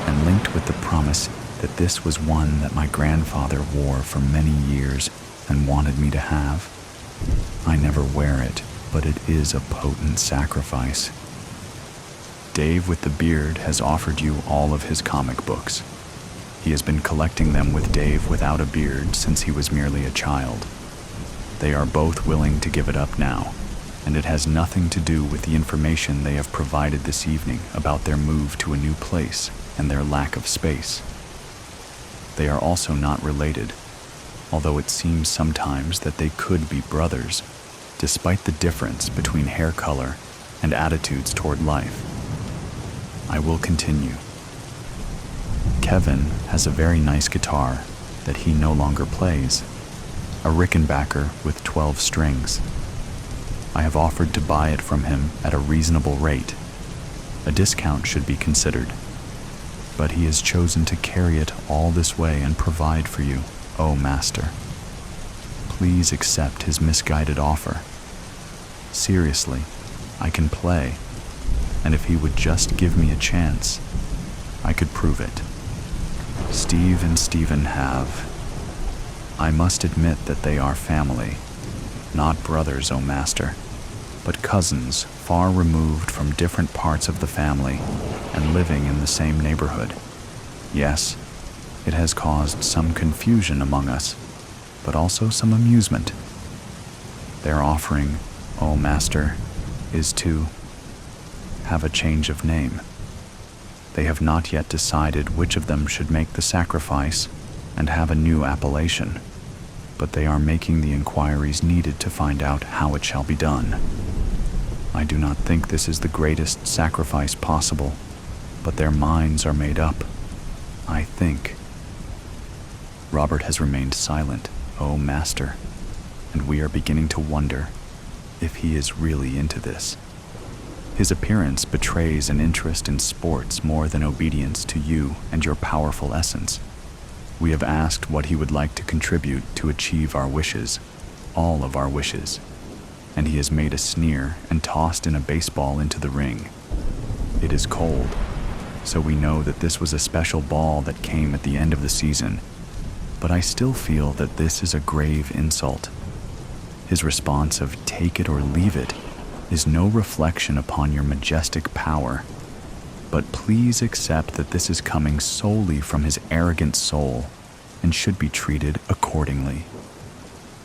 and linked with the promise that this was one that my grandfather wore for many years and wanted me to have. I never wear it, but it is a potent sacrifice. Dave with the beard has offered you all of his comic books. He has been collecting them with Dave without a beard since he was merely a child. They are both willing to give it up now, and it has nothing to do with the information they have provided this evening about their move to a new place and their lack of space. They are also not related, although it seems sometimes that they could be brothers, despite the difference between hair color and attitudes toward life. I will continue. Kevin has a very nice guitar that he no longer plays, a Rickenbacker with 12 strings. I have offered to buy it from him at a reasonable rate. A discount should be considered, but he has chosen to carry it all this way and provide for you, O Master. Please accept his misguided offer. Seriously, I can play, and if he would just give me a chance, I could prove it. Steve and Stephen have. I must admit that they are family, not brothers, O Master, but cousins far removed from different parts of the family and living in the same neighborhood. Yes, it has caused some confusion among us, but also some amusement. Their offering, O Master, is to have a change of name. They have not yet decided which of them should make the sacrifice and have a new appellation, but they are making the inquiries needed to find out how it shall be done. I do not think this is the greatest sacrifice possible, but their minds are made up, I think. Robert has remained silent, O Master, and we are beginning to wonder if he is really into this. His appearance betrays an interest in sports more than obedience to you and your powerful essence. We have asked what he would like to contribute to achieve our wishes, all of our wishes, and he has made a sneer and tossed in a baseball into the ring. It is cold, so we know that this was a special ball that came at the end of the season, but I still feel that this is a grave insult. His response of "take it or leave it" is no reflection upon your majestic power, but please accept that this is coming solely from his arrogant soul and should be treated accordingly.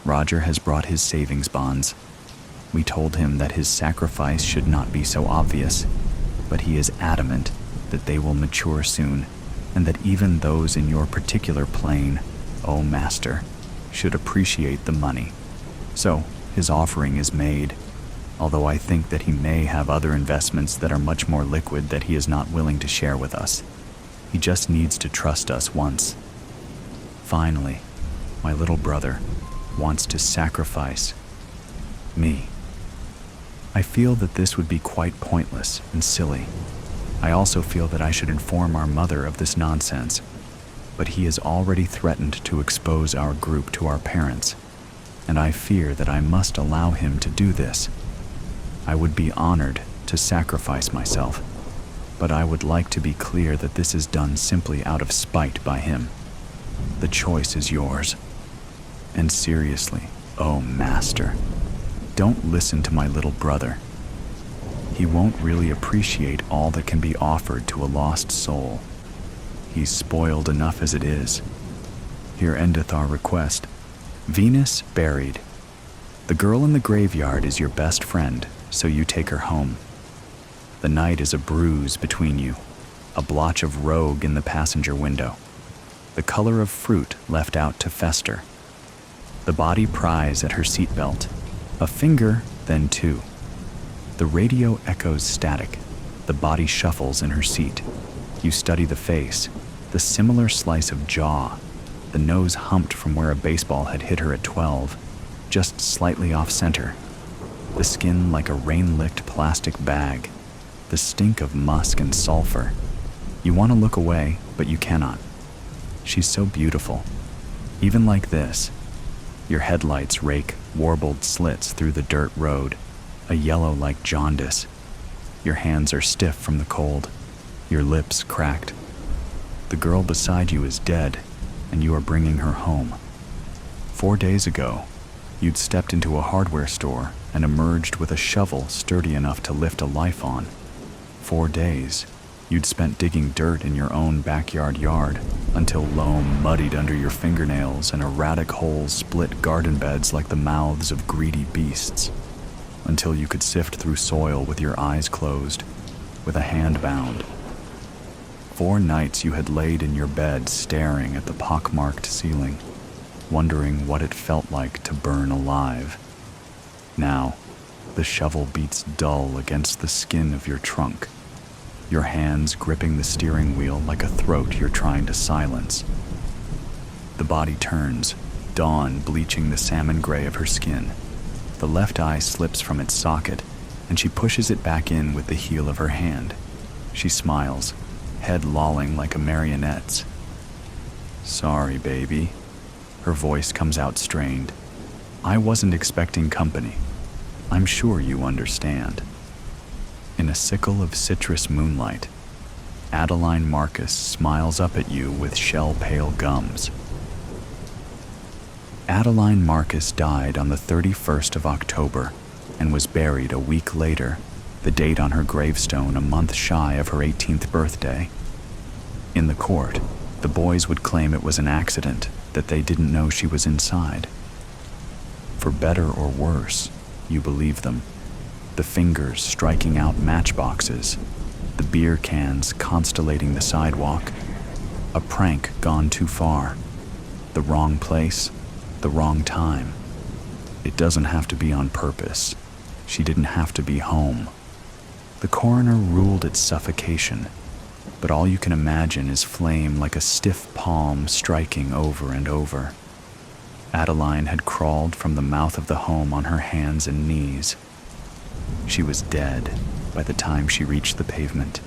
Roger has brought his savings bonds. We told him that his sacrifice should not be so obvious, but he is adamant that they will mature soon, and that even those in your particular plane, O Master, should appreciate the money. So his offering is made, although I think that he may have other investments that are much more liquid that he is not willing to share with us. He just needs to trust us once. Finally, my little brother wants to sacrifice me. I feel that this would be quite pointless and silly. I also feel that I should inform our mother of this nonsense, but he has already threatened to expose our group to our parents, and I fear that I must allow him to do this. I would be honored to sacrifice myself, but I would like to be clear that this is done simply out of spite by him. The choice is yours. And seriously, O Master, don't listen to my little brother. He won't really appreciate all that can be offered to a lost soul. He's spoiled enough as it is. Here endeth our request. Venus buried. The girl in the graveyard is your best friend, so you take her home. The night is a bruise between you, a blotch of rogue in the passenger window, the color of fruit left out to fester. The body pries at her seatbelt, a finger, then two. The radio echoes static, the body shuffles in her seat. You study the face, the similar slice of jaw, the nose humped from where a baseball had hit her at 12, just slightly off center. The skin like a rain-licked plastic bag, the stink of musk and sulfur. You want to look away, but you cannot. She's so beautiful. Even like this, your headlights rake warbled slits through the dirt road, a yellow like jaundice. Your hands are stiff from the cold, your lips cracked. The girl beside you is dead, and you are bringing her home. 4 days ago, you'd stepped into a hardware store and emerged with a shovel sturdy enough to lift a life on. 4 days, you'd spent digging dirt in your own backyard yard until loam muddied under your fingernails and erratic holes split garden beds like the mouths of greedy beasts, until you could sift through soil with your eyes closed, with a hand bound. 4 nights you had laid in your bed staring at the pockmarked ceiling, wondering what it felt like to burn alive. Now, the shovel beats dull against the skin of your trunk, your hands gripping the steering wheel like a throat you're trying to silence. The body turns, dawn bleaching the salmon gray of her skin. The left eye slips from its socket, and she pushes it back in with the heel of her hand. She smiles, head lolling like a marionette's. "Sorry, baby." Her voice comes out strained. "I wasn't expecting company. I'm sure you understand." In a sickle of citrus moonlight, Adeline Marcus smiles up at you with shell-pale gums. Adeline Marcus died on the 31st of October and was buried a week later, the date on her gravestone a month shy of her 18th birthday. In the court, The boys would claim it was an accident, that they didn't know she was inside. For better or worse, you believe them. The fingers striking out matchboxes, the beer cans constellating the sidewalk, a prank gone too far, the wrong place, the wrong time. It doesn't have to be on purpose. She didn't have to be home. The coroner ruled it suffocation, but all you can imagine is flame like a stiff palm striking over and over. Adeline had crawled from the mouth of the home on her hands and knees. She was dead by the time she reached the pavement,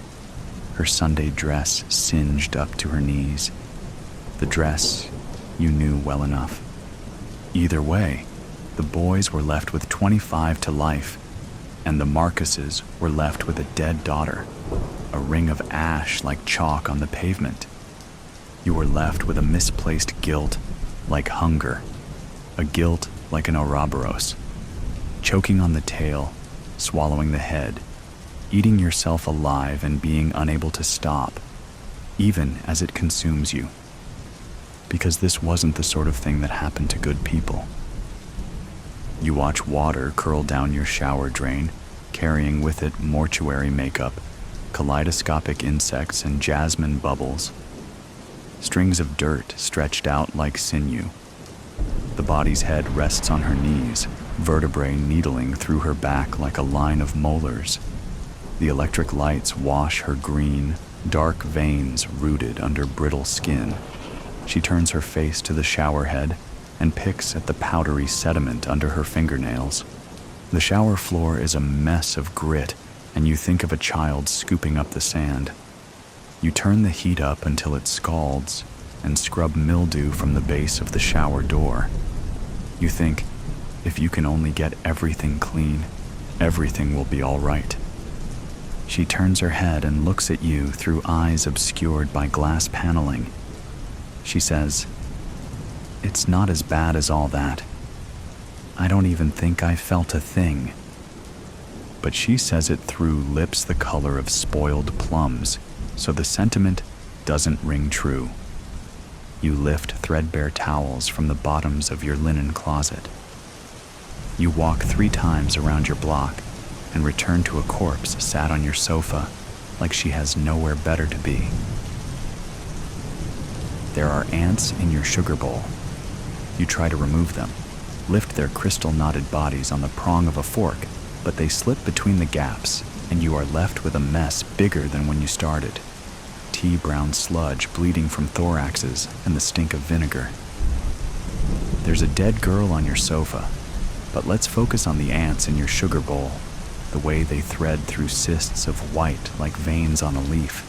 her Sunday dress singed up to her knees. The dress you knew well enough. Either way, the boys were left with 25 to life, and the Marcuses were left with a dead daughter, a ring of ash like chalk on the pavement. You were left with a misplaced guilt like hunger, a guilt like an Ouroboros, choking on the tail, swallowing the head, eating yourself alive and being unable to stop, even as it consumes you. Because this wasn't the sort of thing that happened to good people. You watch water curl down your shower drain, carrying with it mortuary makeup, kaleidoscopic insects, and jasmine bubbles. Strings of dirt stretched out like sinew. The body's head rests on her knees, vertebrae needling through her back like a line of molars. The electric lights wash her green, dark veins rooted under brittle skin. She turns her face to the shower head and picks at the powdery sediment under her fingernails. The shower floor is a mess of grit, and you think of a child scooping up the sand. You turn the heat up until it scalds and scrub mildew from the base of the shower door. You think, if you can only get everything clean, everything will be all right. She turns her head and looks at you through eyes obscured by glass paneling. She says, "It's not as bad as all that. I don't even think I felt a thing." But she says it through lips the color of spoiled plums, so the sentiment doesn't ring true. You lift threadbare towels from the bottoms of your linen closet. You walk 3 times around your block and return to a corpse sat on your sofa like she has nowhere better to be. There are ants in your sugar bowl. You try to remove them, lift their crystal-knotted bodies on the prong of a fork, but they slip between the gaps, and you are left with a mess bigger than when you started. Tea-brown sludge bleeding from thoraxes and the stink of vinegar. There's a dead girl on your sofa, but let's focus on the ants in your sugar bowl, the way they thread through cysts of white like veins on a leaf,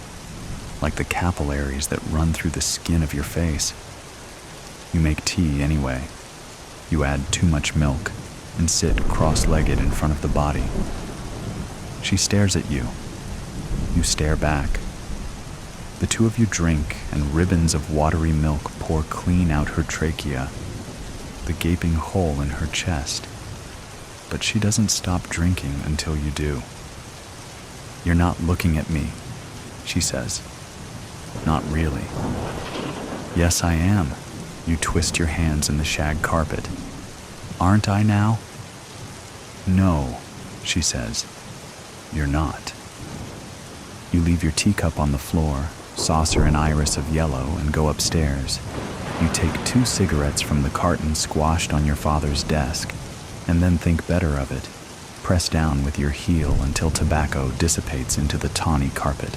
like the capillaries that run through the skin of your face. You make tea anyway. You add too much milk and sit cross-legged in front of the body. She stares at you. You stare back. The two of you drink, and ribbons of watery milk pour clean out her trachea, the gaping hole in her chest. But she doesn't stop drinking until you do. "You're not looking at me," she says. "Not really." "Yes, I am." You twist your hands in the shag carpet. "Aren't I now?" "No," she says. "You're not." You leave your teacup on the floor, saucer and iris of yellow, and go upstairs. You take 2 cigarettes from the carton squashed on your father's desk, and then think better of it. Press down with your heel until tobacco dissipates into the tawny carpet.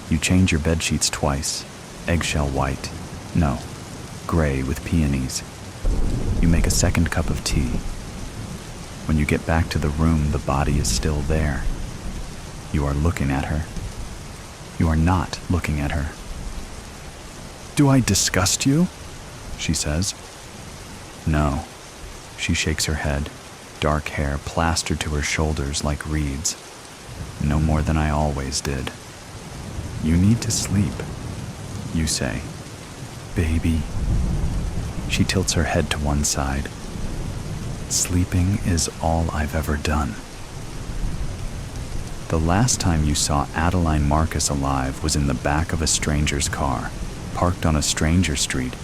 You change your bedsheets twice, eggshell white, no, gray with peonies. You make a second cup of tea. When you get back to the room, the body is still there. You are looking at her. You are not looking at her. "Do I disgust you?" she says. "No." She shakes her head, dark hair plastered to her shoulders like reeds. "No more than I always did." "You need to sleep," you say. "Baby." She tilts her head to one side. "Sleeping is all I've ever done." The last time you saw Adeline Marcus alive was in the back of a stranger's car. parked on a stranger street,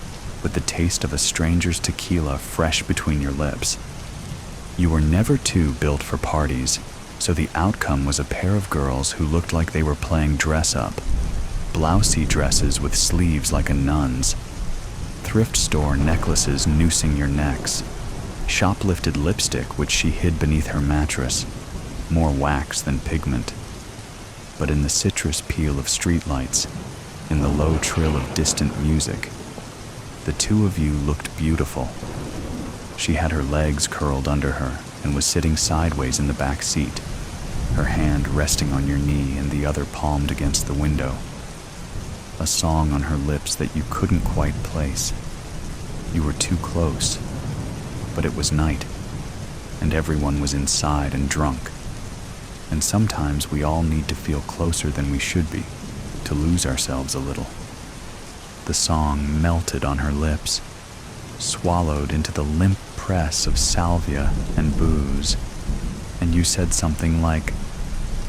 with the taste of a stranger's tequila fresh between your lips. You were never two built for parties, so the outcome was a pair of girls who looked like they were playing dress-up. Blousey dresses with sleeves like a nun's, thrift store necklaces noosing your necks, shoplifted lipstick which she hid beneath her mattress, more wax than pigment. But in the citrus peel of streetlights, in the low trill of distant music, the two of you looked beautiful. She had her legs curled under her and was sitting sideways in the back seat, her hand resting on your knee and the other palmed against the window. A song on her lips that you couldn't quite place. You were too close, but it was night, and everyone was inside and drunk. And sometimes we all need to feel closer than we should be, to lose ourselves a little. The song melted on her lips, swallowed into the limp press of salvia and booze, and you said something like,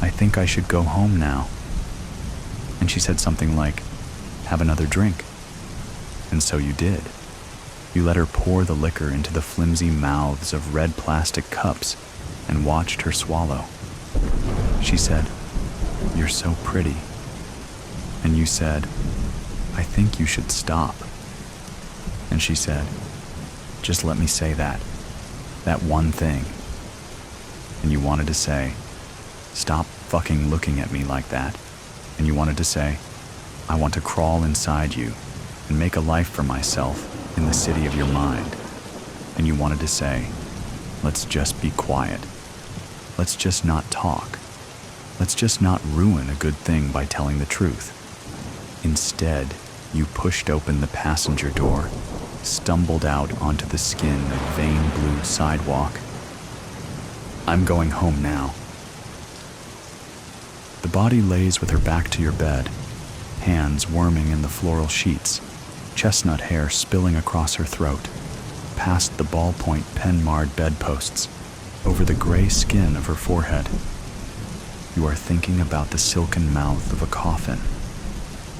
"I think I should go home now." And she said something like, "Have another drink." And so you did. You let her pour the liquor into the flimsy mouths of red plastic cups and watched her swallow. She said, "You're so pretty." And you said, "I think you should stop." And she said, "Just let me say that one thing." And you wanted to say, "Stop fucking looking at me like that." And you wanted to say, "I want to crawl inside you and make a life for myself in the city of your mind." And you wanted to say, "Let's just be quiet. Let's just not talk. Let's just not ruin a good thing by telling the truth." Instead, you pushed open the passenger door, stumbled out onto the skin of vein blue sidewalk. "I'm going home now." The body lays with her back to your bed, hands worming in the floral sheets, chestnut hair spilling across her throat, past the ballpoint pen-marred bedposts, over the gray skin of her forehead. You are thinking about the silken mouth of a coffin.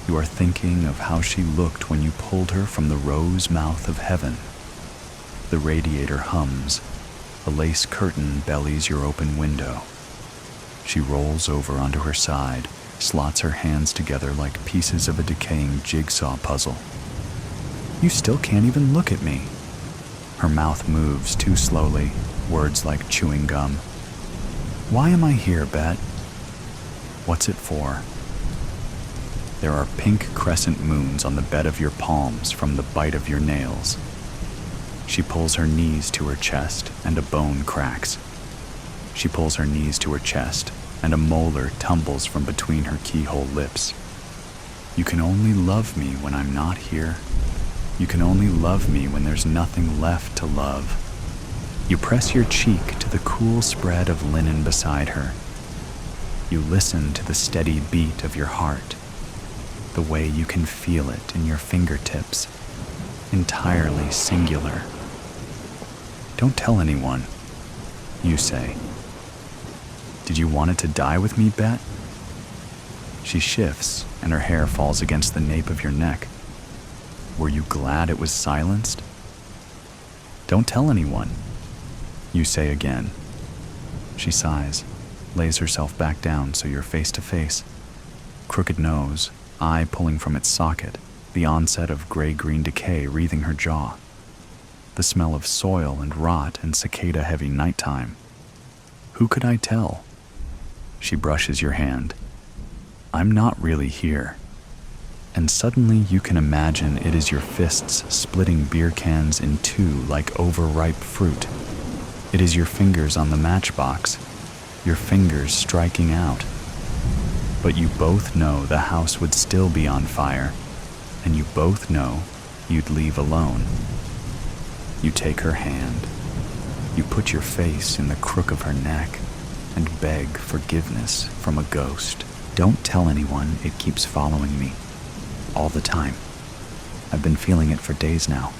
You are thinking of how she looked when you pulled her from the rose mouth of heaven. The radiator hums. A lace curtain bellies your open window. She rolls over onto her side, slots her hands together like pieces of a decaying jigsaw puzzle. "You still can't even look at me." Her mouth moves too slowly, words like chewing gum. "Why am I here, Bet?" "What's it for?" There are pink crescent moons on the bed of your palms from the bite of your nails. She pulls her knees to her chest and a bone cracks. She pulls her knees to her chest and a molar tumbles from between her keyhole lips. "You can only love me when I'm not here. You can only love me when there's nothing left to love." You press your cheek to the cool spread of linen beside her. You listen to the steady beat of your heart, the way you can feel it in your fingertips, entirely singular. "Don't tell anyone," you say. "Did you want it to die with me, Bet?" She shifts and her hair falls against the nape of your neck. "Were you glad it was silenced?" "Don't tell anyone," you say again. She sighs, lays herself back down so you're face to face. Crooked nose, eye pulling from its socket, the onset of gray-green decay wreathing her jaw. The smell of soil and rot and cicada-heavy nighttime. "Who could I tell?" She brushes your hand. "I'm not really here." And suddenly you can imagine it is your fists splitting beer cans in two like overripe fruit. It is your fingers on the matchbox, your fingers striking out. But you both know the house would still be on fire, and you both know you'd leave alone. You take her hand. You put your face in the crook of her neck and beg forgiveness from a ghost. "Don't tell anyone, it keeps following me. All the time. I've been feeling it for days now.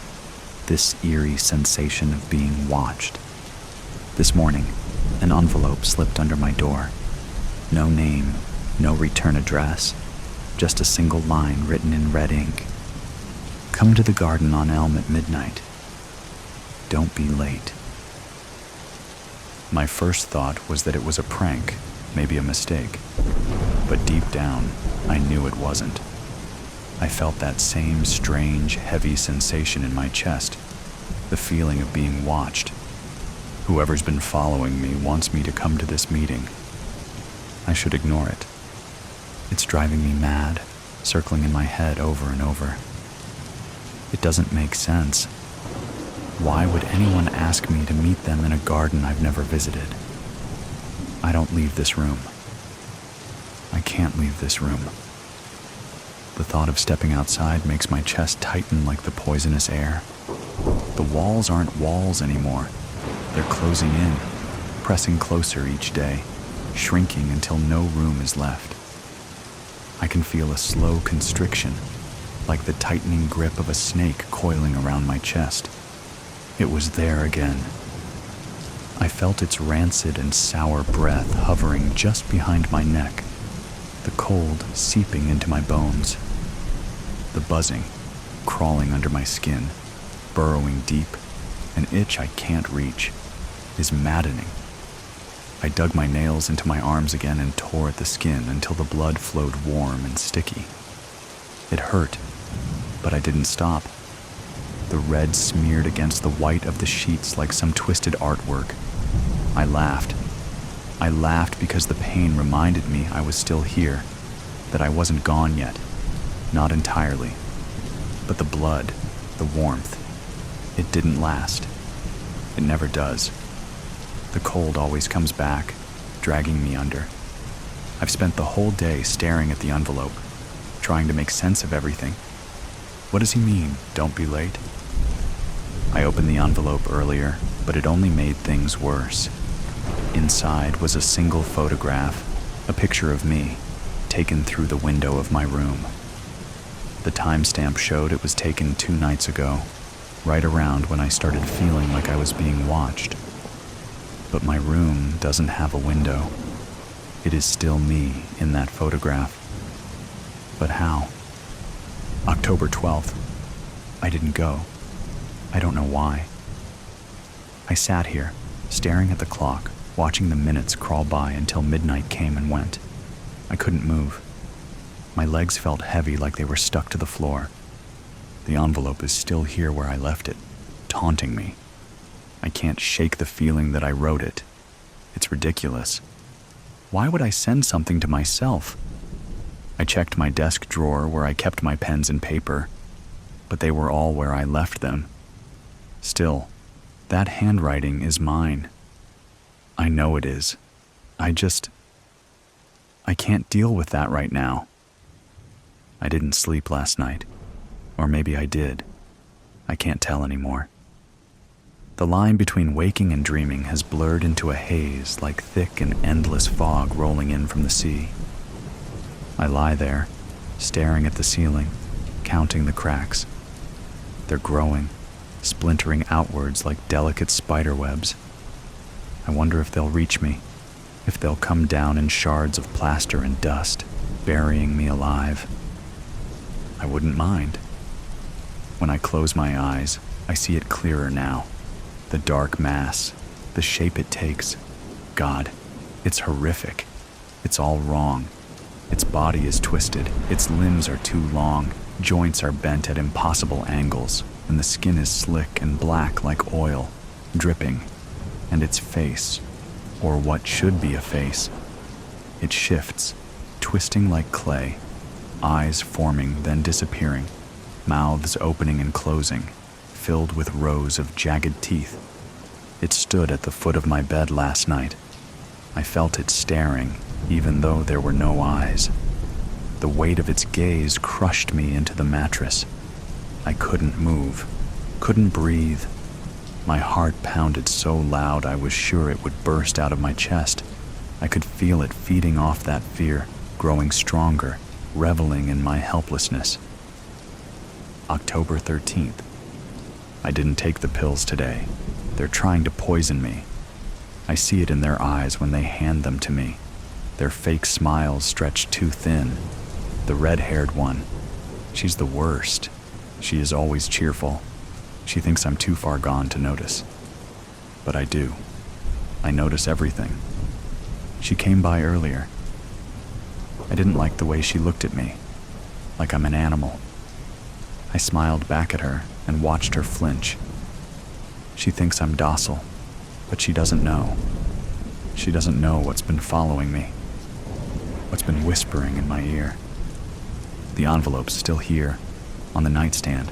This eerie sensation of being watched. This morning, an envelope slipped under my door. No name, no return address, just a single line written in red ink. Come to the garden on Elm at midnight. Don't be late. My first thought was that it was a prank, maybe a mistake. But deep down, I knew it wasn't. I felt that same strange, heavy sensation in my chest, the feeling of being watched. Whoever's been following me wants me to come to this meeting. I should ignore it. It's driving me mad, circling in my head over and over. It doesn't make sense. Why would anyone ask me to meet them in a garden I've never visited? I don't leave this room. I can't leave this room. The thought of stepping outside makes my chest tighten like the poisonous air. The walls aren't walls anymore. They're closing in, pressing closer each day, shrinking until no room is left. I can feel a slow constriction, like the tightening grip of a snake coiling around my chest. It was there again. I felt its rancid and sour breath hovering just behind my neck, the cold seeping into my bones. The buzzing, crawling under my skin, burrowing deep, an itch I can't reach, is maddening. I dug my nails into my arms again and tore at the skin until the blood flowed warm and sticky. It hurt, but I didn't stop. The red smeared against the white of the sheets like some twisted artwork. I laughed. I laughed because the pain reminded me I was still here, that I wasn't gone yet. Not entirely. But the blood, the warmth, it didn't last. It never does. The cold always comes back, dragging me under. I've spent the whole day staring at the envelope, trying to make sense of everything. What does he mean, don't be late? I opened the envelope earlier, but it only made things worse. Inside was a single photograph, a picture of me, taken through the window of my room. The timestamp showed it was taken 2 nights ago, right around when I started feeling like I was being watched. But my room doesn't have a window. It is still me in that photograph. But how? October 12th. I didn't go. I don't know why. I sat here, staring at the clock, watching the minutes crawl by until midnight came and went. I couldn't move. My legs felt heavy like they were stuck to the floor. The envelope is still here where I left it, taunting me. I can't shake the feeling that I wrote it. It's ridiculous. Why would I send something to myself? I checked my desk drawer where I kept my pens and paper, but they were all where I left them. Still, that handwriting is mine. I know it is. I can't deal with that right now. I didn't sleep last night. Or maybe I did. I can't tell anymore. The line between waking and dreaming has blurred into a haze like thick and endless fog rolling in from the sea. I lie there, staring at the ceiling, counting the cracks. They're growing, splintering outwards like delicate spider webs. I wonder if they'll reach me, if they'll come down in shards of plaster and dust, burying me alive. I wouldn't mind. When I close my eyes, I see it clearer now. The dark mass, the shape it takes. God, it's horrific. It's all wrong. Its body is twisted, its limbs are too long, joints are bent at impossible angles, and the skin is slick and black like oil, dripping. And its face, or what should be a face, it shifts, twisting like clay, eyes forming then disappearing, mouths opening and closing, filled with rows of jagged teeth. It stood at the foot of my bed last night. I felt it staring, even though there were no eyes. The weight of its gaze crushed me into the mattress. I couldn't move, couldn't breathe. My heart pounded so loud I was sure it would burst out of my chest. I could feel it feeding off that fear, growing stronger, reveling in my helplessness. October 13th. I didn't take the pills today. They're trying to poison me. I see it in their eyes when they hand them to me. Their fake smiles stretched too thin. The red-haired one, she's the worst. She is always cheerful. She thinks I'm too far gone to notice. But I do. I notice everything. She came by earlier. I didn't like the way she looked at me, like I'm an animal. I smiled back at her and watched her flinch. She thinks I'm docile, but she doesn't know. She doesn't know what's been following me, what's been whispering in my ear. The envelope's still here, on the nightstand,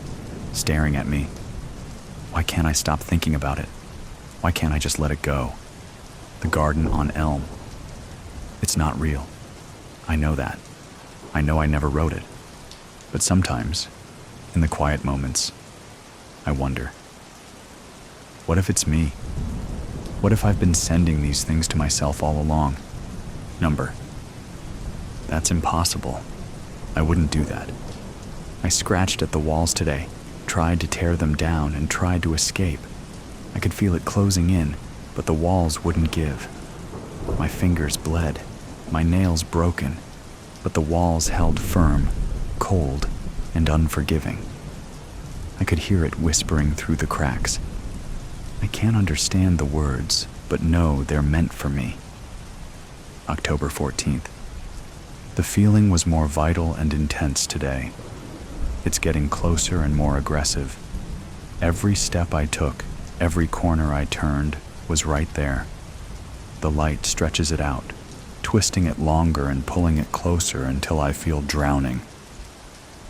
staring at me. Why can't I stop thinking about it? Why can't I just let it go? The garden on Elm. It's not real. I know that. I know I never wrote it. But sometimes, in the quiet moments, I wonder. What if it's me? What if I've been sending these things to myself all along? Number. That's impossible. I wouldn't do that. I scratched at the walls today, tried to tear them down and tried to escape. I could feel it closing in, but the walls wouldn't give. My fingers bled, my nails broken, but the walls held firm, cold, and unforgiving. I could hear it whispering through the cracks. I can't understand the words, but know they're meant for me. October 14th. The feeling was more vital and intense today. It's getting closer and more aggressive. Every step I took, every corner I turned, was right there. The light stretches it out, twisting it longer and pulling it closer until I feel drowning.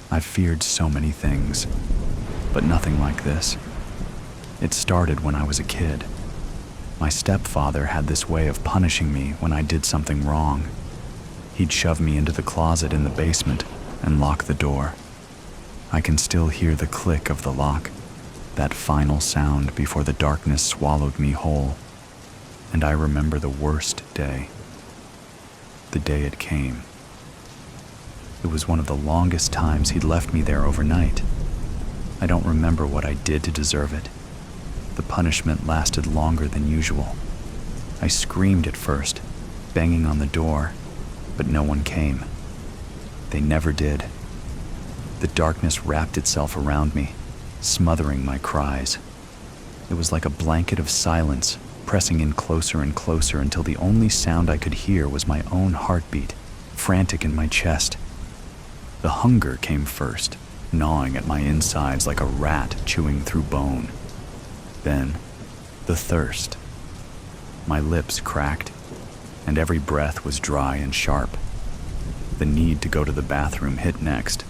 I've feared so many things, but nothing like this. It started when I was a kid. My stepfather had this way of punishing me when I did something wrong. He'd shove me into the closet in the basement and lock the door. I can still hear the click of the lock, that final sound before the darkness swallowed me whole. And I remember the worst day. The day it came. It was one of the longest times he'd left me there overnight. I don't remember what I did to deserve it. The punishment lasted longer than usual. I screamed at first, banging on the door, but no one came. They never did. The darkness wrapped itself around me, smothering my cries. It was like a blanket of silence, pressing in closer and closer until the only sound I could hear was my own heartbeat, frantic in my chest. The hunger came first, gnawing at my insides like a rat chewing through bone. Then, the thirst. My lips cracked, and every breath was dry and sharp. The need to go to the bathroom hit next,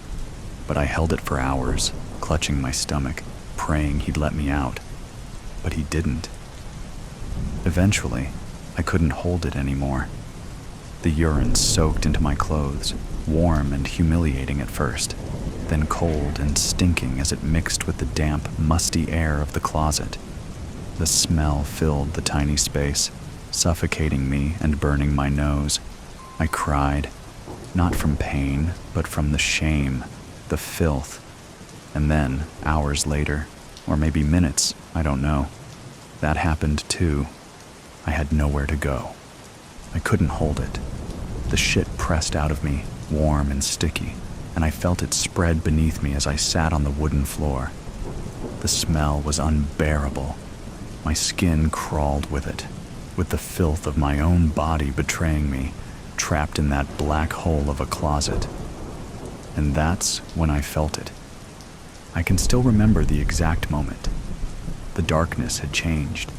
but I held it for hours, clutching my stomach, praying he'd let me out. But he didn't. Eventually, I couldn't hold it anymore. The urine soaked into my clothes, warm and humiliating at first, then cold and stinking as it mixed with the damp, musty air of the closet. The smell filled the tiny space, suffocating me and burning my nose. I cried, not from pain, but from the shame, the filth. And then, hours later, or maybe minutes, I don't know, that happened too. I had nowhere to go. I couldn't hold it. The shit pressed out of me, warm and sticky, and I felt it spread beneath me as I sat on the wooden floor. The smell was unbearable. My skin crawled with it, with the filth of my own body betraying me, trapped in that black hole of a closet. And that's when I felt it. I can still remember the exact moment. The darkness had changed.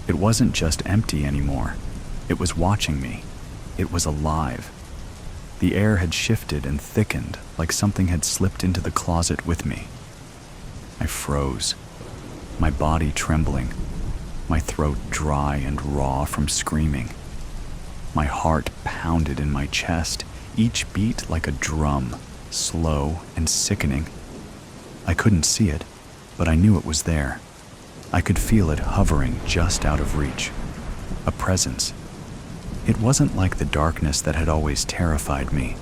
It wasn't just empty anymore. It was watching me. It was alive. The air had shifted and thickened like something had slipped into the closet with me. I froze, my body trembling, my throat dry and raw from screaming. My heart pounded in my chest, each beat like a drum, slow and sickening. I couldn't see it, but I knew it was there. I could feel it hovering just out of reach. A presence. It wasn't like the darkness that had always terrified me.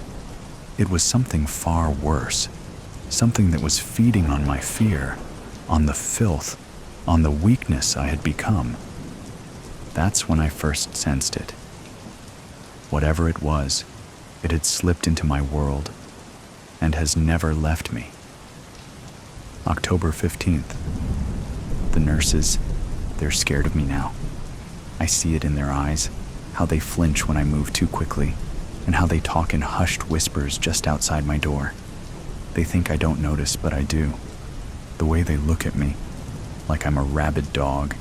It was something far worse. Something that was feeding on my fear, on the filth, on the weakness I had become. That's when I first sensed it. Whatever it was, it had slipped into my world and has never left me. October 15th. The nurses, they're scared of me now. I see it in their eyes, how they flinch when I move too quickly, and how they talk in hushed whispers just outside my door. They think I don't notice, but I do. The way they look at me, like I'm a rabid dog,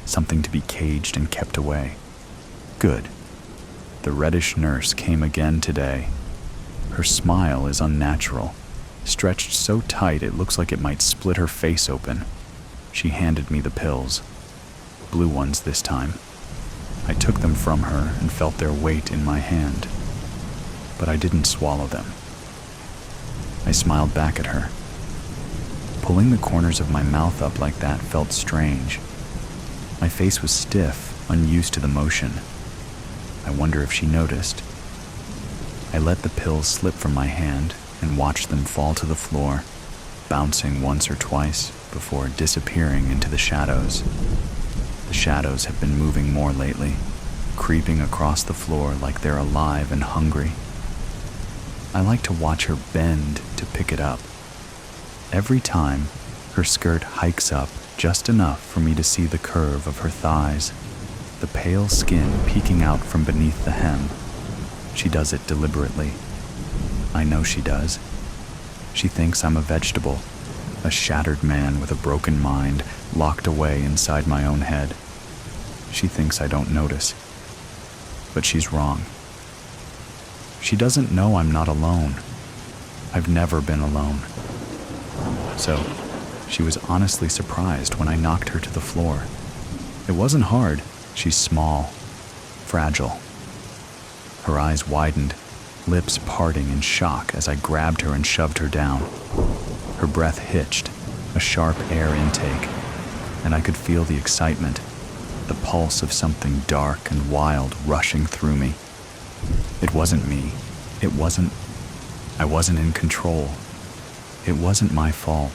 something to be caged and kept away. Good. The reddish nurse came again today. Her smile is unnatural, stretched so tight it looks like it might split her face open. She handed me the pills. Blue ones this time. I took them from her and felt their weight in my hand. But I didn't swallow them. I smiled back at her. Pulling the corners of my mouth up like that felt strange. My face was stiff, unused to the motion. I wonder if she noticed. I let the pills slip from my hand and watched them fall to the floor, bouncing once or twice before disappearing into the shadows. The shadows have been moving more lately, creeping across the floor like they're alive and hungry. I like to watch her bend to pick it up. Every time, her skirt hikes up just enough for me to see the curve of her thighs, the pale skin peeking out from beneath the hem. She does it deliberately. I know she does. She thinks I'm a vegetable, a shattered man with a broken mind locked away inside my own head. She thinks I don't notice. But she's wrong. She doesn't know I'm not alone. I've never been alone. So, she was honestly surprised when I knocked her to the floor. It wasn't hard. She's small, fragile. Her eyes widened, lips parting in shock as I grabbed her and shoved her down. Her breath hitched, a sharp air intake, and I could feel the excitement, the pulse of something dark and wild rushing through me. It wasn't me. I wasn't in control. It wasn't my fault.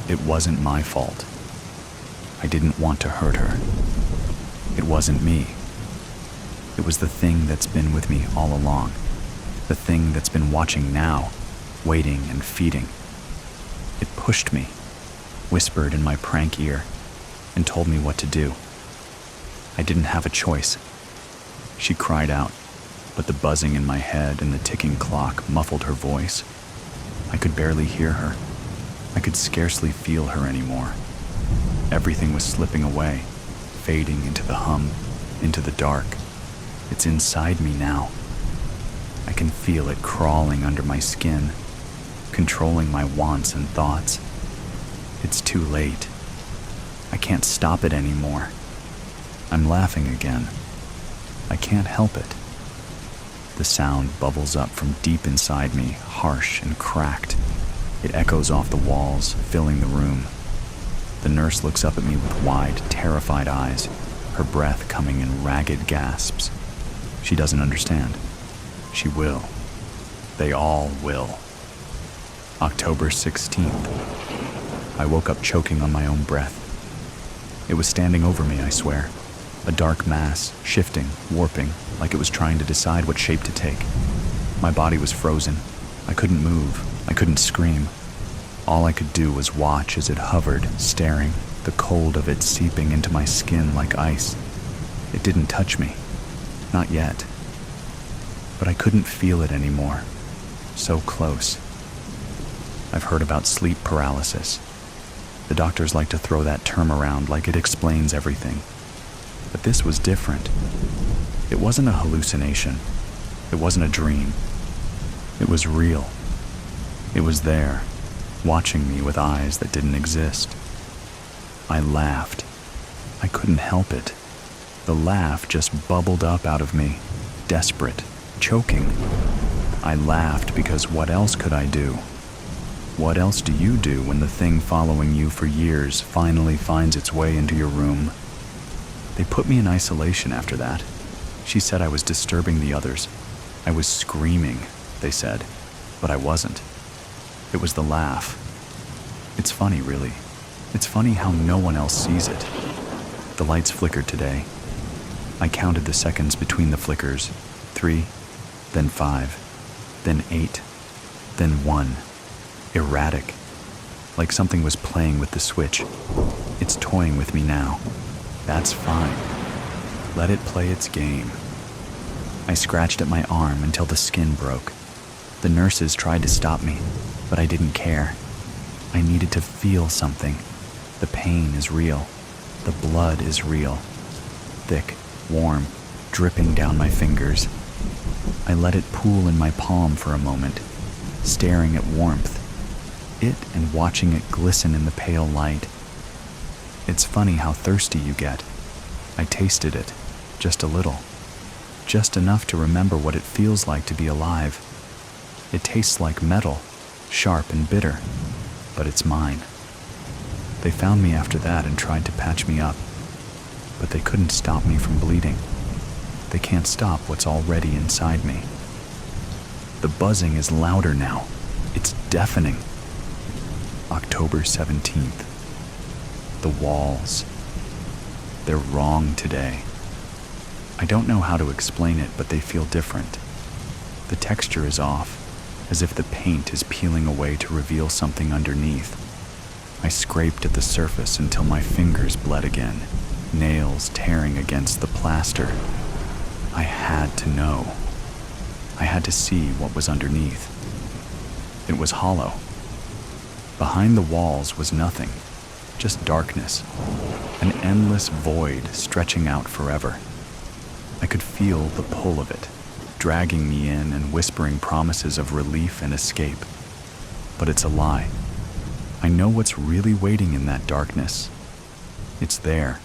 It wasn't my fault. I didn't want to hurt her. It wasn't me. It was the thing that's been with me all along. The thing that's been watching now, waiting and feeding. It pushed me, whispered in my prank ear, and told me what to do. I didn't have a choice. She cried out, but the buzzing in my head and the ticking clock muffled her voice. I could barely hear her. I could scarcely feel her anymore. Everything was slipping away, fading into the hum, into the dark. It's inside me now. I can feel it crawling under my skin, controlling my wants and thoughts. It's too late. I can't stop it anymore. I'm laughing again. I can't help it. The sound bubbles up from deep inside me, harsh and cracked. It echoes off the walls, filling the room. The nurse looks up at me with wide, terrified eyes, her breath coming in ragged gasps. She doesn't understand. She will. They all will. October 16th. I woke up choking on my own breath. It was standing over me, I swear. A dark mass, shifting, warping, like it was trying to decide what shape to take. My body was frozen. I couldn't move. I couldn't scream. All I could do was watch as it hovered, staring, the cold of it seeping into my skin like ice. It didn't touch me. Not yet. But I couldn't feel it anymore. So close. I've heard about sleep paralysis. The doctors like to throw that term around like it explains everything. But this was different. It wasn't a hallucination. It wasn't a dream. It was real. It was there, watching me with eyes that didn't exist. I laughed. I couldn't help it. The laugh just bubbled up out of me, desperate, choking. I laughed because what else could I do? What else do you do when the thing following you for years finally finds its way into your room? They put me in isolation after that. She said I was disturbing the others. I was screaming, they said, but I wasn't. It was the laugh. It's funny, really. It's funny how no one else sees it. The lights flickered today. I counted the seconds between the flickers. 3, then 5, then 8, then 1. Erratic. like something was playing with the switch. It's toying with me now. That's fine. Let it play its game. I scratched at my arm until the skin broke. The nurses tried to stop me, but I didn't care. I needed to feel something. The pain is real. The blood is real. Thick, warm, dripping down my fingers. I let it pool in my palm for a moment, staring at warmth. It and watching it glisten in the pale light. It's funny how thirsty you get. I tasted it, just a little. Just enough to remember what it feels like to be alive. It tastes like metal, sharp and bitter, but it's mine. They found me after that and tried to patch me up, but they couldn't stop me from bleeding. They can't stop what's already inside me. The buzzing is louder now. It's deafening. October 17th. The walls. They're wrong today. I don't know how to explain it, but they feel different. The texture is off, as if the paint is peeling away to reveal something underneath. I scraped at the surface until my fingers bled again, nails tearing against the plaster. I had to know. I had to see what was underneath. It was hollow. Behind the walls was nothing, just darkness, an endless void stretching out forever. I could feel the pull of it, dragging me in and whispering promises of relief and escape. But it's a lie. I know what's really waiting in that darkness. It's there,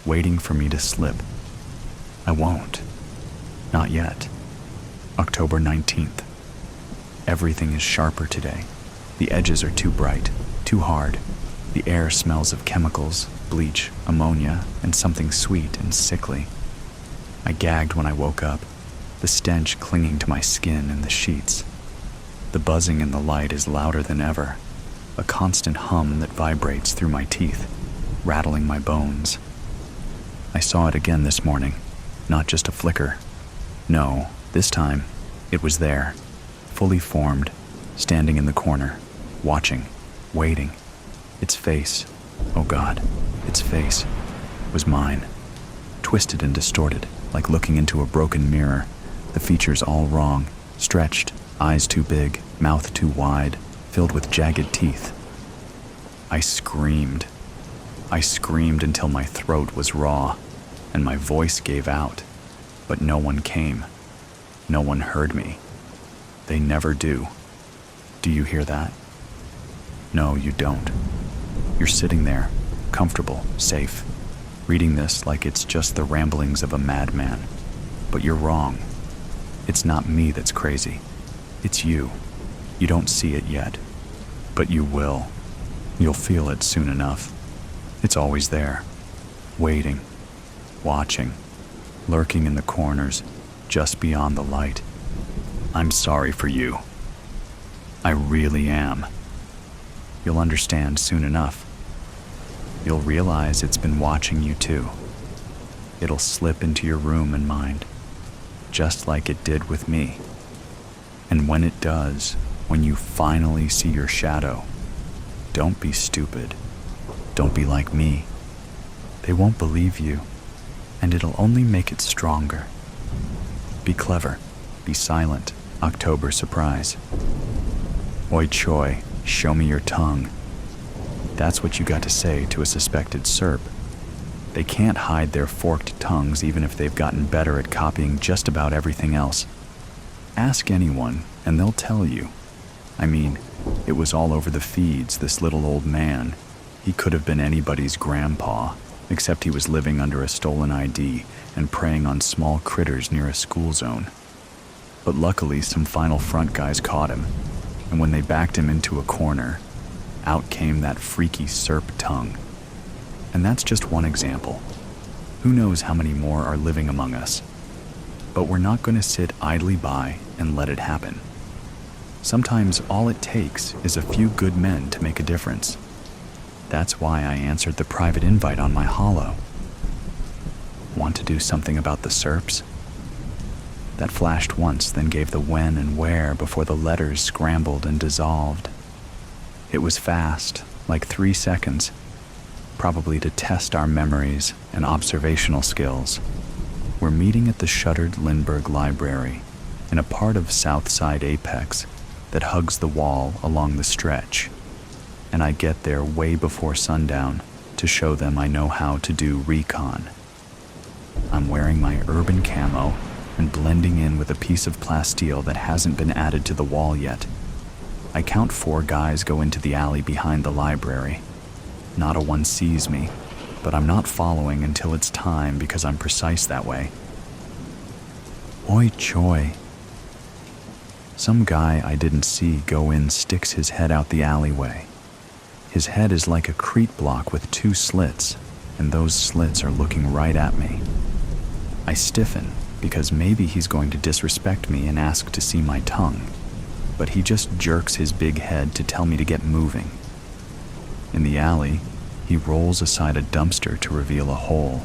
waiting for me to slip. I won't. Not yet. October 19th. Everything is sharper today. The edges are too bright, too hard. The air smells of chemicals, bleach, ammonia, and something sweet and sickly. I gagged when I woke up, the stench clinging to my skin and the sheets. The buzzing in the light is louder than ever, a constant hum that vibrates through my teeth, rattling my bones. I saw it again this morning, not just a flicker. No, this time, it was there, fully formed, standing in the corner, watching, waiting. Its face, oh God, its face, was mine, twisted and distorted, like looking into a broken mirror, the features all wrong, stretched, eyes too big, mouth too wide, filled with jagged teeth. I screamed. I screamed until my throat was raw, and my voice gave out, but no one came. No one heard me. They never do. Do you hear that? No, you don't. You're sitting there, comfortable, safe, reading this like it's just the ramblings of a madman. But you're wrong. It's not me that's crazy. It's you. You don't see it yet. But you will. You'll feel it soon enough. It's always there, waiting, watching, lurking in the corners, just beyond the light. I'm sorry for you. I really am. You'll understand soon enough. You'll realize it's been watching you too. It'll slip into your room and mind, just like it did with me. And when it does, when you finally see your shadow, don't be stupid. Don't be like me. They won't believe you, and it'll only make it stronger. Be clever. Be silent. October surprise. Oi choi, show me your tongue. That's what you got to say to a suspected SERP. They can't hide their forked tongues even if they've gotten better at copying just about everything else. Ask anyone, and they'll tell you. I mean, it was all over the feeds, this little old man. He could have been anybody's grandpa, except he was living under a stolen ID and preying on small critters near a school zone. But luckily, some Final Front guys caught him, and when they backed him into a corner, out came that freaky SERP tongue. And that's just one example. Who knows how many more are living among us? But we're not going to sit idly by and let it happen. Sometimes all it takes is a few good men to make a difference. That's why I answered the private invite on my holo. Want to do something about the SERPs? That flashed once, then gave the when and where before the letters scrambled and dissolved. It was fast, like 3 seconds, probably to test our memories and observational skills. We're meeting at the shuttered Lindbergh Library in a part of Southside Apex that hugs the wall along the stretch, and I get there way before sundown to show them I know how to do recon. I'm wearing my urban camo and blending in with a piece of plasteel that hasn't been added to the wall yet. I count 4 guys go into the alley behind the library. Not a one sees me, but I'm not following until it's time because I'm precise that way. Oi choy. Some guy I didn't see go in sticks his head out the alleyway. His head is like a crete block with 2 slits, and those slits are looking right at me. I stiffen because maybe he's going to disrespect me and ask to see my tongue, but he just jerks his big head to tell me to get moving. In the alley, he rolls aside a dumpster to reveal a hole.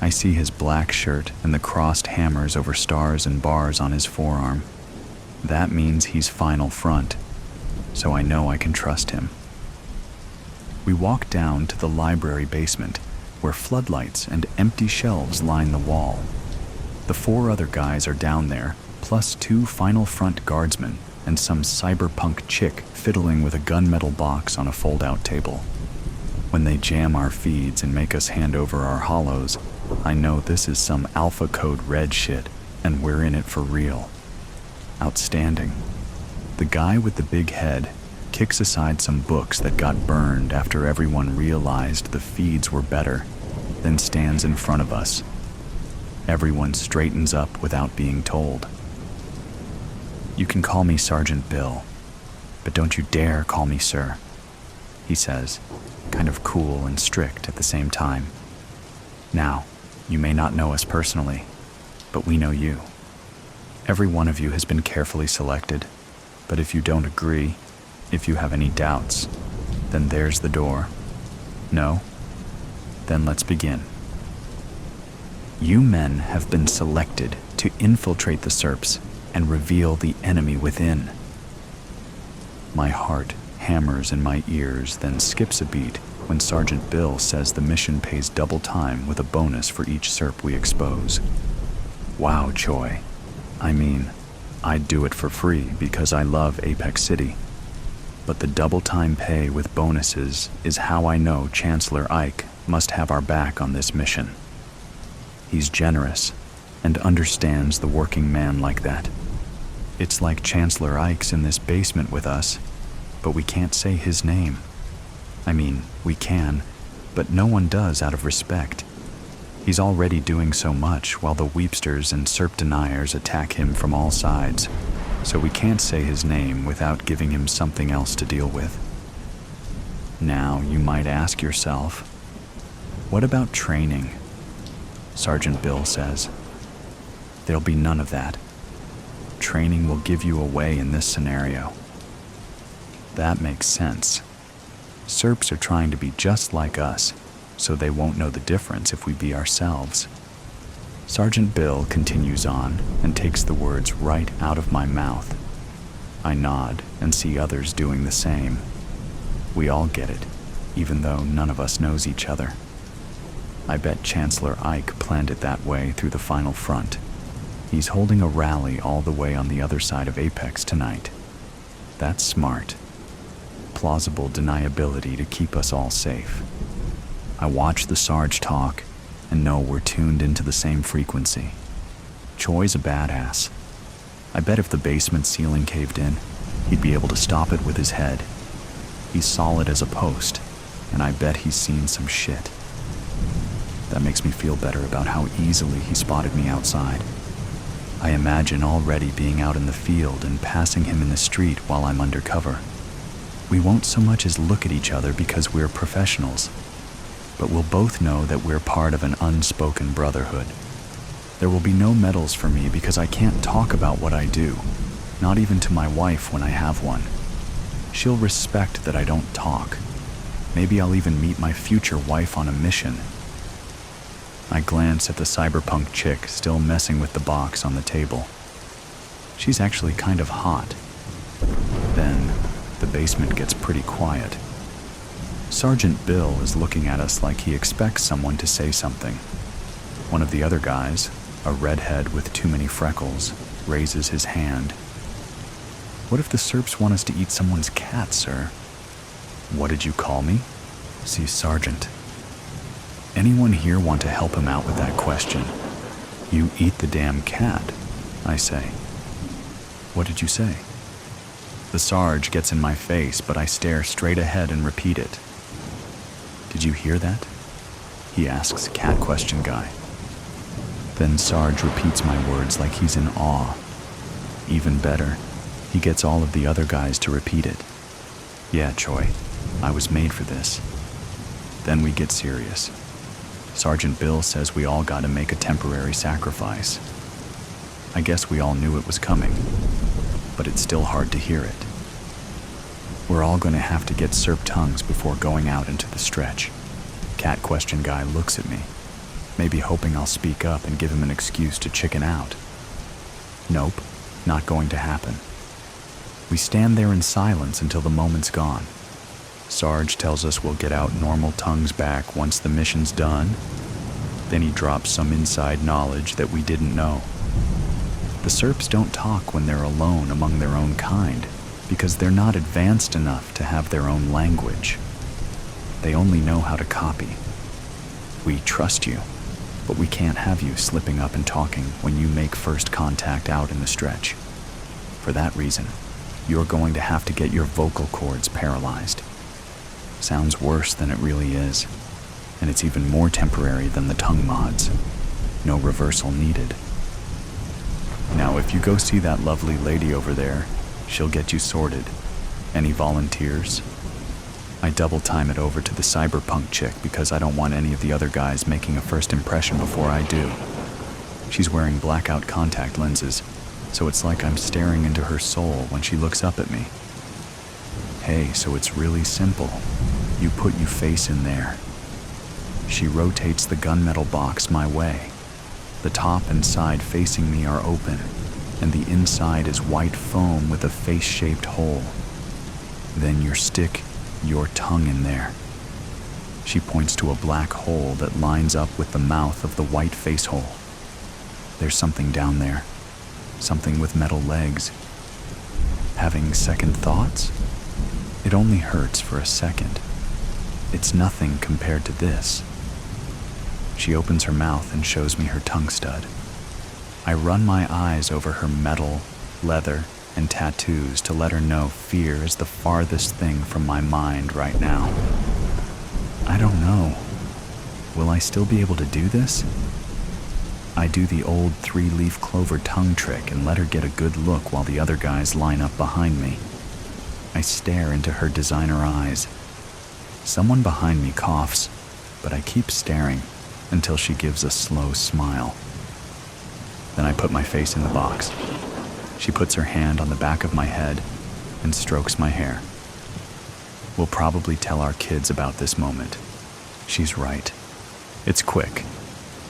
I see his black shirt and the crossed hammers over stars and bars on his forearm. That means he's final front, so I know I can trust him. We walk down to the library basement, where floodlights and empty shelves line the wall. The 4 other guys are down there, plus 2 final front guardsmen and some cyberpunk chick fiddling with a gunmetal box on a fold-out table. When they jam our feeds and make us hand over our hollows, I know this is some alpha code red shit, and we're in it for real. Outstanding. The guy with the big head kicks aside some books that got burned after everyone realized the feeds were better, then stands in front of us. Everyone straightens up without being told. You can call me Sergeant Bill, but don't you dare call me sir, he says, kind of cool and strict at the same time. Now, you may not know us personally, but we know you. Every one of you has been carefully selected, but if you don't agree, if you have any doubts, then there's the door. No? Then let's begin. You men have been selected to infiltrate the SERPs and reveal the enemy within. My heart hammers in my ears, then skips a beat when Sergeant Bill says the mission pays double time with a bonus for each SERP we expose. Wow, Choi. I mean, I'd do it for free because I love Apex City. But the double time pay with bonuses is how I know Chancellor Ike must have our back on this mission. He's generous and understands the working man like that. It's like Chancellor Ike's in this basement with us, but we can't say his name. I mean, we can, but no one does out of respect. He's already doing so much while the Weepsters and SERP deniers attack him from all sides, so we can't say his name without giving him something else to deal with. Now, you might ask yourself, what about training? Sergeant Bill says. There'll be none of that. Training will give you away in this scenario. That makes sense. SERPs are trying to be just like us, so they won't know the difference if we be ourselves. Sergeant Bill continues on and takes the words right out of my mouth. I nod and see others doing the same. We all get it, even though none of us knows each other. I bet Chancellor Ike planned it that way through the final front. He's holding a rally all the way on the other side of Apex tonight. That's smart. Plausible deniability to keep us all safe. I watch the Sarge talk and know we're tuned into the same frequency. Choi's a badass. I bet if the basement ceiling caved in, he'd be able to stop it with his head. He's solid as a post, and I bet he's seen some shit. That makes me feel better about how easily he spotted me outside. I imagine already being out in the field and passing him in the street while I'm undercover. We won't so much as look at each other because we're professionals, but we'll both know that we're part of an unspoken brotherhood. There will be no medals for me because I can't talk about what I do, not even to my wife when I have one. She'll respect that I don't talk. Maybe I'll even meet my future wife on a mission. I glance at the cyberpunk chick still messing with the box on the table. She's actually kind of hot. Then, the basement gets pretty quiet, Sergeant Bill is looking at us like he expects someone to say something. One of the other guys, a redhead with too many freckles, raises his hand. "What if the Serps want us to eat someone's cat, sir?" "What did you call me?" "See, Sergeant." Anyone here want to help him out with that question? "You eat the damn cat," I say. "What did you say?" The Sarge gets in my face, but I stare straight ahead and repeat it. "Did you hear that?" he asks cat question guy. Then Sarge repeats my words like he's in awe. Even better, he gets all of the other guys to repeat it. "Yeah, Choi, I was made for this." Then we get serious. Sergeant Bill says we all gotta make a temporary sacrifice. I guess we all knew it was coming, but it's still hard to hear it. We're all gonna have to get Serp tongues before going out into the stretch. Cat question guy looks at me, maybe hoping I'll speak up and give him an excuse to chicken out. Nope, not going to happen. We stand there in silence until the moment's gone. Sarge tells us we'll get out normal tongues back once the mission's done. Then he drops some inside knowledge that we didn't know. The Serps don't talk when they're alone among their own kind because they're not advanced enough to have their own language. They only know how to copy. We trust you, but we can't have you slipping up and talking when you make first contact out in the stretch. For that reason, you're going to have to get your vocal cords paralyzed. Sounds worse than it really is, and it's even more temporary than the tongue mods. No reversal needed. Now, if you go see that lovely lady over there, she'll get you sorted. Any volunteers? I double time it over to the cyberpunk chick because I don't want any of the other guys making a first impression before I do. She's wearing blackout contact lenses, so it's like I'm staring into her soul when she looks up at me. "Hey, so it's really simple. You put your face in there." She rotates the gunmetal box my way. The top and side facing me are open, and the inside is white foam with a face-shaped hole. Then you stick your tongue in there. She points to a black hole that lines up with the mouth of the white face hole. There's something down there, something with metal legs. Having second thoughts? It only hurts for a second. It's nothing compared to this. She opens her mouth and shows me her tongue stud. I run my eyes over her metal, leather, and tattoos to let her know fear is the farthest thing from my mind right now. I don't know. Will I still be able to do this? I do the old 3-leaf clover tongue trick and let her get a good look while the other guys line up behind me. I stare into her designer eyes. Someone behind me coughs, but I keep staring until she gives a slow smile. Then I put my face in the box. She puts her hand on the back of my head and strokes my hair. We'll probably tell our kids about this moment. She's right. It's quick,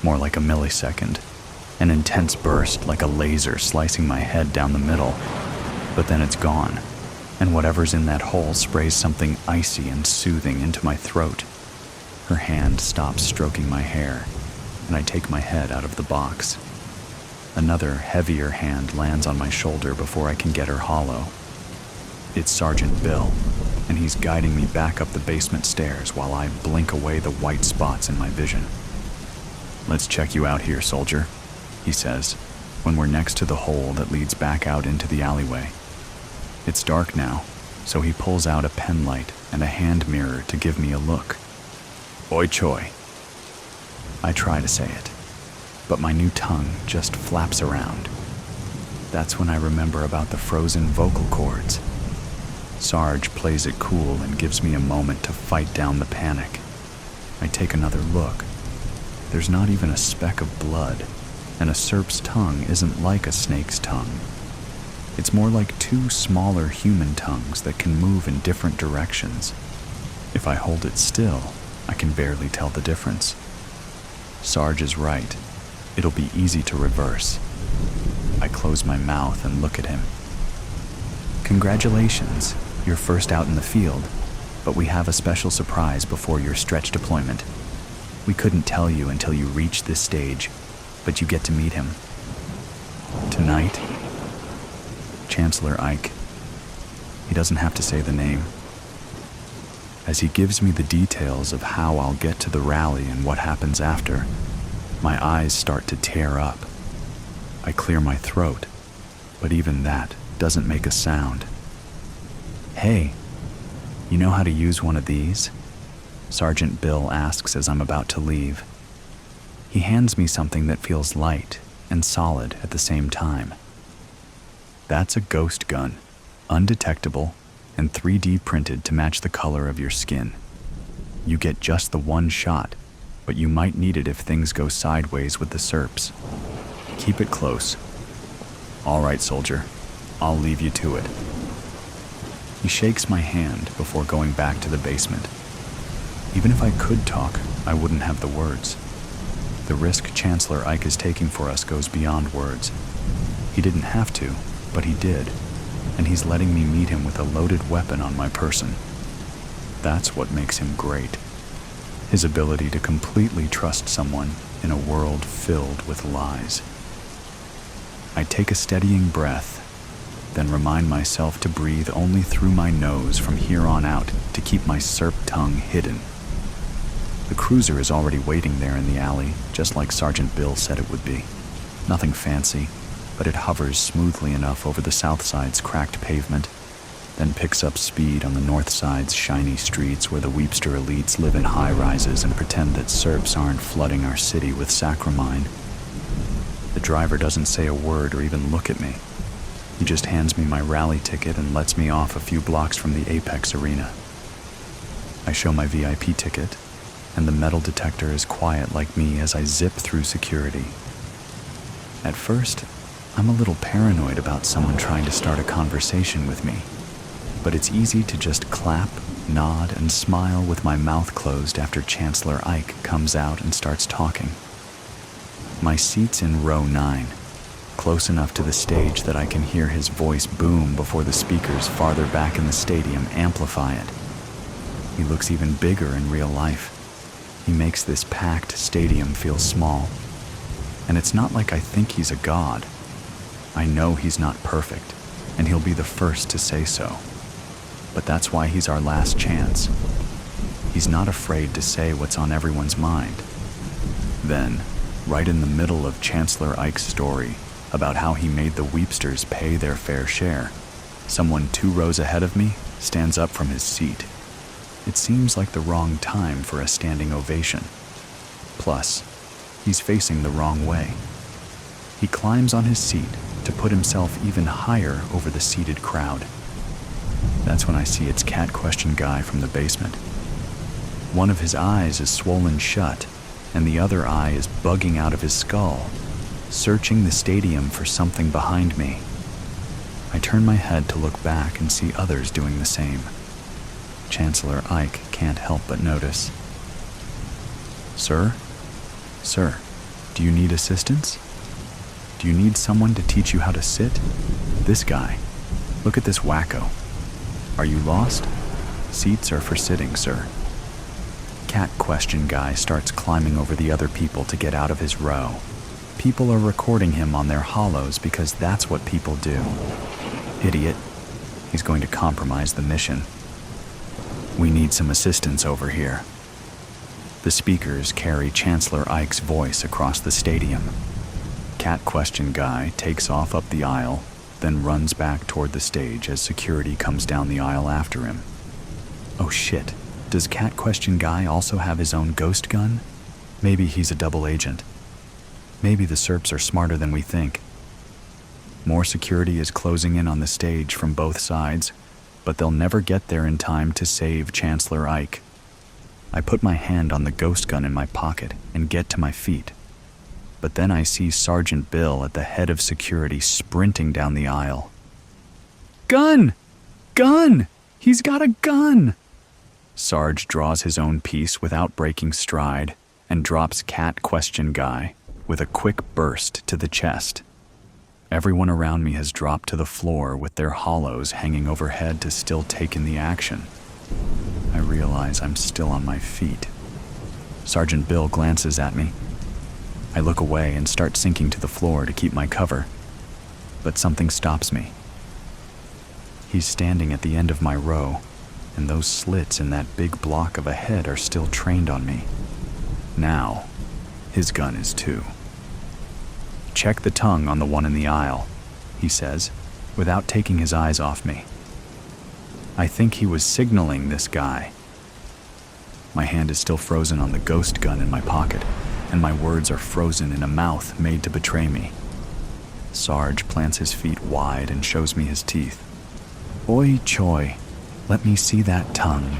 more like a millisecond, an intense burst like a laser slicing my head down the middle, but then it's gone, and whatever's in that hole sprays something icy and soothing into my throat. Her hand stops stroking my hair, and I take my head out of the box. Another, heavier hand lands on my shoulder before I can get her hollow. It's Sergeant Bill, and he's guiding me back up the basement stairs while I blink away the white spots in my vision. "Let's check you out here, soldier," he says, when we're next to the hole that leads back out into the alleyway. It's dark now, so he pulls out a pen light and a hand mirror to give me a look. "Oi Choi." I try to say it, but my new tongue just flaps around. That's when I remember about the frozen vocal cords. Sarge plays it cool and gives me a moment to fight down the panic. I take another look. There's not even a speck of blood, and a Serp's tongue isn't like a snake's tongue. It's more like two smaller human tongues that can move in different directions. If I hold it still, I can barely tell the difference. Sarge is right. It'll be easy to reverse. I close my mouth and look at him. "Congratulations, you're first out in the field. but we have a special surprise before your stretch deployment. We couldn't tell you until you reach this stage, but you get to meet him. Tonight, Chancellor Ike. He doesn't have to say the name. As he gives me the details of how I'll get to the rally and what happens after, my eyes start to tear up. I clear my throat, but even that doesn't make a sound. "Hey, you know how to use one of these?" Sergeant Bill asks as I'm about to leave. He hands me something that feels light and solid at the same time. That's a ghost gun, undetectable and 3D printed to match the color of your skin. You get just the one shot, but you might need it if things go sideways with the SERPs. Keep it close. All right, soldier, I'll leave you to it. He shakes my hand before going back to the basement. Even if I could talk, I wouldn't have the words. The risk Chancellor Ike is taking for us goes beyond words. He didn't have to, but he did, and he's letting me meet him with a loaded weapon on my person. That's what makes him great. His ability to completely trust someone in a world filled with lies. I take a steadying breath, then remind myself to breathe only through my nose from here on out to keep my SERP tongue hidden. The cruiser is already waiting there in the alley, just like Sergeant Bill said it would be. Nothing fancy, but it hovers smoothly enough over the south side's cracked pavement, then picks up speed on the north side's shiny streets where the Weepster elites live in high-rises and pretend that SERPs aren't flooding our city with sacramine. The driver doesn't say a word or even look at me. He just hands me my rally ticket and lets me off a few blocks from the Apex arena. I show my VIP ticket, and the metal detector is quiet like me as I zip through security. At first, I'm a little paranoid about someone trying to start a conversation with me, but it's easy to just clap, nod, and smile with my mouth closed after Chancellor Ike comes out and starts talking. My seat's in row 9, close enough to the stage that I can hear his voice boom before the speakers farther back in the stadium amplify it. He looks even bigger in real life. He makes this packed stadium feel small. And it's not like I think he's a god. I know he's not perfect, and he'll be the first to say so. But that's why he's our last chance. He's not afraid to say what's on everyone's mind. Then, right in the middle of Chancellor Ike's story about how he made the Weepsters pay their fair share, someone 2 rows ahead of me stands up from his seat. It seems like the wrong time for a standing ovation. Plus, he's facing the wrong way. He climbs on his seat to put himself even higher over the seated crowd. That's when I see it's Cat Question Guy from the basement. One of his eyes is swollen shut, and the other eye is bugging out of his skull, searching the stadium for something behind me. I turn my head to look back and see others doing the same. Chancellor Ike can't help but notice. "Sir? Sir, do you need assistance? Do you need someone to teach you how to sit? This guy. Look at this wacko. Are you lost? Seats are for sitting, sir." Cat Question Guy starts climbing over the other people to get out of his row. People are recording him on their hollows because that's what people do. Idiot. He's going to compromise the mission. "We need some assistance over here." The speakers carry Chancellor Ike's voice across the stadium. Cat Question Guy takes off up the aisle, then runs back toward the stage as security comes down the aisle after him. Oh shit, does Cat Question Guy also have his own ghost gun? Maybe he's a double agent. Maybe the SERPs are smarter than we think. More security is closing in on the stage from both sides, but they'll never get there in time to save Chancellor Ike. I put my hand on the ghost gun in my pocket and get to my feet. But then I see Sergeant Bill at the head of security sprinting down the aisle. "Gun! Gun! He's got a gun!" Sarge draws his own piece without breaking stride and drops Cat Question Guy with a quick burst to the chest. Everyone around me has dropped to the floor with their hollows hanging overhead to still take in the action. I realize I'm still on my feet. Sergeant Bill glances at me. I look away and start sinking to the floor to keep my cover, but something stops me. He's standing at the end of my row, and those slits in that big block of a head are still trained on me. Now, his gun is too. "Check the tongue on the one in the aisle," he says, without taking his eyes off me. I think he was signaling this guy. My hand is still frozen on the ghost gun in my pocket, and my words are frozen in a mouth made to betray me. Sarge plants his feet wide and shows me his teeth. "Oi, Choi, let me see that tongue,"